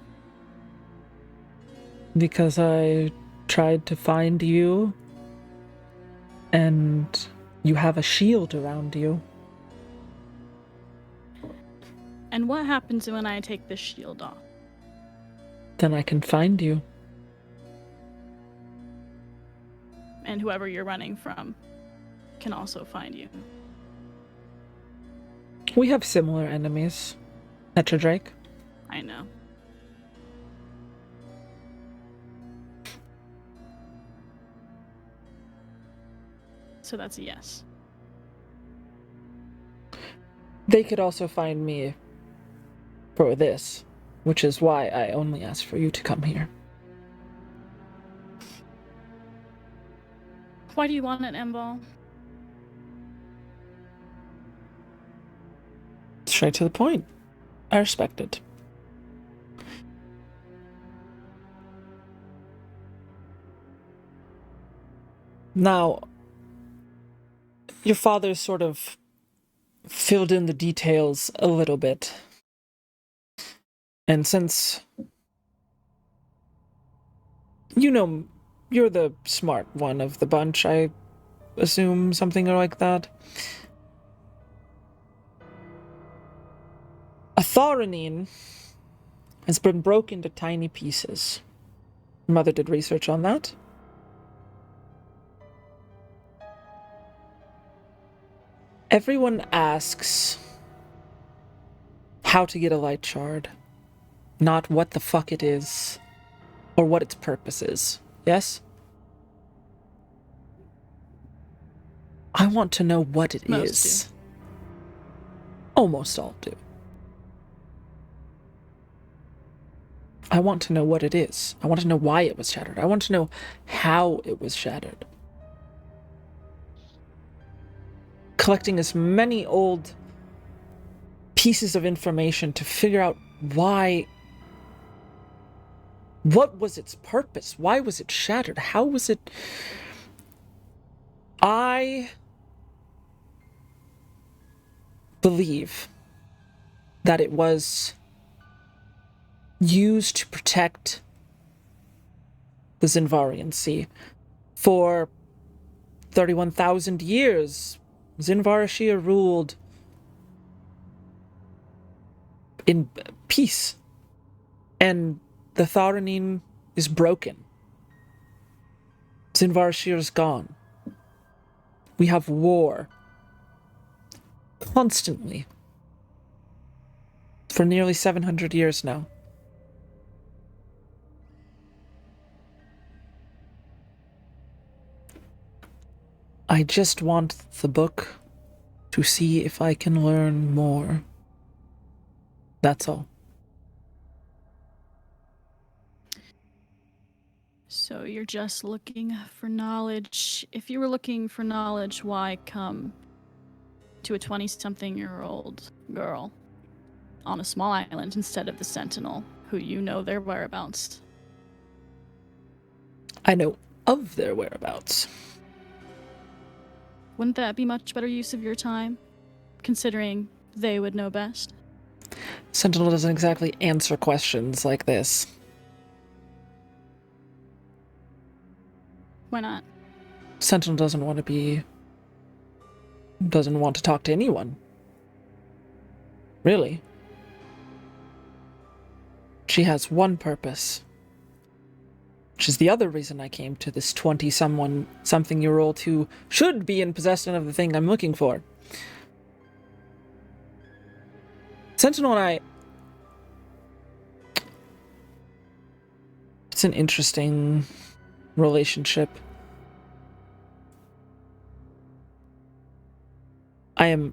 S1: Because I tried to find you, and you have a shield around you.
S2: And what happens when I take this shield off?
S1: Then I can find you.
S2: And whoever you're running from can also find you.
S1: We have similar enemies. Drake.
S2: I know. So that's a yes.
S1: They could also find me for this, which is why I only asked for you to come here.
S2: Why do you want it, Embal?
S1: Straight to the point. I respect it. Now, your father sort of filled in the details a little bit. And since you know you're the smart one of the bunch, I assume something like that. A Thoranine has been broken to tiny pieces. Your mother did research on that. Everyone asks how to get a light shard, not what the fuck it is, or what its purpose is. Yes? I want to know what it
S2: Most
S1: is. Almost all do. I want to know what it is. I want to know why it was shattered. I want to know how it was shattered. Collecting as many old pieces of information to figure out why. What was its purpose? Why was it shattered? How was it? I believe that it was used to protect the Xiinvarian Sea. For 31,000 years, Xiinvarian ruled in peace, and the Thoranine is broken. Xiinvarian is gone. We have war constantly for nearly 700 years now. I just want the book to see if I can learn more. That's all.
S2: So you're just looking for knowledge. If you were looking for knowledge, why come to a 20-something-year-old girl on a small island instead of the Sentinel, who you know their whereabouts?
S1: I know of their whereabouts.
S2: Wouldn't that be much better use of your time, considering they would know best?
S1: Sentinel doesn't exactly answer questions like this.
S2: Why not?
S1: Sentinel doesn't want to talk to anyone. Really. She has one purpose. Which is the other reason I came to this 20-something-year-old who should be in possession of the thing I'm looking for. Sentinel and I... It's an interesting relationship. I am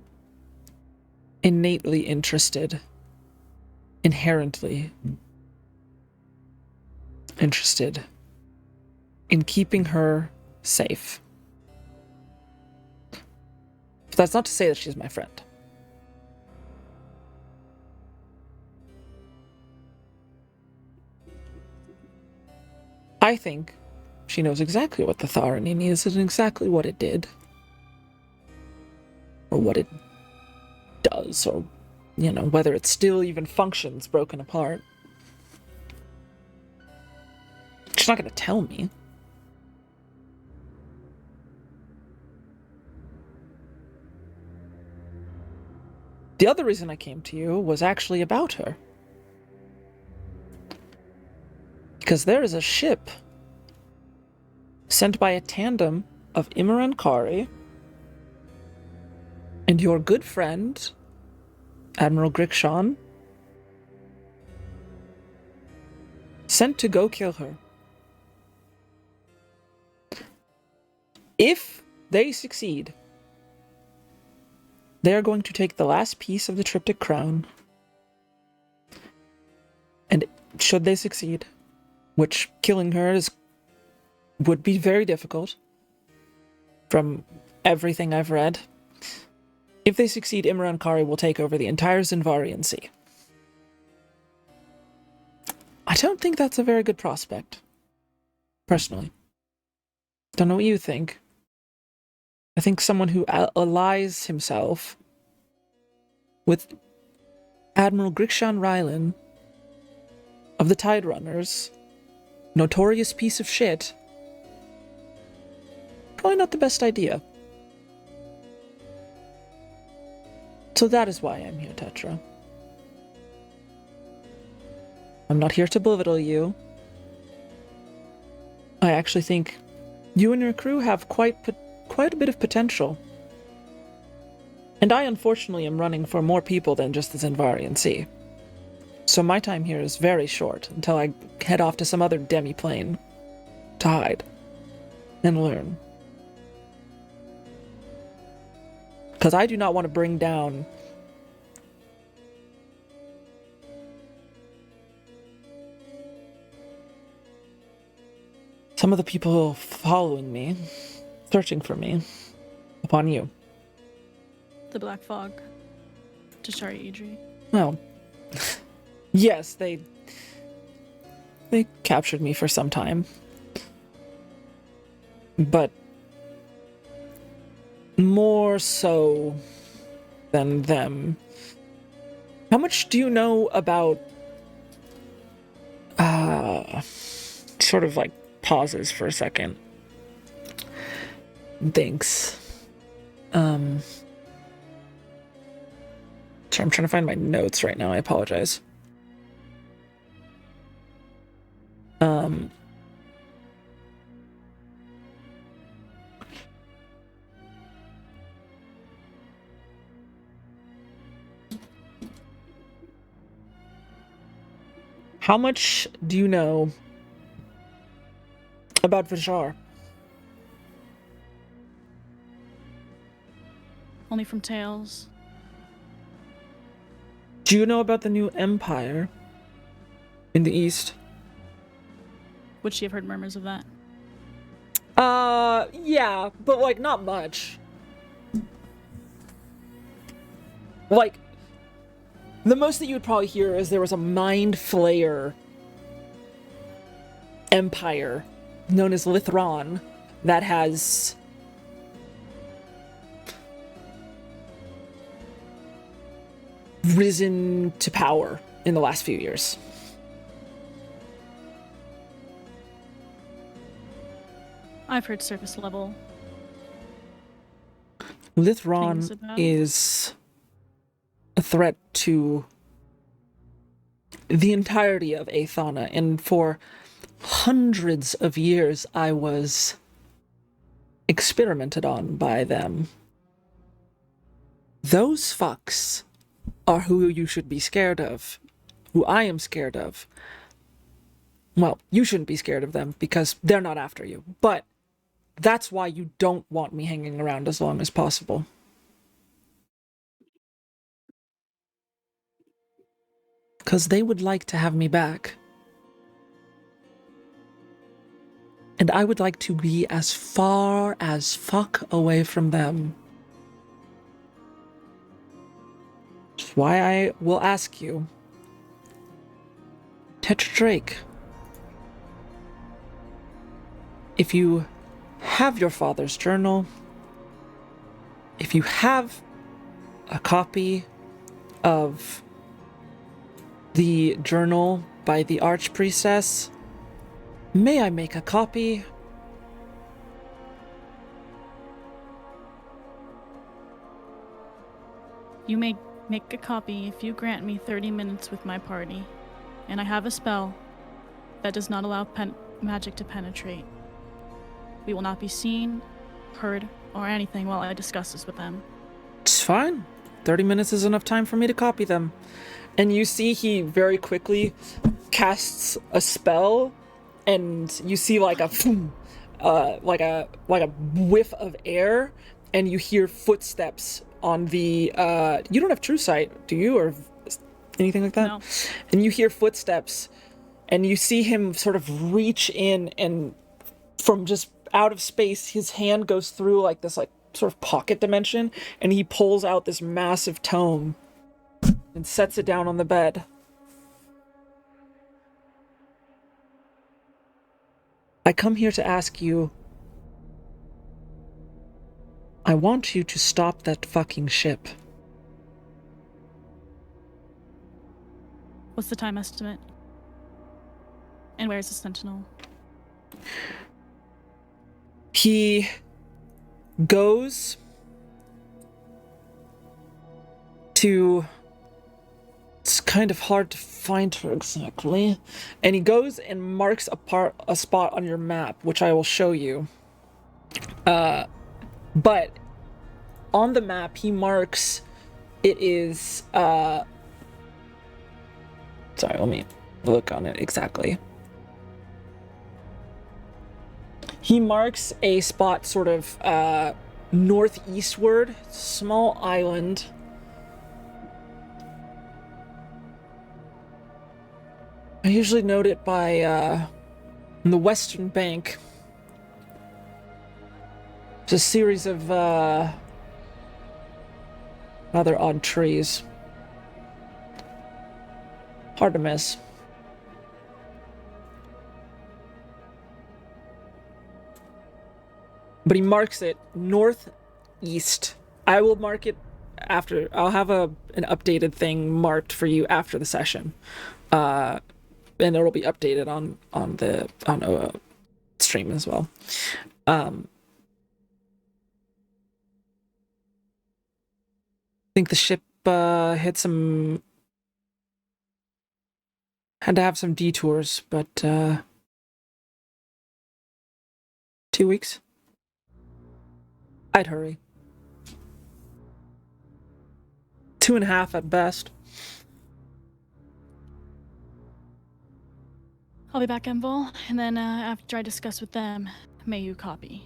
S1: innately interested, inherently interested in keeping her safe. But that's not to say that she's my friend. I think she knows exactly what the Thoranine is and exactly what it did. Or what it does, or, whether it still even functions broken apart. She's not going to tell me. The other reason I came to you was actually about her. Because there is a ship sent by a tandem of Imran Kari and your good friend, Admiral Grikshan, sent to go kill her. If they succeed, they are going to take the last piece of the triptych crown, and should they succeed, which killing her would be very difficult from everything I've read, if they succeed, Imran Kari will take over the entire Xiinvarian Sea. I don't think that's a very good prospect, personally. Don't know what you think. I think someone who allies himself with Admiral Grikshan Rylan of the Tide Runners, notorious piece of shit, probably not the best idea. So that is why I'm here, Tetra. I'm not here to belittle you. I actually think you and your crew have quite a bit of potential. And I unfortunately am running for more people than just the Xiinvarian Sea. So my time here is very short until I head off to some other demi-plane to hide and learn. Because I do not want to bring down some of the people following me, searching for me, upon you.
S2: The Black Fog. Tashari Idri.
S1: Well, yes, they captured me for some time. But more so than them. How much do you know about sort of like pauses for a second. Thanks. Sorry, I'm trying to find my notes right now. I apologize. How much do you know about Vishar?
S2: Only from tales.
S1: Do you know about the new empire in the east?
S2: Would she have heard murmurs of that?
S1: Yeah, but like not much. Like, the most that you would probably hear is there was a mind flayer empire known as Lithron that has risen to power in the last few years.
S2: I've heard surface level.
S1: Lithron
S2: about
S1: is a threat to the entirety of Aethana, and for hundreds of years I was experimented on by them. Those fucks are who you should be scared of, who I am scared of. Well, you shouldn't be scared of them because they're not after you, but that's why you don't want me hanging around as long as possible. Because they would like to have me back. And I would like to be as far as fuck away from them. That's why I will ask you, Tetra Drake, if you have your father's journal, if you have a copy of the journal by the Archpriestess, may I make a copy?
S2: You may make a copy if you grant me 30 minutes with my party. And I have a spell. that does not allow magic to penetrate. We will not be seen, heard, or anything while I discuss this with them.
S1: It's fine. 30 minutes is enough time for me to copy them. And you see he very quickly casts a spell, and you see like a whiff of air, and you hear footsteps on the you don't have true sight, do you, or anything like that?
S2: No.
S1: And you hear footsteps, and you see him sort of reach in, and from just out of space his hand goes through like this like sort of pocket dimension, and he pulls out this massive tome and sets it down on the bed. I come here to ask you, I want you to stop that fucking ship.
S2: What's the time estimate? And where's the sentinel?
S1: He goes to... It's kind of hard to find her exactly. And he goes and marks a spot on your map, which I will show you. But on the map, he marks it is... Sorry, let me look on it exactly. He marks a spot sort of northeastward, small island. I usually note it by the western bank. It's a series of rather odd trees. Hard to miss. But he marks it northeast. I will mark it after. I'll have an updated thing marked for you after the session. And it'll be updated on stream as well. I think the ship had to have some detours, but 2 weeks. I'd hurry. 2.5 at best.
S2: I'll be back, Envol, and then after I discuss with them, may you copy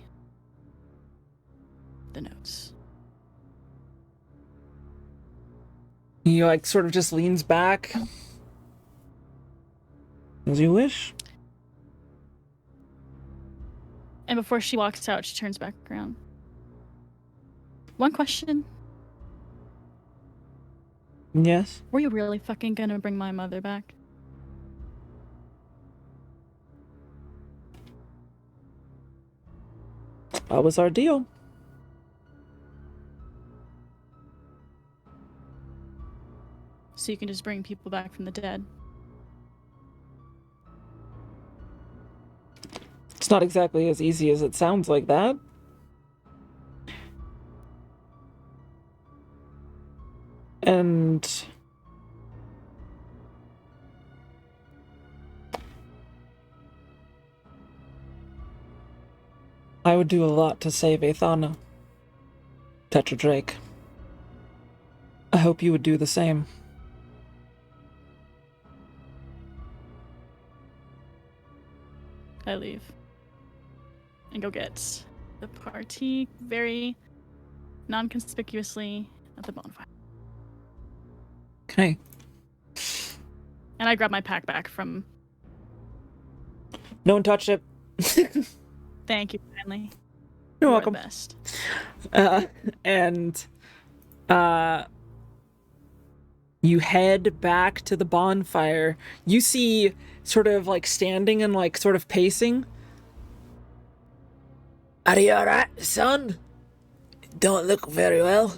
S2: the notes.
S1: He like sort of just leans back. As you wish.
S2: And before she walks out, she turns back around. One question.
S1: Yes.
S2: Were you really fucking gonna bring my mother back?
S1: That was our deal.
S2: So you can just bring people back from the dead?
S1: It's not exactly as easy as it sounds like that. And I would do a lot to save Aethana, Tetra Drake. I hope you would do the same.
S2: I leave. And go get the party very non-conspicuously at the bonfire.
S1: Okay.
S2: And I grab my pack back from...
S1: No one touched it.
S2: Thank you, kindly.
S1: You're
S2: You are
S1: welcome.
S2: the best.
S1: And you head back to the bonfire. You see sort of like standing and like sort of pacing. Are you alright, son? Don't look very well.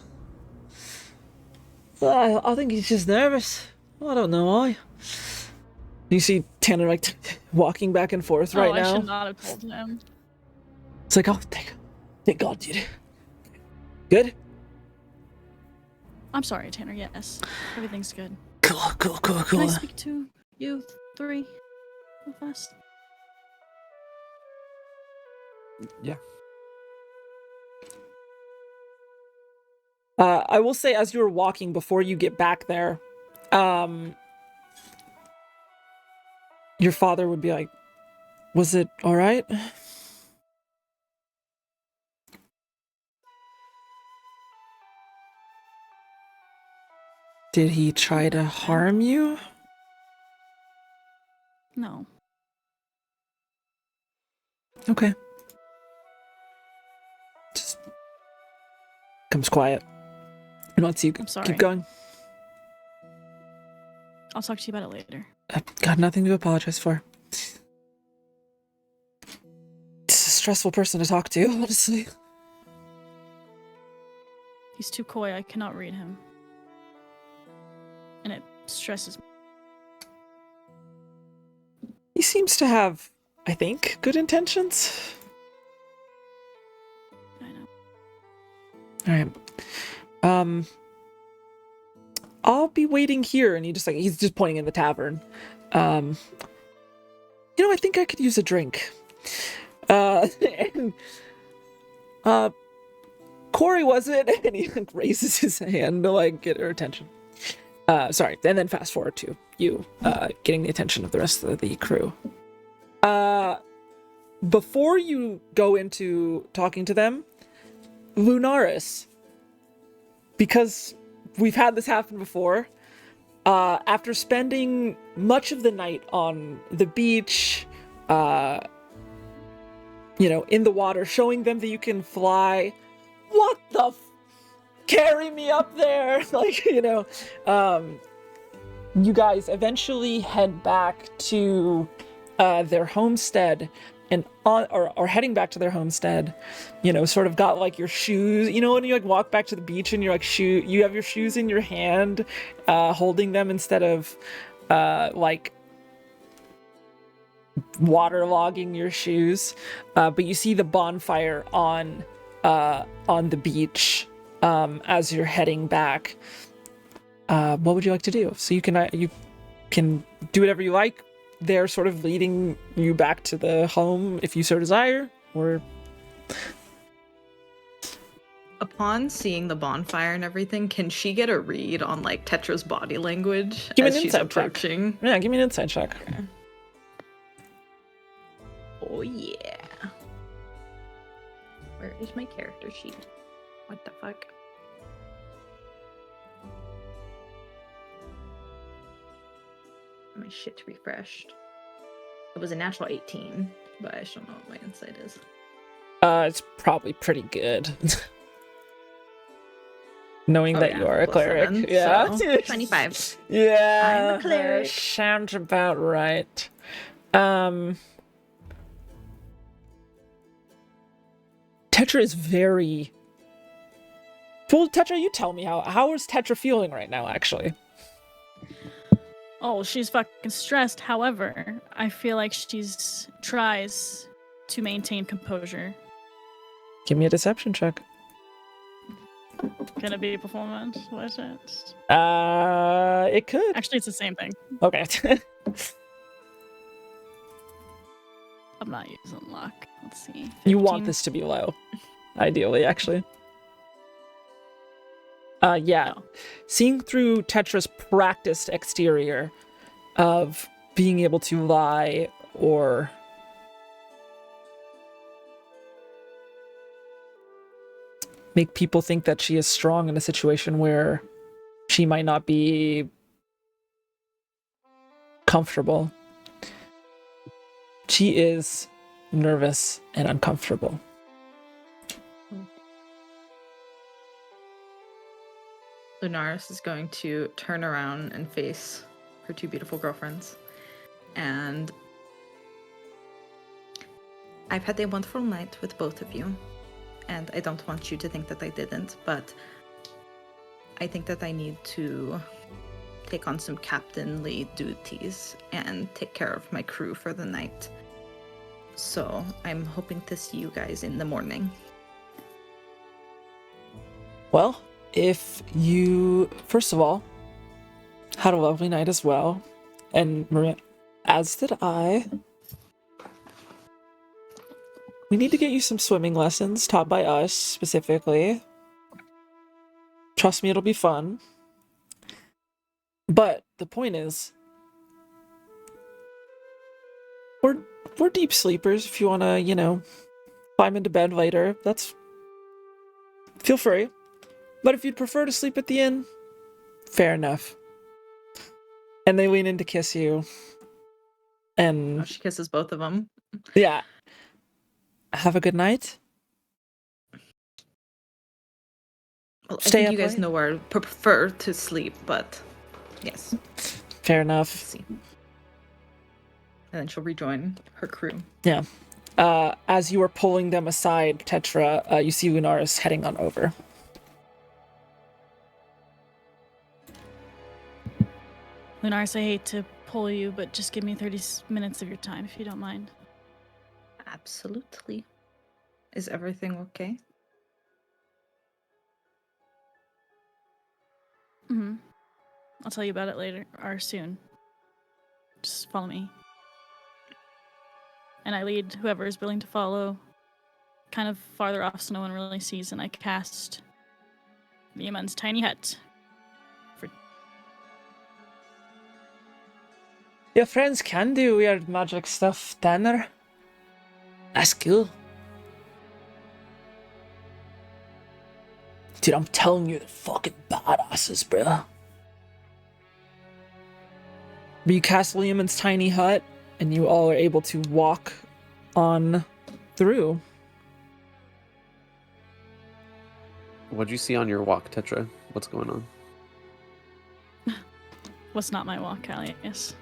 S1: I think he's just nervous. I don't know why. You see Tanner like walking back and forth right
S2: I
S1: now.
S2: should not have told him.
S1: It's like, oh, thank God, dude. Good?
S2: I'm sorry, Tanner, yes. Everything's good.
S1: Cool.
S2: Can I speak to you three? with us?
S5: Yeah.
S1: I will say, as you were walking before you get back there, your father would be like, "Was it all right?" Did he try to harm you?
S2: No.
S1: Okay. Just comes quiet. And once you
S2: I'm sorry.
S1: keep going,
S2: I'll talk to you about it later.
S1: I've got nothing to apologize for. It's a stressful person to talk to, honestly.
S2: He's too coy. I cannot read him. And it stresses me.
S1: He seems to have, I think, good intentions.
S2: I know.
S1: All right. I'll be waiting here, and he's just pointing in the tavern. I think I could use a drink. And Corey, was it? And he raises his hand to get her attention. Sorry, and then fast forward to you getting the attention of the rest of the crew. Before you go into talking to them, Lunaris, because we've had this happen before, after spending much of the night on the beach, in the water, showing them that you can fly, what the carry me up there, you guys eventually head back to their homestead, and or heading back to their homestead, sort of got your shoes, when you walk back to the beach and you're you have your shoes in your hand, holding them instead of waterlogging your shoes, but you see the bonfire on the beach as you're heading back. What would you like to do? So you can do whatever you like. They're sort of leading you back to the home if you so desire, or...
S4: Upon seeing the bonfire and everything, can she get a read on Tetra's body language
S1: Give me
S4: as
S1: an
S4: she's
S1: insight check.
S4: approaching?
S1: Yeah, give me an insight check.
S4: Okay. Oh yeah. Where is my character sheet? What the fuck? My shit refreshed. It was a natural 18, but I don't know what my insight is.
S1: It's probably pretty good. Knowing that you are a cleric.
S4: 7,
S1: Yeah.
S4: so 25.
S1: Yeah.
S4: I'm a cleric.
S1: Sounds about right. Tetra is very... Well, Tetra, you tell me how is Tetra feeling right now, actually?
S2: Oh, she's fucking stressed. However, I feel like she's tries to maintain composure.
S1: Give me a deception check.
S2: Gonna be a performance? What is it?
S1: It could.
S2: Actually, it's the same thing.
S1: Okay.
S2: I'm not using luck. Let's see. 15.
S1: You want this to be low, ideally, actually. Yeah.
S2: No.
S1: Seeing through Tetra's practiced exterior of being able to lie or make people think that she is strong in a situation where she might not be comfortable. She is nervous and uncomfortable.
S4: Lunaris is going to turn around and face her two beautiful girlfriends. And I've had a wonderful night with both of you. And I don't want you to think that I didn't, but I think that I need to take on some captainly duties and take care of my crew for the night. So I'm hoping to see you guys in the morning.
S1: Well, if you, first of all, had a lovely night as well, and Maria As did I. We need to get you some swimming lessons taught by us specifically. Trust me, it'll be fun. But the point is, we're deep sleepers. If you wanna, climb into bed later, feel free. But if you'd prefer to sleep at the inn, fair enough. And they lean in to kiss you. And
S4: She kisses both of them.
S1: yeah. Have a good night.
S4: Well, I
S1: Stay
S4: think
S1: up
S4: you guys
S1: late?
S4: know where I prefer to sleep, but yes.
S1: Fair
S4: Let's
S1: enough.
S4: see. And then she'll rejoin her crew.
S1: Yeah. As you are pulling them aside, Tetra, you see Lunaris heading on over.
S2: Lunaris, I hate to pull you, but just give me 30 minutes of your time, if you don't mind.
S4: Absolutely. Is everything okay?
S2: Mm-hmm. I'll tell you about it later, or soon. Just follow me. And I lead whoever is willing to follow kind of farther off so no one really sees, and I cast Liamon's tiny hut.
S1: Your friends can do weird magic stuff, Tanner. That's cool. Dude, I'm telling you, they're fucking badasses, bro. But you cast Liamon's tiny hut, and you all are able to walk on through.
S5: What'd you see on your walk, Tetra? What's going on?
S2: What's not my walk, Callius?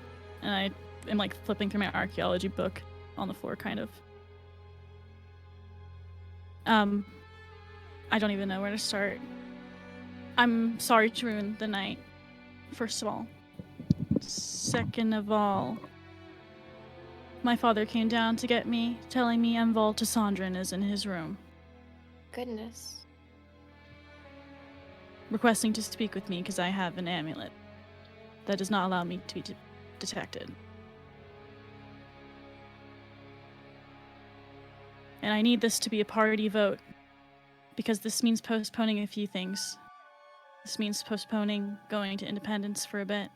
S2: And I am like flipping through my archaeology book on the floor, kind of. I don't even know where to start. I'm sorry to ruin the night, first of all. Second of all, my father came down to get me, telling me Enval Tassandran is in his room,
S6: Goodness.
S2: requesting to speak with me because I have an amulet that does not allow me to be detected. And I need this to be a party vote, because this means postponing a few things. This means postponing going to Independence for a bit.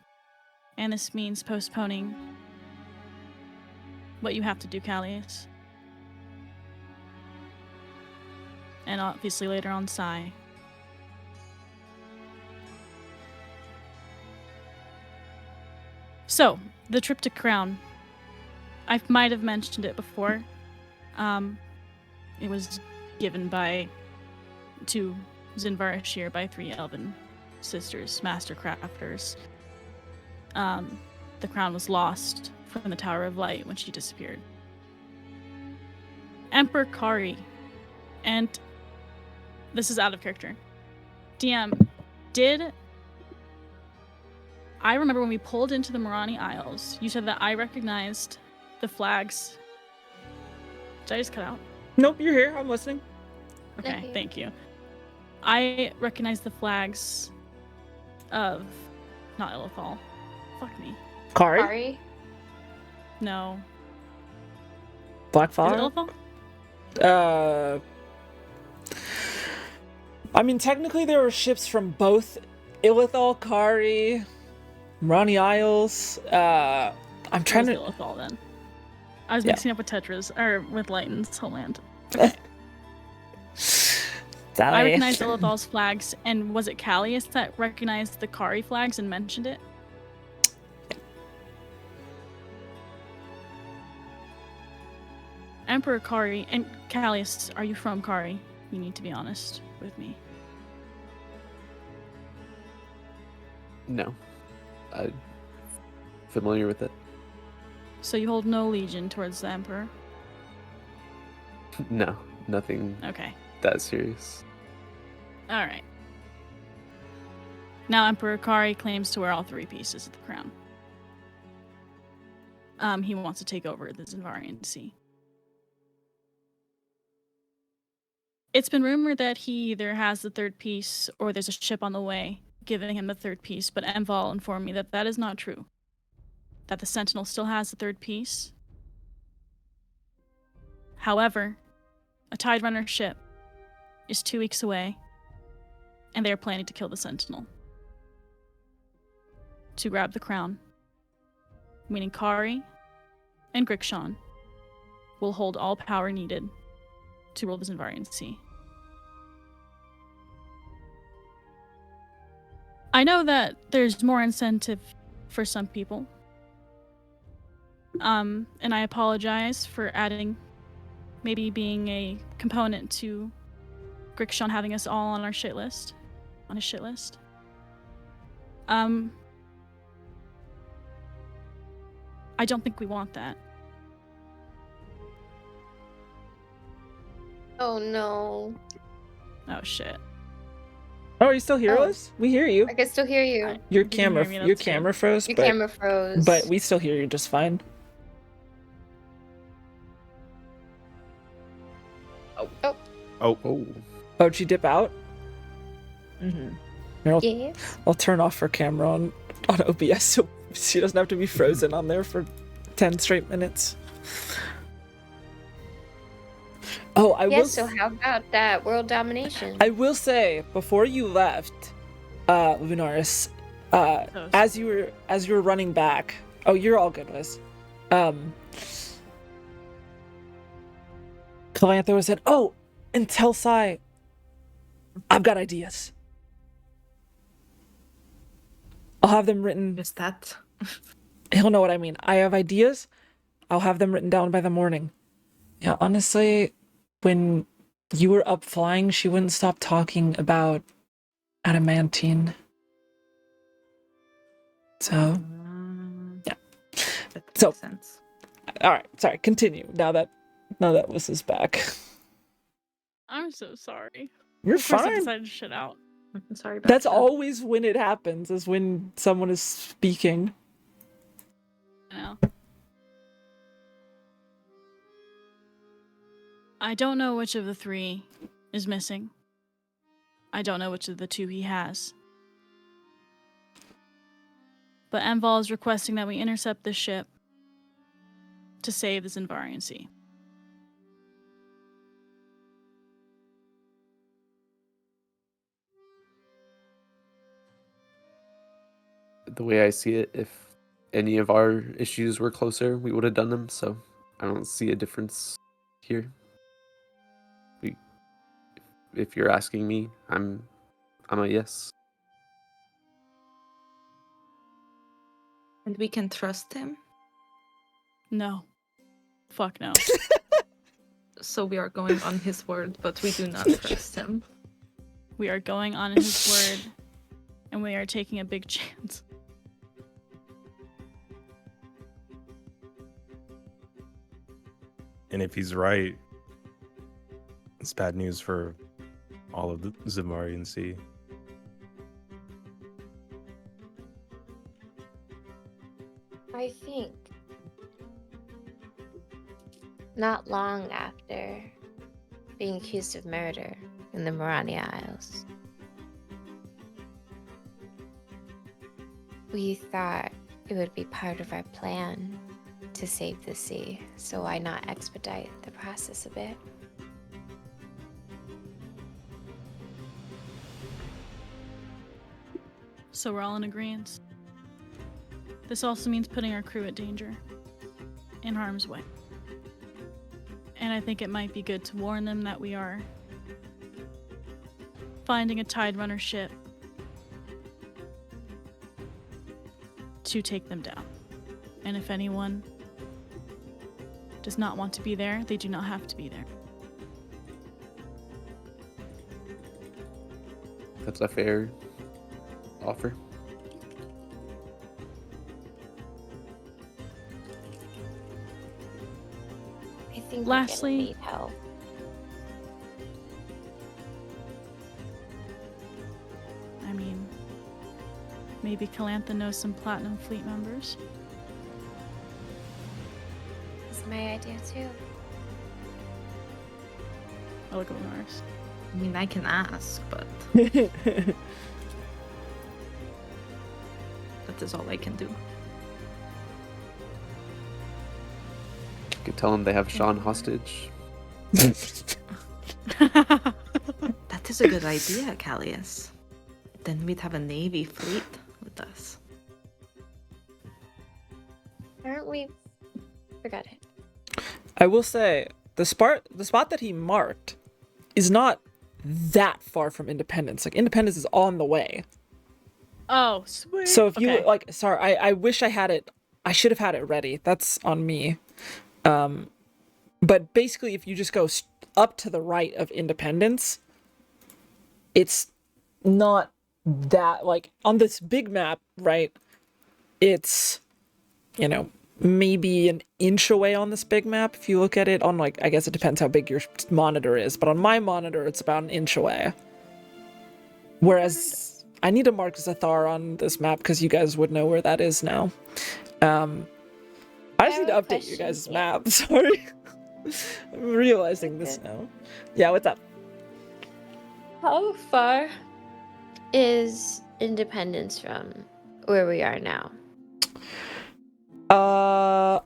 S2: And this means postponing what you have to do, Callius. And obviously later on, Sai. So, the trip to Crown. I might have mentioned it before. It was given to Xiinvarian by 3 elven sisters, master crafters. The crown was lost from the Tower of Light when she disappeared. Emperor Kari, and this is out of character. DM, I remember when we pulled into the Morani Isles, you said that I recognized the flags. Did I just cut out?
S1: Nope, you're here. I'm listening.
S2: Okay,
S6: Okay.
S2: thank you. I recognize the flags of not Illithal. Fuck me.
S1: Kari?
S6: Sorry.
S2: No.
S1: Black
S2: Is it
S1: Fire?
S2: Illithal?
S1: I mean, technically there were ships from both Illithal, Kari, Rani Isles. I'm trying
S2: It
S1: to.
S2: was Illithal then. I was
S1: Yeah.
S2: mixing up with Tetra's or with Lighton's homeland. I recognized Illithal's flags, and was it Callius that recognized the Kari flags and mentioned it? Emperor Kari and Callius, are you from Kari? You need to be honest with me.
S5: No. I'm familiar with it.
S2: So you hold no allegiance towards the Emperor?
S5: No, nothing
S2: Okay.
S5: that serious.
S2: Alright. Now Emperor Kari claims to wear all 3 pieces of the crown. He wants to take over the Xiinvarian Sea. It's been rumored that he either has the 3rd piece or there's a ship on the way giving him the 3rd piece, but Enval informed me that that is not true. that the Sentinel still has the third piece. However, a Tide Runner ship is 2 weeks away, and they are planning to kill the Sentinel to grab the crown, meaning Kari and Grixon will hold all power needed to rule the Xiinvarian Sea. I know that there's more incentive for some people. And I apologize for maybe being a component to Grixon having us all on his shit list. I don't think we want that.
S6: Oh no.
S2: Oh shit.
S1: Oh, are you still hear
S6: Oh.
S1: us? We hear you.
S6: I can still hear you.
S1: Your
S2: You can hear me,
S1: your
S2: that's
S1: camera
S2: good.
S1: froze,
S6: Your
S1: but
S6: camera froze.
S1: but we still hear you just fine.
S3: Oh,
S5: Oh,
S1: Oh, did she dip out?
S4: Mm-hmm.
S1: Here,
S6: Yes.
S1: I'll turn off her camera on OBS so she doesn't have to be frozen on there for 10 straight minutes. Oh,
S6: Yes, so how about that world domination?
S1: I will say before you left, Lunaris,
S2: Toast.
S1: as you were running back. Oh, you're all good, Liz. Calantho said, "Oh, and tell Sai, I've got ideas. I'll have them written.
S4: Is that?
S1: He'll know what I mean. I have ideas. I'll have them written down by the morning." Yeah, honestly, when you were up flying, she wouldn't stop talking about adamantine. So, yeah.
S4: That makes
S1: So-
S4: sense.
S1: all right, sorry. Continue. Now that Liz is back,
S2: I'm so sorry.
S1: you're
S2: Of course I
S1: fine.
S2: decided to shit out.
S4: I'm sorry about
S1: That's
S4: that.
S1: always when it happens. Is when someone is speaking.
S2: You know. I don't know which of the three is missing. I don't know which of the two he has. But Enval is requesting that we intercept this ship to save the Xiinvarian Sea.
S5: the way I see it, if any of our issues were closer, we would have done them. So I don't see a difference here. If you're asking me, I'm a yes.
S4: And we can trust him.
S2: No. Fuck no.
S4: So we are going on his word, but we do not trust him.
S2: We are going on his word, and we are taking a big chance.
S3: and if he's right, it's bad news for all of the Xiinvarian Sea.
S6: I think not long after being accused of murder in the Morania Isles, we thought it would be part of our plan to save the sea, so why not expedite the process a bit?
S2: So we're all in agreement. This also means putting our crew at danger, in harm's way. And I think it might be good to warn them that we are finding a Tide Runner ship to take them down. And if anyone does not want to be there, they do not have to be there.
S5: That's a fair offer.
S6: I think
S2: Lastly-
S6: we're gonna need help.
S2: I mean, maybe Calantha knows some Platinum Fleet members.
S6: That's my idea too.
S2: I look at Lunaris.
S4: I mean, I can ask, but that is all I can do.
S5: You could tell them they have Sean hostage.
S4: That is a good idea, Callius. Then we'd have a navy fleet with us.
S6: Aren't we? Forgot it.
S1: I will say the spot that he marked is not that far from Independence. Like Independence is on the way.
S2: Oh, sweet.
S1: So if you
S2: Okay.
S1: sorry, I wish I had it. I should have had it ready. That's on me. But basically, if you just go up to the right of Independence, it's not that like on this big map, right? It's maybe an inch away on this big map. If you look at it on like, I guess it depends how big your monitor is, but on my monitor, it's about an inch away. Whereas I need to mark Zathar on this map because you guys would know where that is now. I just need to update you guys' map. Sorry. I'm realizing this now. Yeah, what's up?
S6: How far is Independence from where we are now?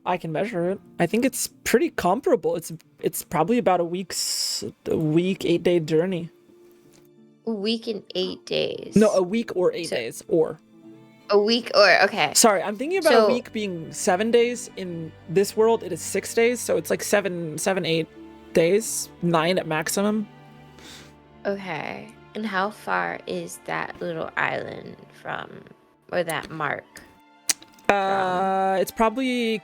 S1: I can measure it. I think it's pretty comparable. It's probably about a week, 8-day journey.
S6: A week and 8 days.
S1: No, a week or 8
S6: So-
S1: days, or.
S6: A week or okay.
S1: Sorry, I'm thinking about a
S6: So-
S1: week being 7 days. In this world, it is 6 days, so it's like 8 days, 9 at maximum.
S6: Okay. And how far is that little island from, or that mark?
S1: It's probably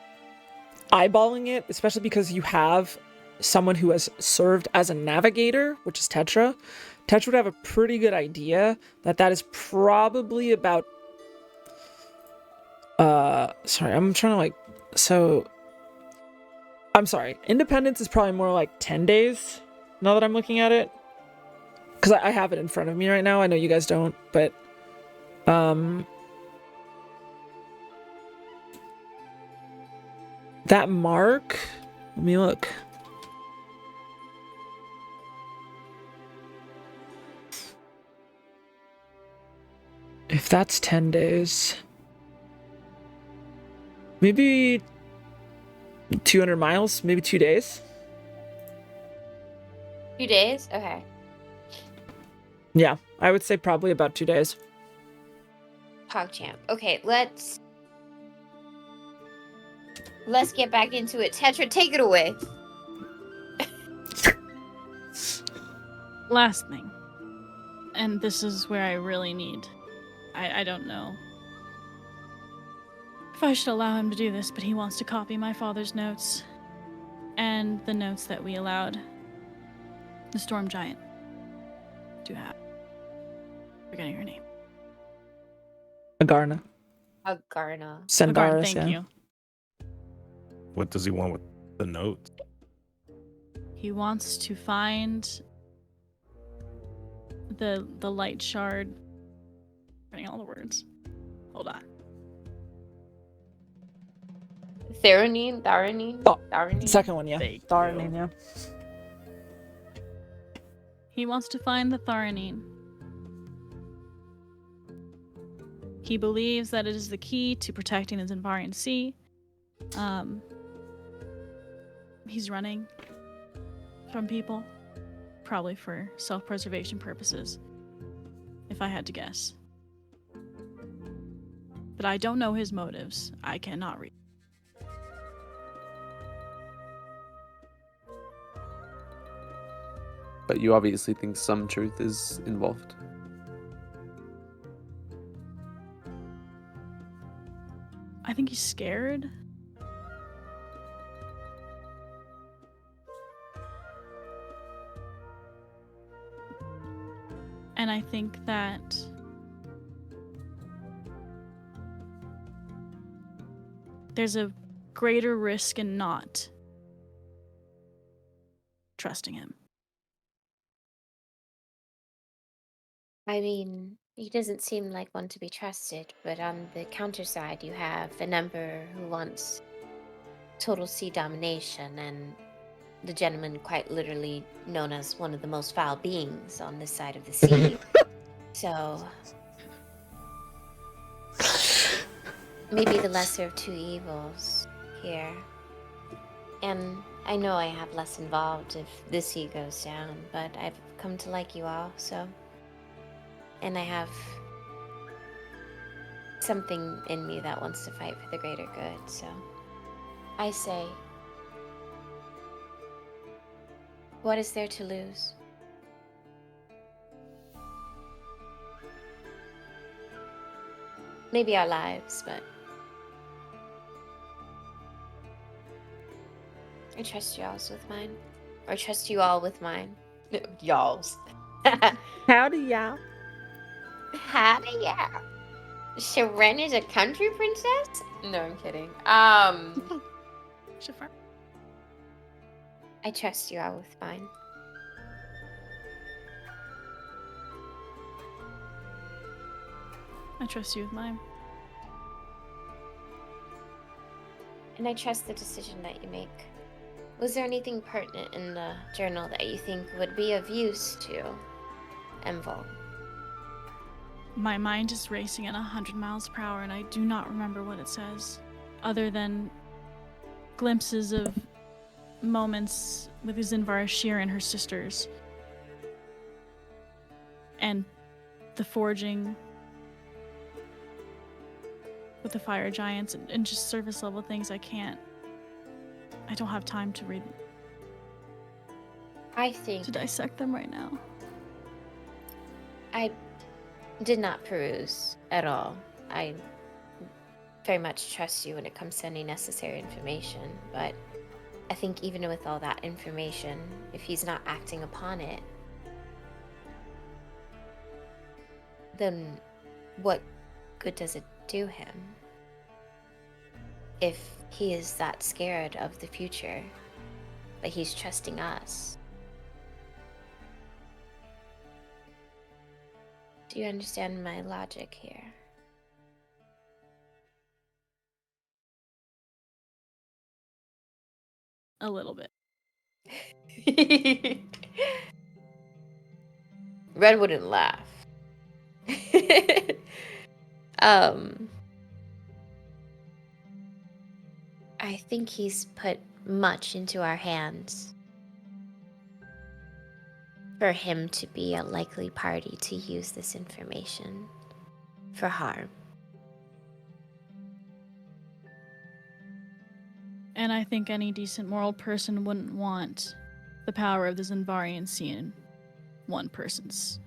S1: eyeballing it, especially because you have someone who has served as a navigator, which is Tetra. Tetra would have a pretty good idea that is probably about. Sorry, I'm trying to I'm sorry. Independence is probably more like 10 days. Now that I'm looking at it, because I have it in front of me right now. I know you guys don't, but that mark, let me look. If that's 10 days, maybe 200 miles, maybe 2 days.
S6: 2 days? Okay.
S1: Yeah, I would say probably about 2 days.
S6: PogChamp. Okay, let's get back into it. Tetra, take it away.
S2: Last thing. And this is where I really need. I don't know if I should allow him to do this, but he wants to copy my father's notes. And the notes that we allowed the Storm Giant to have. Forgetting her name.
S1: Agarna.
S6: Agarna.
S1: Sendaris,
S2: Thank
S1: yeah.
S2: you.
S3: What does he want with the note?
S2: He wants to find the light shard. Forgetting all the words. Hold on.
S6: Theranine?
S1: Oh,
S6: Theranine?
S1: Second one, yeah.
S2: Thank
S1: Tharnine, yeah.
S2: He wants to find the Tharanine. He believes that it is the key to protecting the Xiinvarian Sea. He's running from people, probably for self-preservation purposes, if I had to guess. But I don't know his motives. I cannot read.
S5: But you obviously think some truth is involved.
S2: I think he's scared. And I think that there's a greater risk in not trusting him.
S6: I mean, he doesn't seem like one to be trusted, but on the counter side, you have a number who wants total sea domination, and the gentleman quite literally known as one of the most foul beings on this side of the sea. So, maybe the lesser of two evils here. And I know I have less involved if the sea goes down, but I've come to like you all, so. And I have something in me that wants to fight for the greater good, so. I say, what is there to lose? Maybe our lives, but I trust you all with mine. Or trust you all with mine. Y'alls.
S1: Howdy, y'all.
S6: Howdy, yeah. Sharon is a country princess? No, I'm kidding.
S2: Shafar.
S6: I trust you all with mine.
S2: I trust you with mine.
S6: And I trust the decision that you make. Was there anything pertinent in the journal that you think would be of use to Envol?
S2: My mind is racing at 100 miles per hour, and I do not remember what it says, other than glimpses of moments with Xiinvarian and her sisters, and the forging with the fire giants, and just surface level things. I don't have time to read,
S6: I think
S2: to dissect them right now.
S6: I did not peruse at all. I very much trust you when it comes to any necessary information, but I think even with all that information, if he's not acting upon it, then what good does it do him? If he is that scared of the future, but he's trusting us. Do you understand my logic here?
S2: A little bit.
S6: Red wouldn't laugh. I think he's put much into our hands for him to be a likely party to use this information for harm.
S2: And I think any decent moral person wouldn't want the power of the Xiinvarian sea in one person's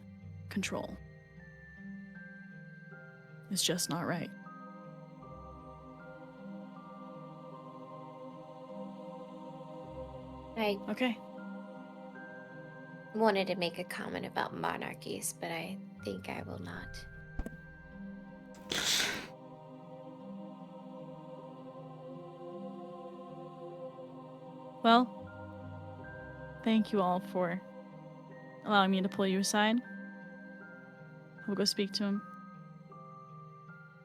S2: control. It's just not right.
S6: I
S2: Okay.
S6: wanted to make a comment about monarchies, but I think I will not.
S2: Well, thank you all for allowing me to pull you aside. We'll go speak to him.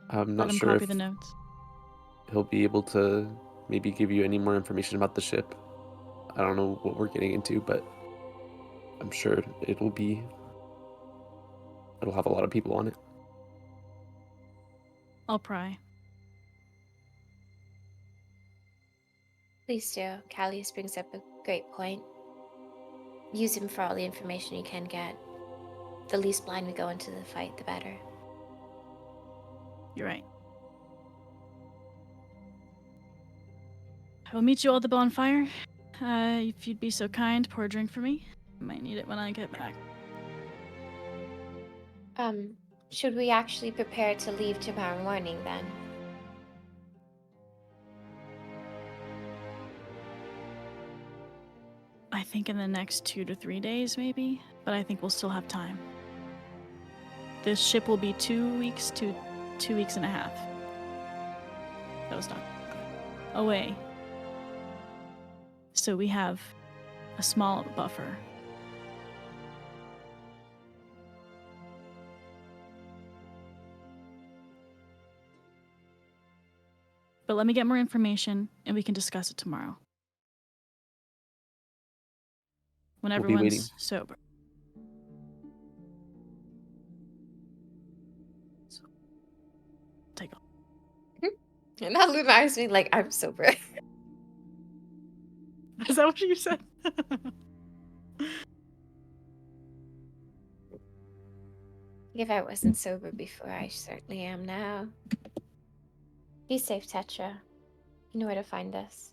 S5: I'm
S2: Let
S5: not
S2: him
S5: sure
S2: copy
S5: if
S2: the notes.
S5: he'll be able to maybe give you any more information about the ship. I don't know what we're getting into, but I'm sure it'll have a lot of people on it.
S2: I'll pry.
S6: Please do. Callius brings up a great point. Use him for all the information you can get. The least blind we go into the fight, the better.
S2: You're right. I will meet you all at the bonfire. If you'd be so kind, pour a drink for me. I might need it when I get back.
S6: Should we actually prepare to leave tomorrow morning then?
S2: I think in the next 2 to 3 days, maybe, but I think we'll still have time. This ship will be 2 weeks to 2 weeks and a half. That was not good. Away. So we have a small buffer. But let me get more information and we can discuss it tomorrow. When
S5: We'll be waiting.
S2: everyone's sober. So, take off.
S6: And that reminds me, like, I'm sober.
S2: Is that what you said?
S6: If I wasn't sober before, I certainly am now. Be safe, Tetra. You know where to find us.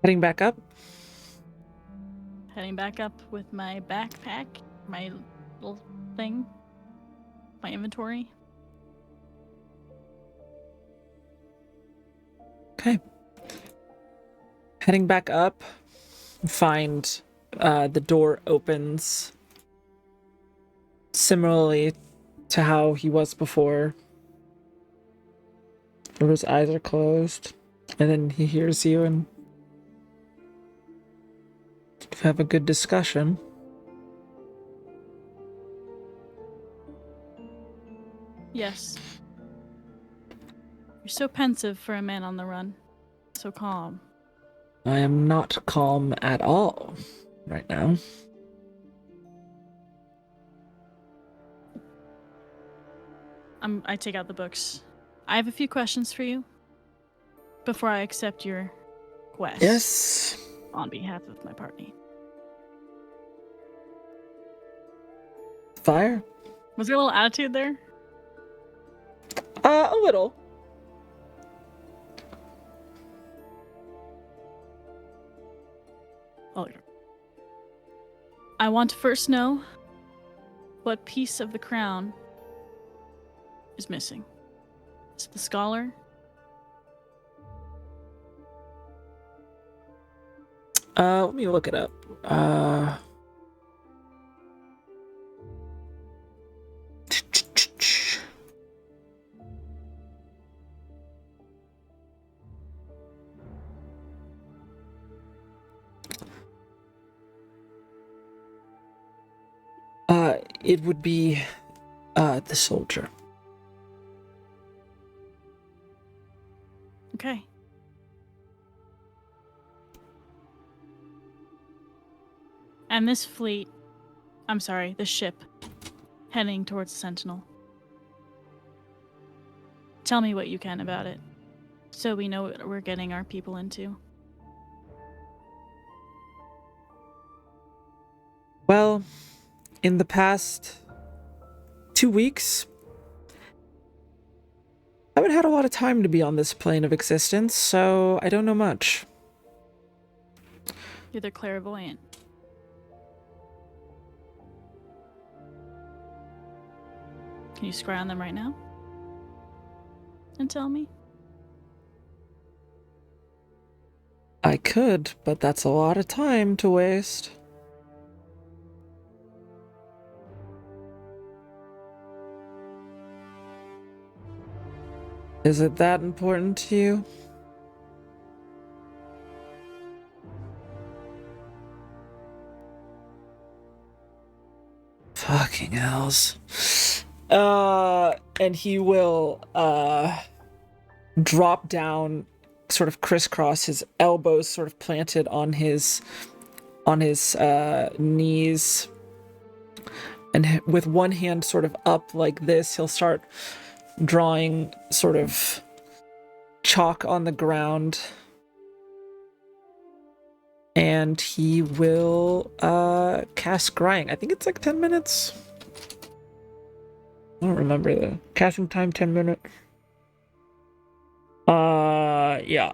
S1: Heading back up.
S2: Heading back up with my backpack, my little thing, my inventory.
S1: Okay. Heading back up, find the door opens similarly to how he was before. Where his eyes are closed, and then he hears you and have a good discussion.
S2: Yes. You're so pensive for a man on the run. So calm.
S1: I am not calm at all right now.
S2: I take out the books. I have a few questions for you before I accept your quest.
S1: Yes.
S2: On behalf of my party.
S1: Fire?
S2: Was there a little attitude there?
S1: A little.
S2: Oh. I want to first know what piece of the crown is missing. Is it the scholar?
S1: Let me look it up. It would be the soldier.
S2: Okay. And this ship, heading towards the Sentinel. Tell me what you can about it, so we know what we're getting our people into.
S1: Well, in the past 2 weeks, I haven't had a lot of time to be on this plane of existence, so I don't know much.
S2: You're the clairvoyant. Can you scry on them right now? And tell me?
S1: I could, but that's a lot of time to waste. Is it that important to you? Fucking hells. And he will, drop down, sort of crisscross, his elbows sort of planted on his knees. And with one hand sort of up like this, he'll start drawing sort of chalk on the ground. And he will cast scrying. I think it's like 10 minutes. I don't remember the casting time. 10 minutes. Yeah.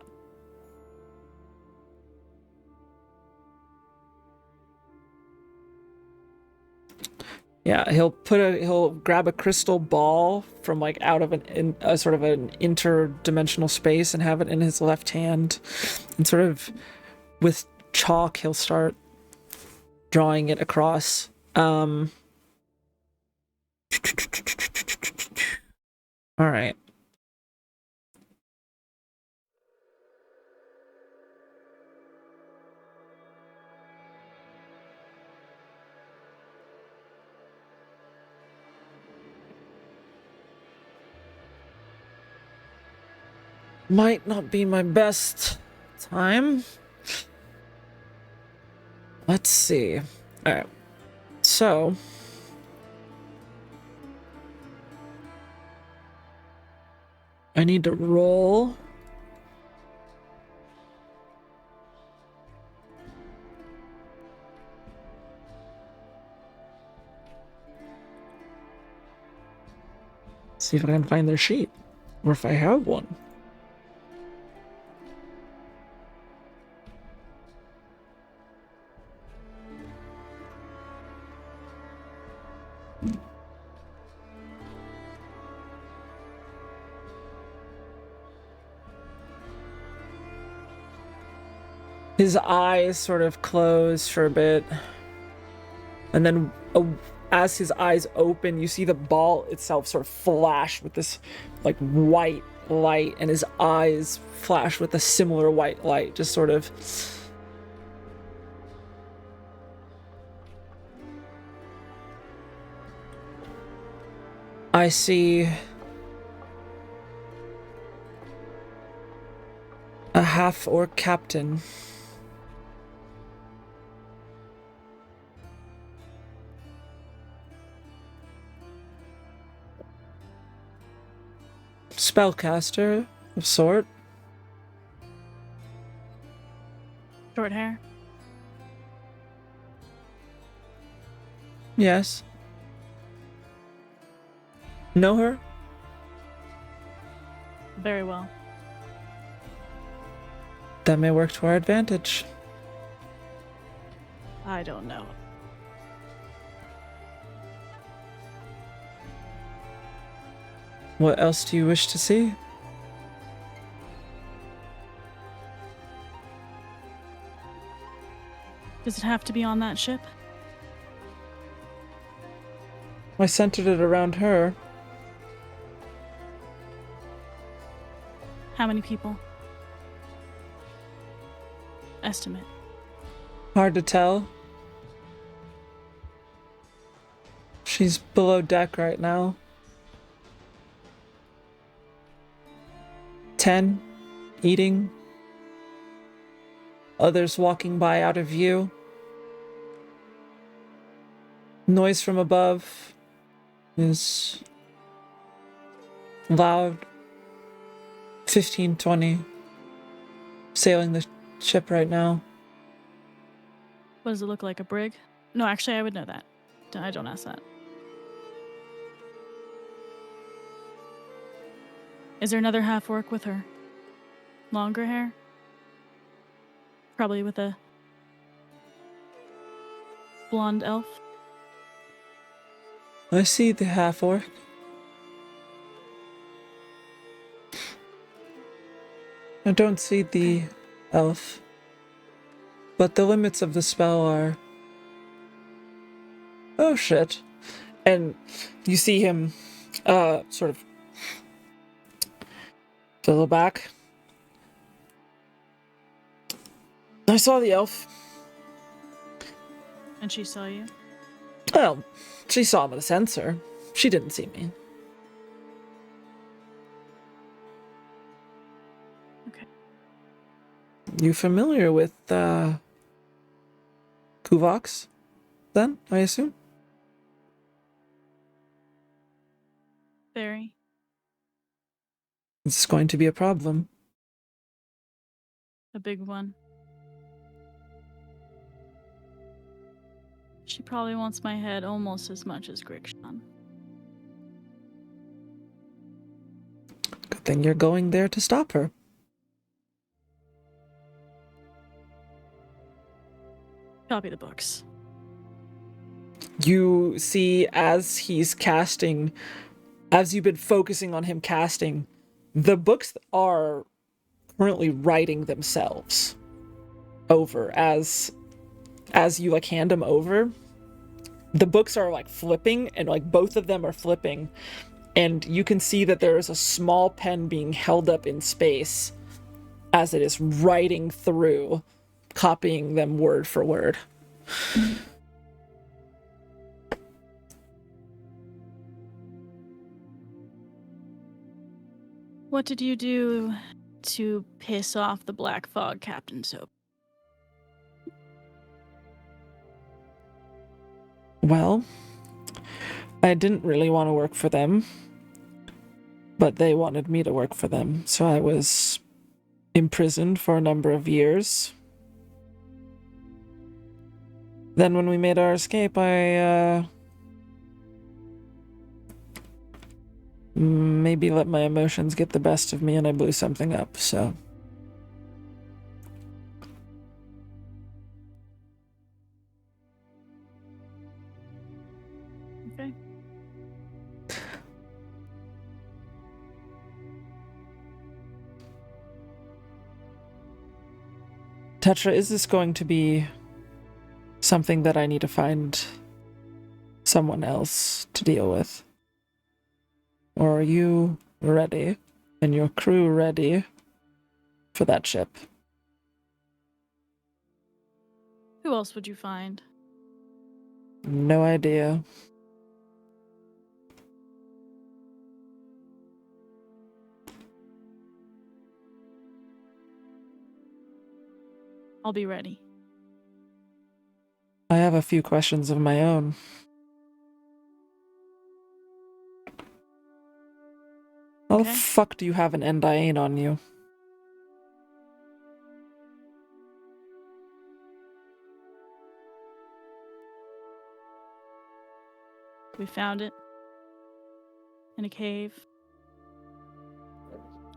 S1: Yeah, he'll grab a crystal ball from like out of a sort of an interdimensional space and have it in his left hand, and sort of with chalk he'll start drawing it across. All right. Might not be my best time. Let's see. All right. So, I need to roll. See if I can find their sheet. Or if I have one. His eyes sort of close for a bit. And then as his eyes open, you see the ball itself sort of flash with this like white light, and his eyes flash with a similar white light, just sort of. I see a half-orc captain. Spellcaster of sort.
S2: Short hair.
S1: Yes. Know her?
S2: Very well.
S1: That may work to our advantage.
S2: I don't know.
S1: What else do you wish to see?
S2: Does it have to be on that ship?
S1: I centered it around her.
S2: How many people? Estimate.
S1: Hard to tell. She's below deck right now. 10, eating. Others walking by out of view. Noise from above is loud. 15, 20. Sailing the ship right now.
S2: What does it look like? A brig? No, actually, I would know that. I don't ask that. Is there another half-orc with her? Longer hair? Probably with a blonde elf?
S1: I see the half-orc. I don't see the elf. But the limits of the spell are... Oh shit. And you see him sort of fill back. I saw the elf.
S2: And she saw you?
S1: Well, she saw him with a sensor. She didn't see me.
S2: Okay.
S1: You familiar with Kuvox, then, I assume?
S2: Very.
S1: This is going to be a problem.
S2: A big one. She probably wants my head almost as much as Grixon.
S1: Good thing you're going there to stop her.
S2: Copy the books.
S1: You see, as he's casting, as you've been focusing on him casting, the books are currently writing themselves over as you like hand them over. The books are like flipping, and like both of them are flipping, and you can see that there is a small pen being held up in space as it is writing through, copying them word for word.
S2: What did you do to piss off the Black Fog Captain so?
S1: Well, I didn't really want to work for them. But they wanted me to work for them, so I was imprisoned for a number of years. Then when we made our escape, I, maybe let my emotions get the best of me and I blew something up, so...
S2: Okay.
S1: Tetra, is this going to be something that I need to find someone else to deal with? Or are you ready, and your crew ready for that ship?
S2: Who else would you find?
S1: No idea.
S2: I'll be ready.
S1: I have a few questions of my own. How the
S2: Okay.
S1: fuck do you have an Endiane on you?
S2: We found it in a cave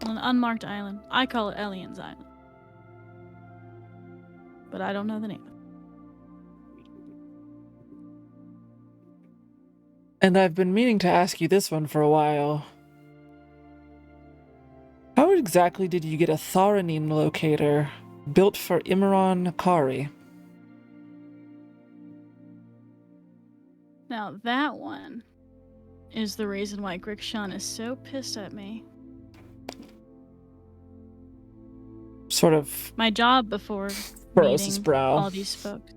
S2: on an unmarked island. I call it Elian's Island, but I don't know the name.
S1: And I've been meaning to ask you this one for a while. How exactly did you get a Tharanine locator built for Imran Kari?
S2: Now that one is the reason why Grixon is so pissed at me.
S1: Sort of
S2: My job before
S1: furrows his
S2: meeting
S1: brow.
S2: all these folks,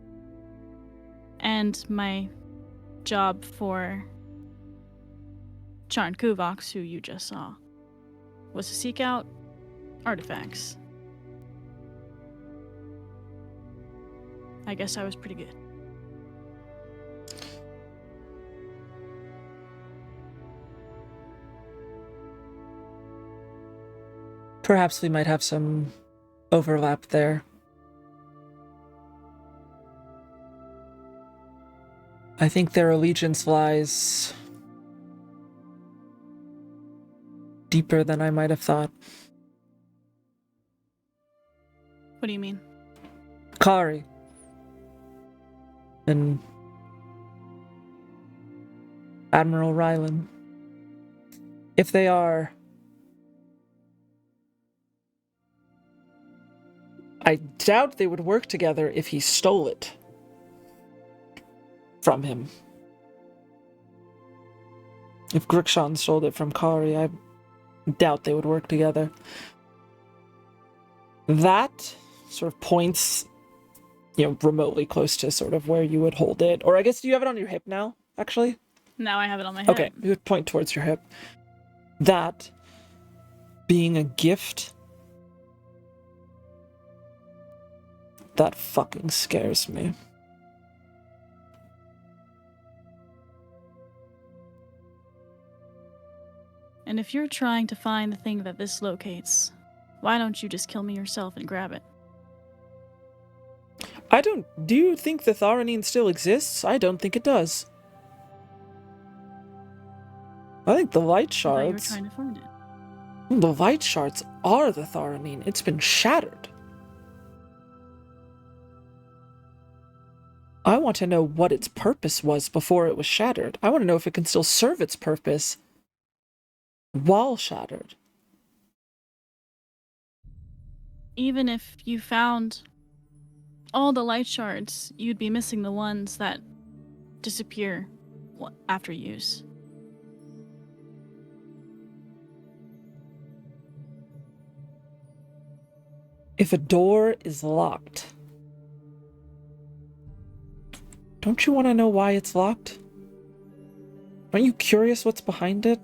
S2: and my job for Charn Kuvox, who you just saw, was to seek out artifacts. I guess I was pretty good.
S1: Perhaps we might have some overlap there. I think their allegiance lies deeper than I might have thought.
S2: What do you mean?
S1: Kari. And Admiral Rylan. If they are... I doubt they would work together if he stole it from him. If Grixon stole it from Kari, I doubt they would work together. That sort of points, remotely close to sort of where you would hold it. Or I guess, do you have it on your hip now, actually?
S2: Now I have it on my head.
S1: Okay, you would point towards your hip. That being a gift, that fucking scares me.
S2: And if you're trying to find the thing that this locates, why don't you just kill me yourself and grab it?
S1: Do you think the Tharanine still exists? I don't think it does. I think the light
S2: I thought you were
S1: shards...
S2: trying to find it.
S1: The light shards are the Tharanine. It's been shattered. I want to know what its purpose was before it was shattered. I want to know if it can still serve its purpose while shattered.
S2: Even if you found all the light shards, you'd be missing the ones that disappear after use.
S1: If a door is locked, don't you want to know why it's locked? Aren't you curious what's behind it?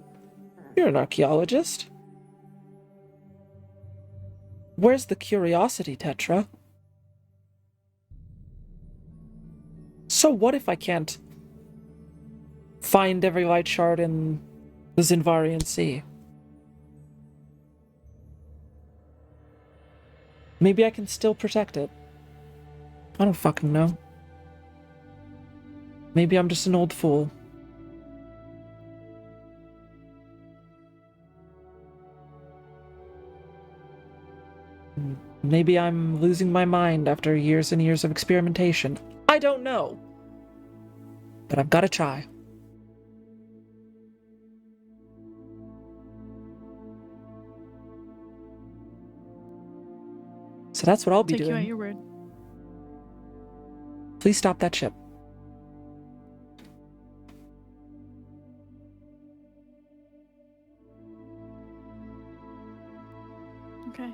S1: You're an archaeologist. Where's the curiosity, Tetra? So what if I can't find every light shard in the Xiinvarian Sea? Maybe I can still protect it. I don't fucking know. Maybe I'm just an old fool. Maybe I'm losing my mind after years and years of experimentation. I don't know. But I've got to try. So that's what I'll be
S2: Take you at
S1: doing.
S2: your word.
S1: Please stop that ship.
S2: Okay.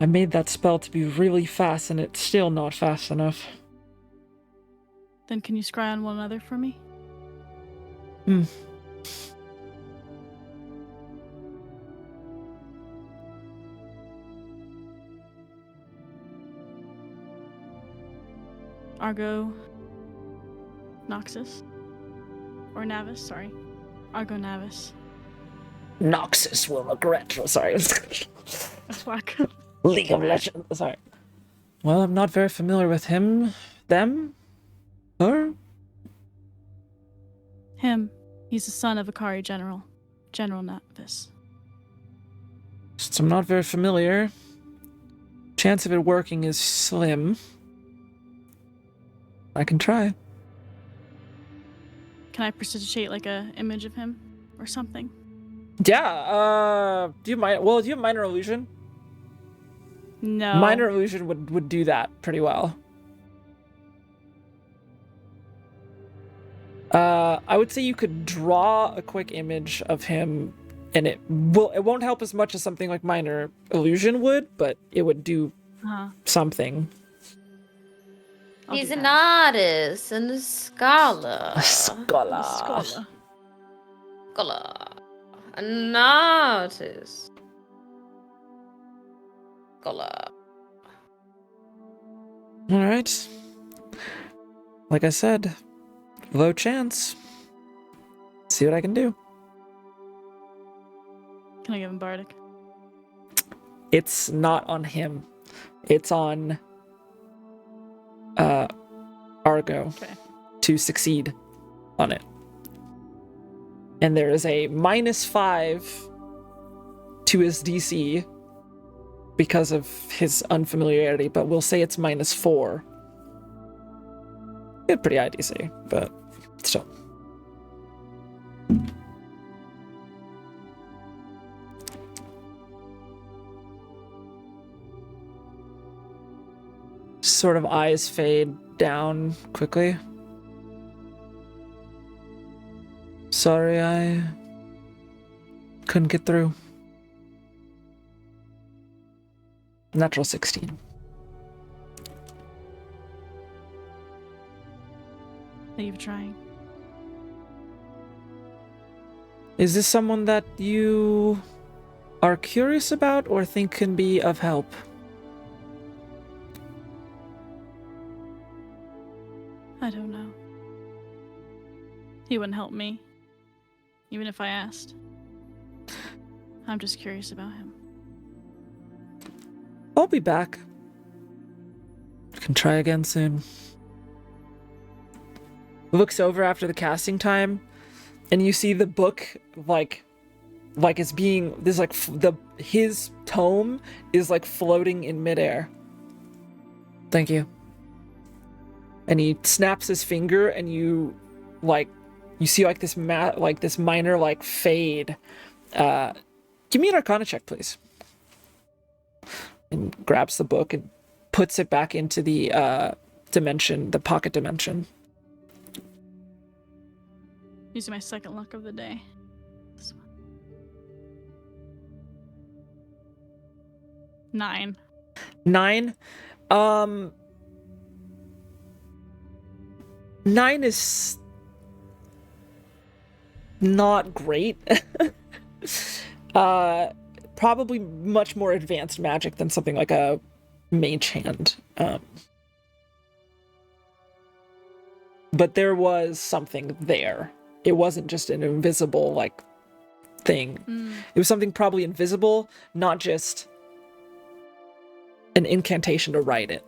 S1: I made that spell to be really fast, and it's still not fast enough.
S2: Then can you scry on one another for me? Argo Noxus. Or Navis, sorry. Argo Navis.
S1: Noxus will regret. Oh, sorry.
S2: That's whack.
S1: League of Legends. Sorry. Well, I'm not very familiar with him, them, her.
S2: Him. He's the son of Akari General. General Navis.
S1: Since I'm not very familiar, chance of it working is slim. I can try.
S2: Can I prestidigitate like a image of him or something?
S1: Yeah, do you mind? Well, do you have minor illusion?
S2: No.
S1: Minor illusion would do that pretty well. I would say you could draw a quick image of him, and it won't help as much as something like minor illusion would, but it would do something.
S2: I'll
S6: He's
S2: do
S6: an
S2: that.
S6: artist and a scholar.
S1: A scholar.
S2: Scholar.
S6: Scholar. An artist. Scholar.
S1: All right. Like I said, low chance. See what I can do.
S2: Can I give him Bardic?
S1: It's not on him. It's on Argo to succeed on it. And there is a -5 to his DC because of his unfamiliarity, but we'll say it's -4. It's pretty high DC, but still. Sort of eyes fade down quickly. Sorry, I couldn't get through. Natural 16.
S2: Thank you for trying.
S1: Is this someone that you are curious about or think can be of help?
S2: I don't know. He wouldn't help me, even if I asked. I'm just curious about him.
S1: I'll be back. I can try again soon. Looks over after the casting time, and you see the book like it's being this like his tome is like floating in midair. Thank you. And he snaps his finger, and you see like this minor like fade. Give me an Arcana check, please. And grabs the book and puts it back into the dimension, the pocket dimension.
S2: Using my second luck of the day. This one. 9.
S1: 9. 9 is not great. Probably much more advanced magic than something like a mage hand. But there was something there. It wasn't just an invisible, like, thing.
S2: Mm,
S1: It was something probably invisible, not just an incantation to write it.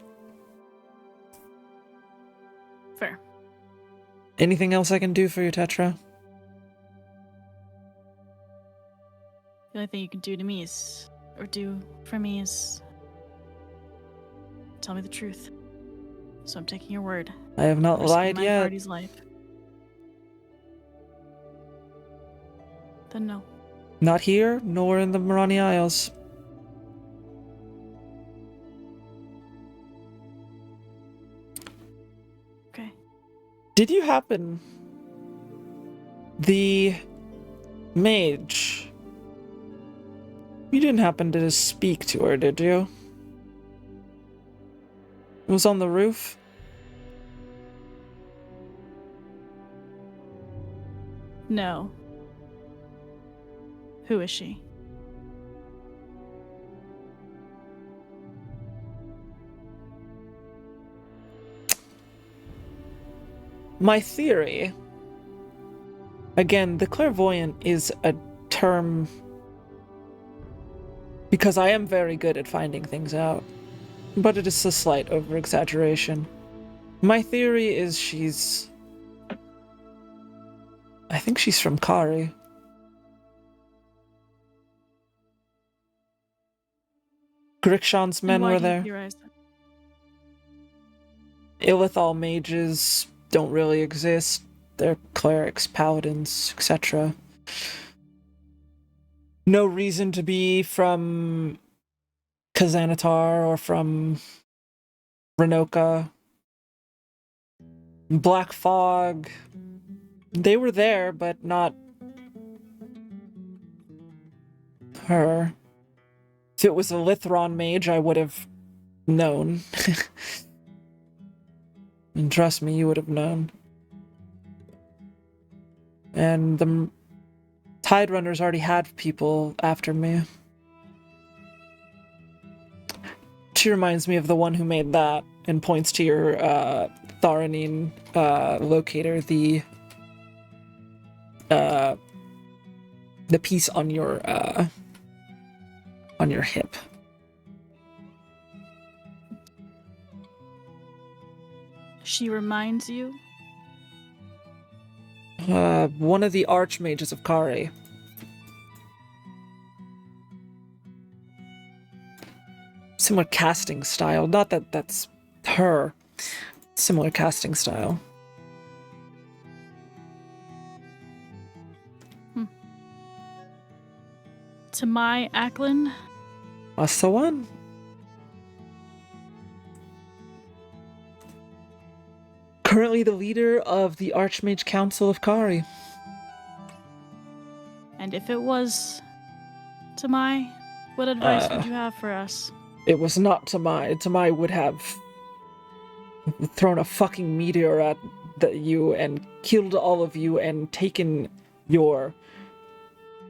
S2: fair.
S1: Anything else I can do for you, Tetra?
S2: The only thing you can do to me is, or do for me is, tell me the truth. So I'm taking your word.
S1: I have not
S2: Risking
S1: lied
S2: my
S1: yet.
S2: party's life. Then no.
S1: Not here, nor in the Marani Isles.
S2: Okay.
S1: Did you happen... The... mage... You didn't happen to speak to her, did you? It was on the roof?
S2: No. Who is she?
S1: My theory... Again, the clairvoyant is a term... Because I am very good at finding things out. But it is a slight over-exaggeration. My theory is she's... I think she's from Kari. Grikshan's men
S2: And why
S1: were
S2: do you
S1: there.
S2: theorize that?
S1: Illithal mages don't really exist. They're clerics, paladins, etc. No reason to be from Kazanatar or from Renoka. Black Fog. They were there, but not her. If it was a Lithron mage, I would have known. And trust me, you would have known. And the Tide Runners already had people after me. She reminds me of the one who made that and points to your Tharanine locator, the piece on your hip.
S2: She reminds you?
S1: One of the Archmages of Kari. Similar casting style. Not that that's her. Similar casting style.
S2: To my Ackland?
S1: That's the one. Currently the leader of the Archmage Council of Kari.
S2: And if it was Tamai, what advice would you have for us?
S1: It was not Tamai. Tamai would have thrown a fucking meteor at you and killed all of you and taken your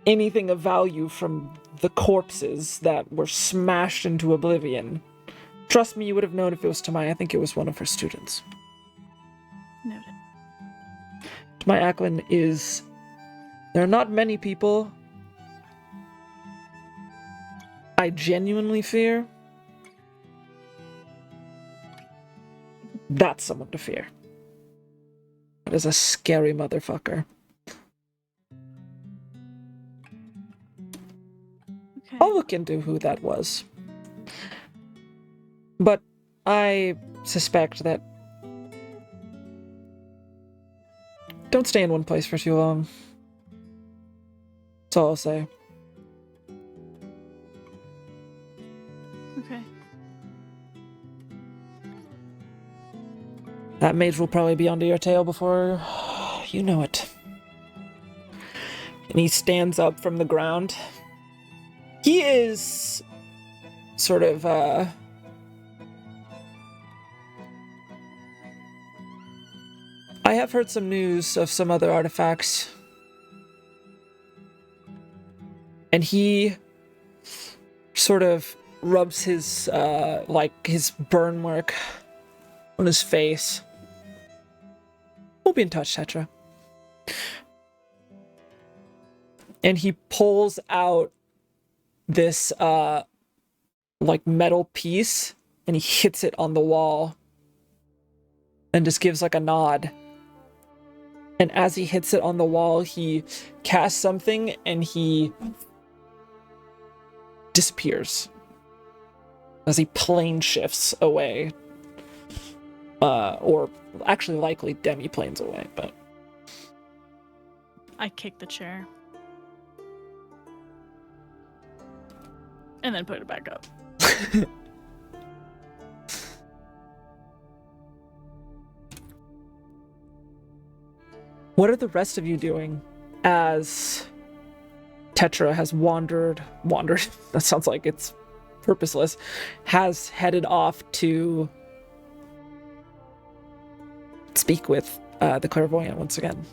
S1: anything of value from the corpses that were smashed into oblivion. Trust me, you would have known if it was Tamai. I think it was one of her students.
S2: Noted.
S1: Tamai Ackland is... There are not many people I genuinely fear. That's someone to fear. That is a scary motherfucker.
S2: Okay.
S1: I'll look into who that was. But I suspect that... Don't stay in one place for too long. That's all I'll say.
S2: Okay.
S1: That mage will probably be under your tail before you know it. And he stands up from the ground. He is sort of, I have heard some news of some other artifacts. And he sort of rubs his, his burn mark on his face. We'll be in touch, Tetra. And he pulls out this like metal piece and he hits it on the wall and just gives like a nod. And as he hits it on the wall, he casts something and he disappears as he plane shifts away. Or actually likely demi-planes away, but...
S2: I kick the chair. And then put it back up.
S1: What are the rest of you doing as Tetra has wandered, that sounds like it's purposeless, has headed off to speak with the clairvoyant once again?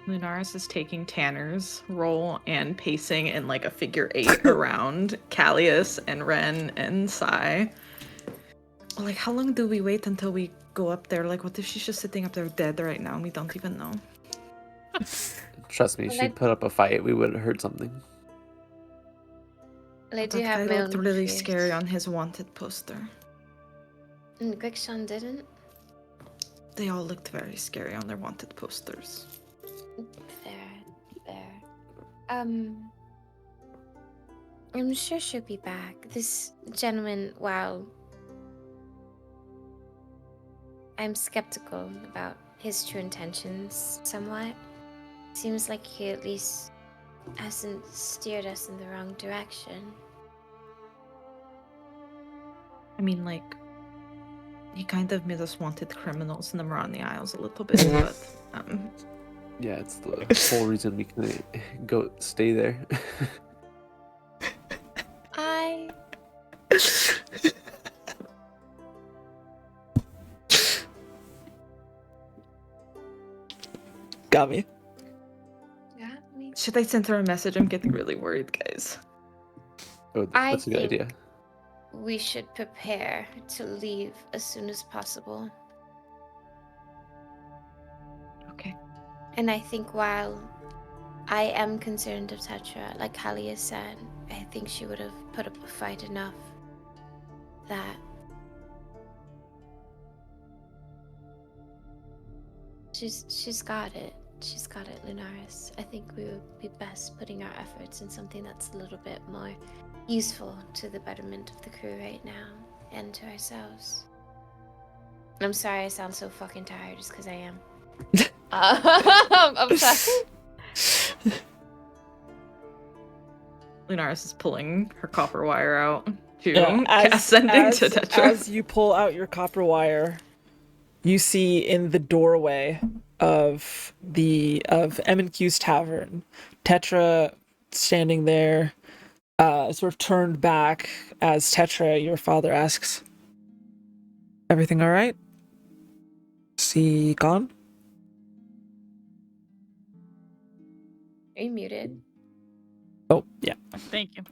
S4: Lunaris is taking Tanner's role and pacing in like a figure 8 around Callius and Ren and Sai. Like, how long do we wait until we go up there? Like, what if she's just sitting up there dead right now and we don't even know?
S5: Trust me, she'd put up a fight. We would have heard something.
S6: Well, I do
S4: That
S6: have
S4: guy
S6: my
S4: looked
S6: own
S4: really
S6: fears.
S4: scary on his wanted poster.
S6: And Grixon didn't?
S4: They all looked very scary on their wanted posters.
S6: Fair. I'm sure she'll be back. This gentleman, while I'm skeptical about his true intentions somewhat, seems like he at least hasn't steered us in the wrong direction.
S4: I mean, like, he kind of made us wanted criminals in the Marani Isles a little bit, but
S5: Yeah, it's the whole reason we can go stay there.
S6: I
S1: Got me.
S6: got me.
S4: should I send her a message? I'm getting really worried, guys.
S5: Oh,
S6: I
S5: that's a good
S6: think-
S5: idea.
S6: We should prepare to leave as soon as possible.
S4: Okay.
S6: And I think while I am concerned of Tetra, like Halia said, I think she would have put up a fight enough that she's got it. She's got it, Lunaris. I think we would be best putting our efforts in something that's a little bit more useful to the betterment of the crew right now and to ourselves. I'm sorry I sound so fucking tired just because I am. I'm sorry.
S4: Lunaris is pulling her copper wire out to
S1: Yeah,
S4: cast sending to Tetra.
S1: as you pull out your copper wire, you see in the doorway of M&Q's tavern, Tetra standing there, sort of turned back as Tetra, your father, asks, "Everything all right? Is he gone?"
S6: Are you muted?
S1: Oh, yeah.
S2: Thank you.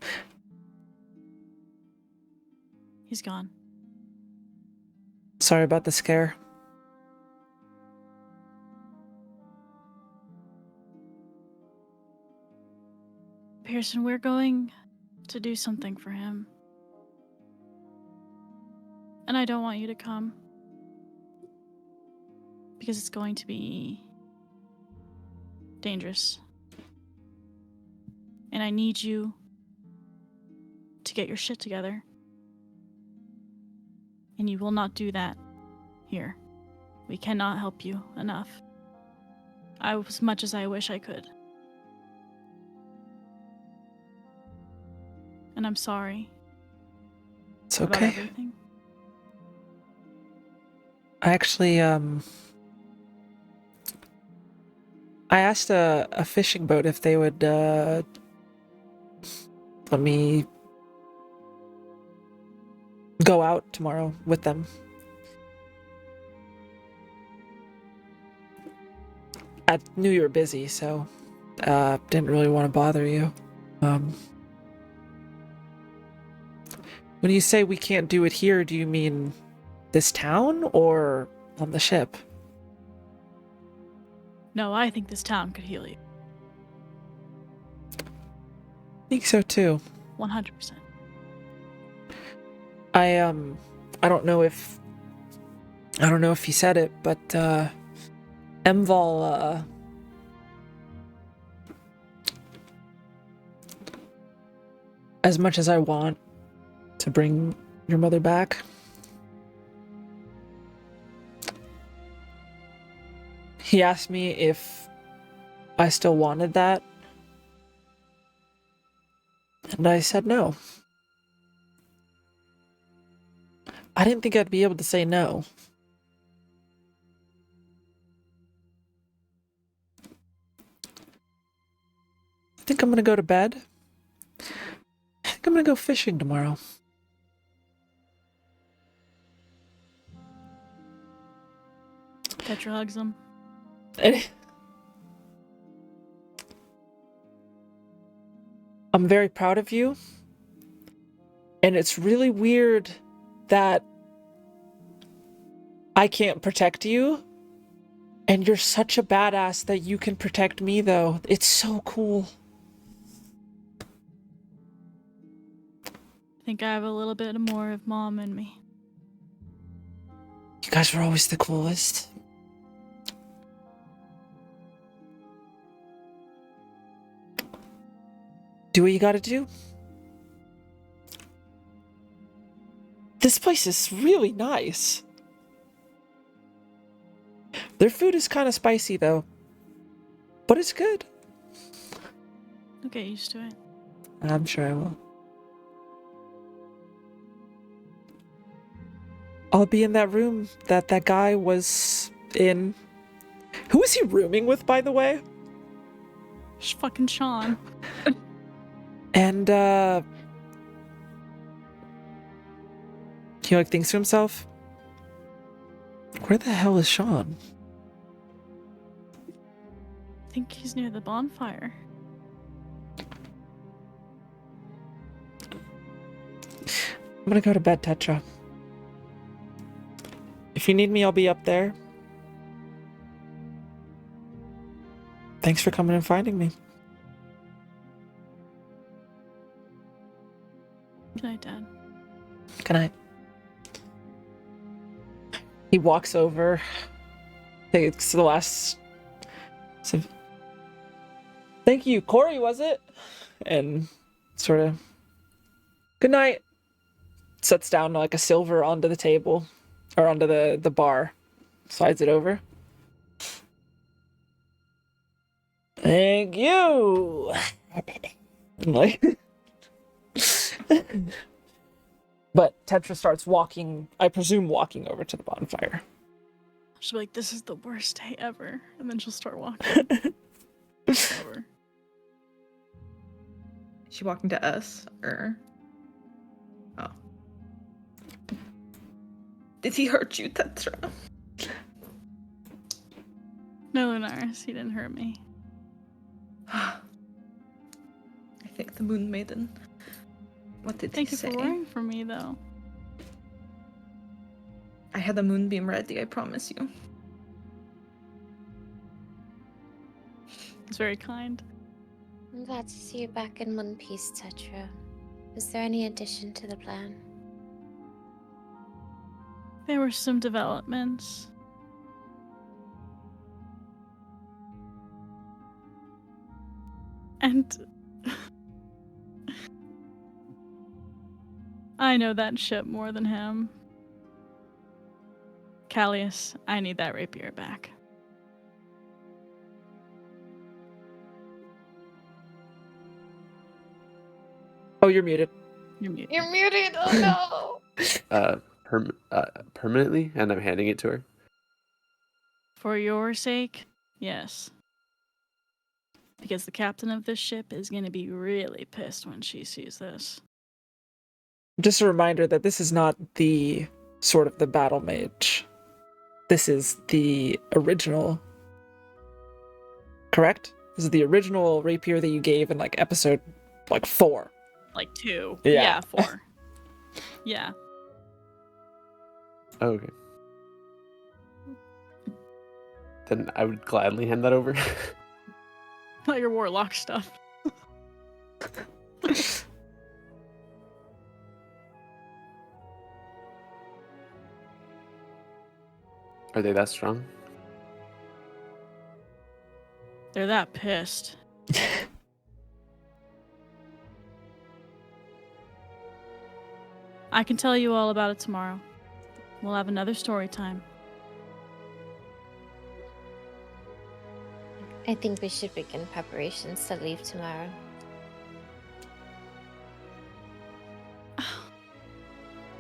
S2: He's gone.
S1: Sorry about the scare.
S2: Pearson, we're going to do something for him. And I don't want you to come. Because it's going to be dangerous. And I need you to get your shit together. And you will not do that here. We cannot help you enough. As much as I wish I could. And I'm sorry.
S1: It's
S2: about
S1: okay.
S2: everything.
S1: I actually, I asked a fishing boat if they would, let me go out tomorrow with them. I knew you were busy, so, didn't really want to bother you. When you say we can't do it here, do you mean this town or on the ship?
S2: No, I think this town could heal you.
S1: think so too.
S2: 100%.
S1: I don't know if he said it, but Emval as much as I want to bring your mother back, he asked me if I still wanted that, and I said no. I didn't think I'd be able to say no. I think I'm gonna go to bed. I think I'm gonna go fishing tomorrow.
S2: Tetra hugs him.
S1: I'm very proud of you. And it's really weird that I can't protect you. And you're such a badass that you can protect me, though. It's so cool.
S2: I think I have a little bit more of mom in me.
S1: You guys were always the coolest. Do what you gotta do. This place is really nice. Their food is kind of spicy, though. But it's good.
S2: I'll get used to it.
S1: I'm sure I will. I'll be in that room that guy was in. Who was he rooming with, by the way?
S2: Fucking Sean.
S1: And, he, like, thinks to himself, where the hell is Sean?
S2: I think he's near the bonfire.
S1: I'm gonna go to bed, Tetra. If you need me, I'll be up there. Thanks for coming and finding me.
S2: Good night, Dad.
S1: Good night. He walks over, takes the last. So, thank you, Corey, was it? And sort of. Good night. Sets down like a silver onto the table, or onto the bar. Slides it over. Thank you. And like. But Tetra starts walking, I presume walking over to the bonfire.
S2: She'll be like, this is the worst day ever. And then she'll start walking. Over.
S4: Is she walking to us, or? Oh. Did he hurt you, Tetra?
S2: No, Lunaris, he didn't hurt me.
S4: I think the Moon Maiden. What did
S2: Thank
S4: he
S2: you
S4: say?
S2: for worrying for me, though.
S4: I had a moonbeam ready, I promise you.
S2: It's very kind.
S6: I'm glad to see you back in one piece, Tetra. Is there any addition to the plan?
S2: There were some developments. And I know that ship more than him. Callius, I need that rapier back.
S1: Oh, you're muted.
S2: You're muted.
S6: You're muted. Oh no.
S5: Permanently, and I'm handing it to her.
S2: For your sake, yes. Because the captain of this ship is going to be really pissed when she sees this.
S1: Just a reminder that this is not the sort of the battle mage. This is the original. Correct? This is the original rapier that you gave in like episode 4.
S2: Like 2.
S1: Yeah.
S2: Yeah, 4. Yeah.
S5: Oh, okay. Then I would gladly hand that over.
S2: Not your warlock stuff.
S5: Are they that strong?
S2: They're that pissed. I can tell you all about it tomorrow. We'll have another story time.
S6: I think we should begin preparations to leave tomorrow.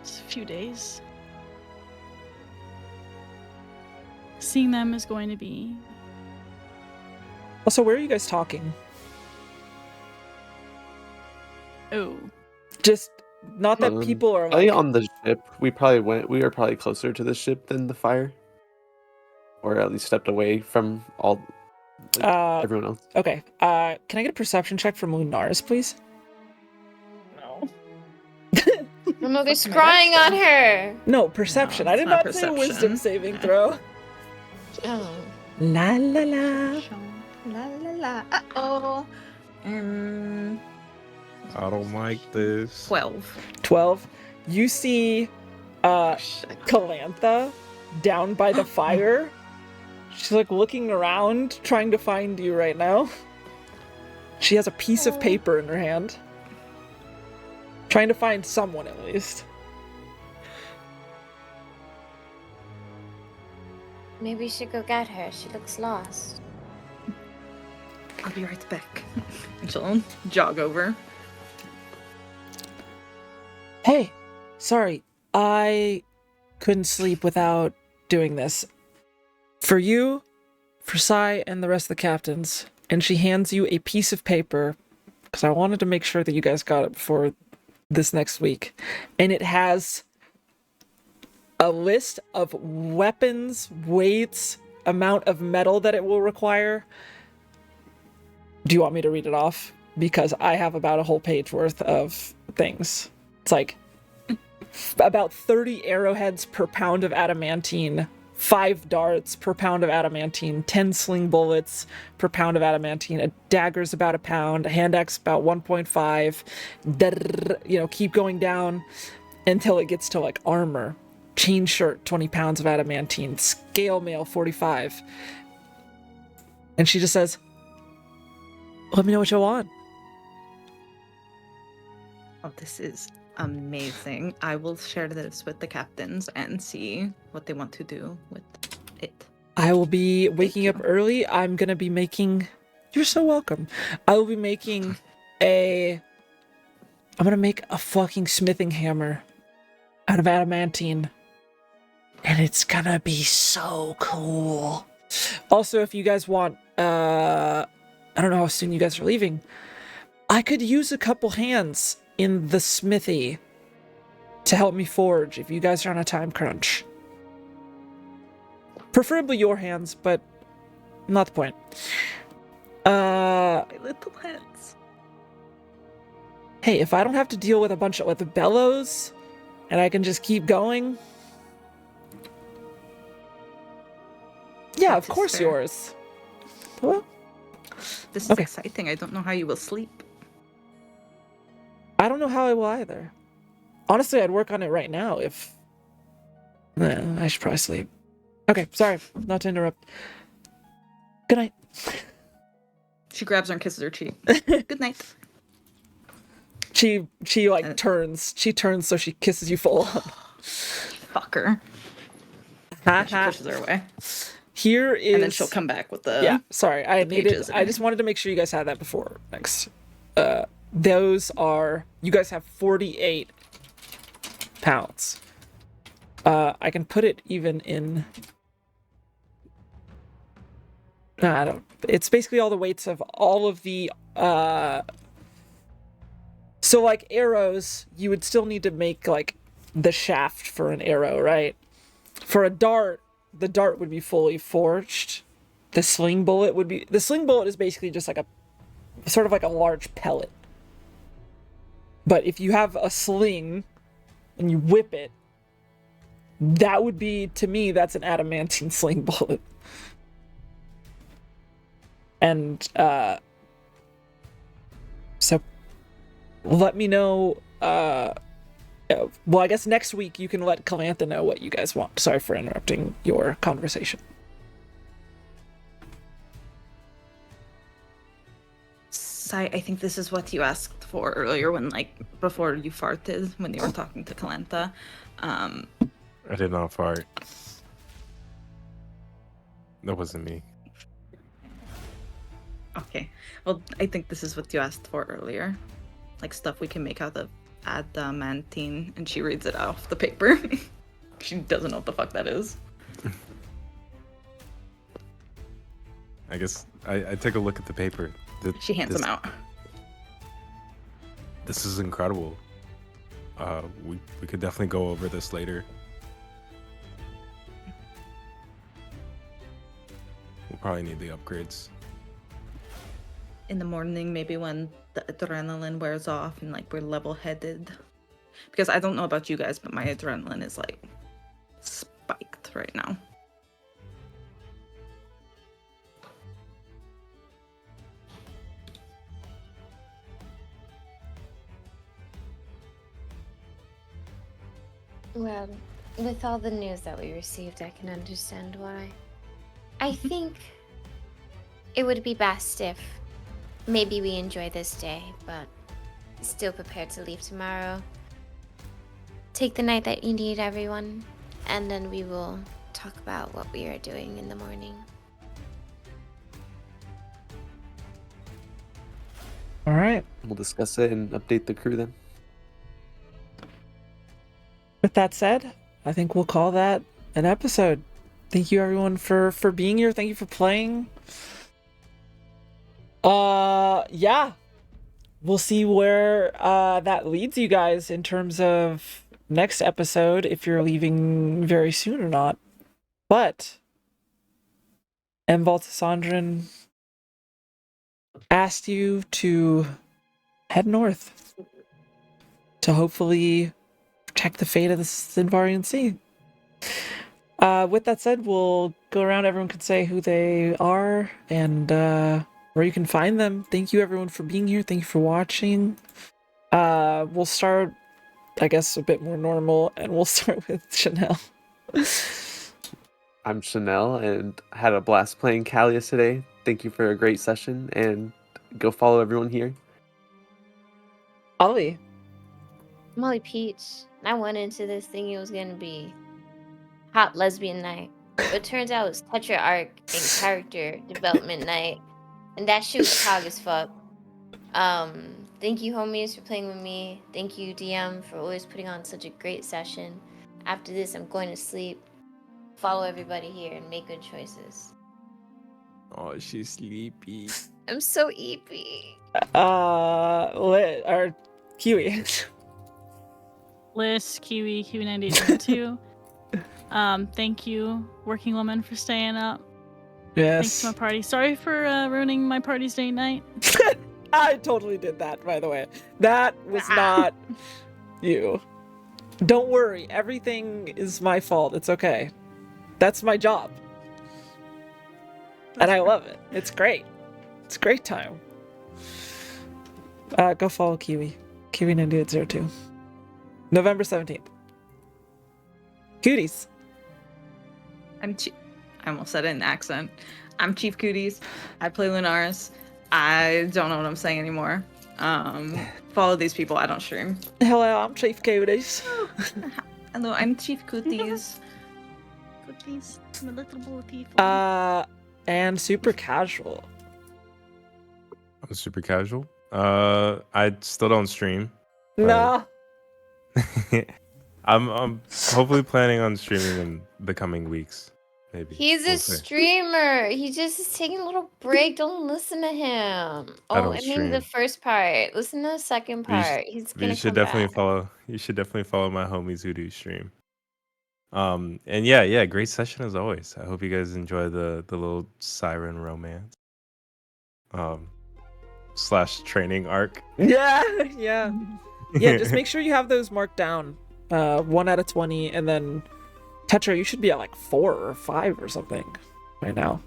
S2: Just a few days. Seeing them is going to be...
S1: Also, where are you guys talking?
S2: Oh.
S1: Just not that people are
S5: Probably
S1: like...
S5: on the ship. We were probably closer to the ship than the fire. Or at least stepped away from all everyone else.
S1: Okay. Can I get a perception check from Lunaris, please?
S2: No.
S6: Oh no, they're scrying on her!
S1: No, perception.
S4: No,
S1: I
S4: it's
S1: did
S4: not
S1: not say
S4: perception.
S1: wisdom saving throw.
S6: Oh.
S1: La la la.
S4: La la la. Uh-oh.
S3: I don't like this.
S4: 12.
S1: 12. You see Calantha down by the fire. She's like looking around, trying to find you right now. She has a piece of paper in her hand. Trying to find someone at least.
S6: Maybe we should go get her. She looks lost.
S4: I'll be right back. And she'll jog over.
S1: Hey, sorry. I couldn't sleep without doing this. For you, for Sai, and the rest of the captains. And she hands you a piece of paper, because I wanted to make sure that you guys got it before this next week. And it has a list of weapons, weights, amount of metal that it will require. Do you want me to read it off? Because I have about a whole page worth of things. It's like about 30 arrowheads per pound of adamantine, 5 darts per pound of adamantine, 10 sling bullets per pound of adamantine, a dagger's about a pound, a hand axe about 1.5, keep going down until it gets to like armor. Chain shirt, 20 pounds of adamantine, scale mail, 45. And she just says, let me know what you want.
S4: Oh, this is amazing. I will share this with the captains and see what they want to do with it.
S1: I will be waking up early. I'm going to be making... You're so welcome. I will be making I'm going to make a fucking smithing hammer out of adamantine. And it's going to be so cool. Also, if you guys want... I don't know how soon you guys are leaving. I could use a couple hands in the smithy to help me forge if you guys are on a time crunch. Preferably your hands, but not the point.
S4: My little hands.
S1: Hey, if I don't have to deal with a bunch of with the bellows and I can just keep going. Yeah,
S4: That
S1: of
S4: is
S1: course
S4: fair.
S1: yours. Well,
S4: This is
S1: Okay.
S4: exciting. I don't know how you will sleep.
S1: I don't know how I will either. Honestly, I'd work on it right now if... I should probably sleep. Okay, sorry, not to interrupt. Good night.
S4: She grabs her and kisses her cheek. Good night.
S1: She turns. She turns so she kisses you full on.
S4: Fuck her. And she pushes her away.
S1: Here is...
S4: And then she'll come back with the...
S1: Yeah, sorry. I
S4: pages
S1: I just wanted to make sure you guys had that before next. Those are... You guys have 48 pounds. I can put it even in... No, I don't... It's basically all the weights of all of the... So, like, arrows, you would still need to make, like, the shaft for an arrow, right? For a dart, the dart would be fully forged. The sling bullet would be... The sling bullet is basically just like a... Sort of like a large pellet. But if you have a sling and you whip it, that would be, to me, that's an adamantine sling bullet. And, so let me know. Well, I guess next week you can let Calantha know what you guys want. Sorry for interrupting your conversation.
S4: I think this is what you asked for earlier when, before you farted, when you were talking to Kalantha.
S3: I did not fart. That wasn't me.
S4: Okay. Well, I think this is what you asked for earlier. Like stuff we can make out of adamantine, and she reads it off the paper. She doesn't know what the fuck that is.
S3: I guess I took a look at the paper.
S4: She hands them out.
S3: This is incredible. We could definitely go over this later. We'll probably need the upgrades.
S4: In the morning, maybe when the adrenaline wears off and we're level-headed. Because I don't know about you guys, but my adrenaline is spiked right now.
S6: Well, with all the news that we received, I can understand why. I think it would be best if maybe we enjoy this day, but still prepared to leave tomorrow. Take the night that you need, everyone, and then we will talk about what we are doing in the morning.
S1: All right.
S5: We'll discuss it and update the crew then.
S1: With that said, I think we'll call that an episode. Thank you everyone for being here. Thank you for playing. Yeah. We'll see where that leads you guys in terms of next episode, if you're leaving very soon or not. But Valtasandran asked you to head north to hopefully protect the fate of the Xiinvarian Sea. With that said, we'll go around. Everyone can say who they are and where you can find them. Thank you everyone for being here. Thank you for watching. We'll start, I guess, a bit more normal, and we'll start with Chanel.
S5: I'm Chanel, and I had a blast playing Callius today. Thank you for a great session, and go follow everyone here.
S1: Ollie.
S6: Molly Peach. I went into this thinking it was gonna be hot lesbian night. But it turns out it's Tetra Arc and character development night. And that shit was hog as fuck. Thank you homies for playing with me. Thank you DM for always putting on such a great session. After this I'm going to sleep. Follow everybody here and make good choices.
S3: Oh, she's sleepy.
S6: I'm so eepy.
S1: Or Kiwi.
S2: Liz, Kiwi 9802. Thank you, working woman, for staying up.
S1: Yes.
S2: Thanks to my party. Sorry for ruining my party's date night.
S1: I totally did that, by the way. That was not you. Don't worry, everything is my fault. It's okay. That's my job. And I love it. It's great. It's a great time. Go follow Kiwi. Kiwi 9802. November 17th. Cooties.
S4: I almost said it in accent. I'm Chief Cooties. I play Lunaris. I don't know what I'm saying anymore. Follow these people. I don't stream.
S1: Hello, I'm Chief Cooties.
S4: Hello, I'm Chief Cooties.
S2: Cookies, my little people.
S1: And super casual.
S3: I'm super casual. I still don't stream.
S1: Nah.
S3: I'm hopefully planning on streaming in the coming weeks. Maybe.
S6: He's a streamer. He just is taking a little break. Don't listen to him. Oh, I mean the first part. Listen to the second part. He's gonna come back.
S3: You should definitely follow my homies who do stream. And yeah, great session as always. I hope you guys enjoy the little siren romance. / training arc.
S1: Yeah. Yeah, just make sure you have those marked down. 1 out of 20, and then Tetra, you should be at 4 or 5 or something right now.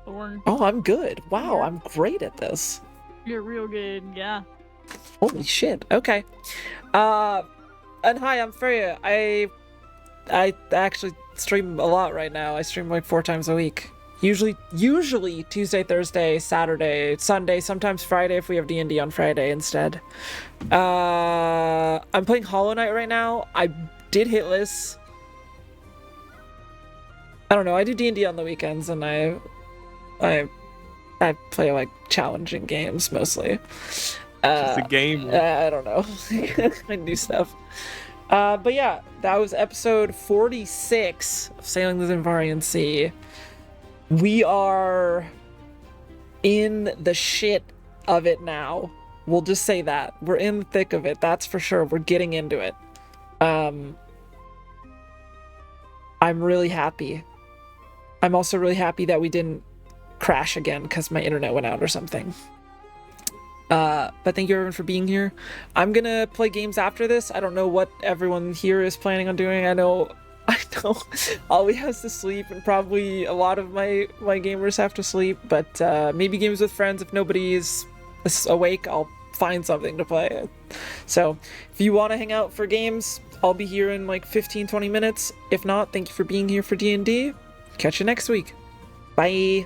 S2: 4.
S1: Oh, I'm good. Wow, I'm great at this.
S2: You're real good, yeah.
S1: Holy shit. Okay. And hi, I'm Freya. I actually stream a lot right now. I stream like 4 times a week. Usually Tuesday, Thursday, Saturday, Sunday, sometimes Friday if we have D&D on Friday instead. I'm playing Hollow Knight right now. I did Hitless. I don't know. I do D&D on the weekends, and I play like challenging games mostly.
S3: Just a game.
S1: I don't know. I do stuff. But yeah, that was episode 46 of Sailing the Xiinvarian Sea. We are in the shit of it now. We'll just say that. We're in the thick of it, that's for sure. We're getting into it. I'm really happy. I'm also really happy that we didn't crash again because my internet went out or something. But thank you everyone for being here. I'm gonna play games after this. I don't know what everyone here is planning on doing. I know Ollie has to sleep, and probably a lot of my gamers have to sleep, but maybe games with friends. If nobody is awake, I'll find something to play. So if you want to hang out for games, I'll be here in like 15-20 minutes. If not, thank you for being here for D&D. Catch you next week. Bye.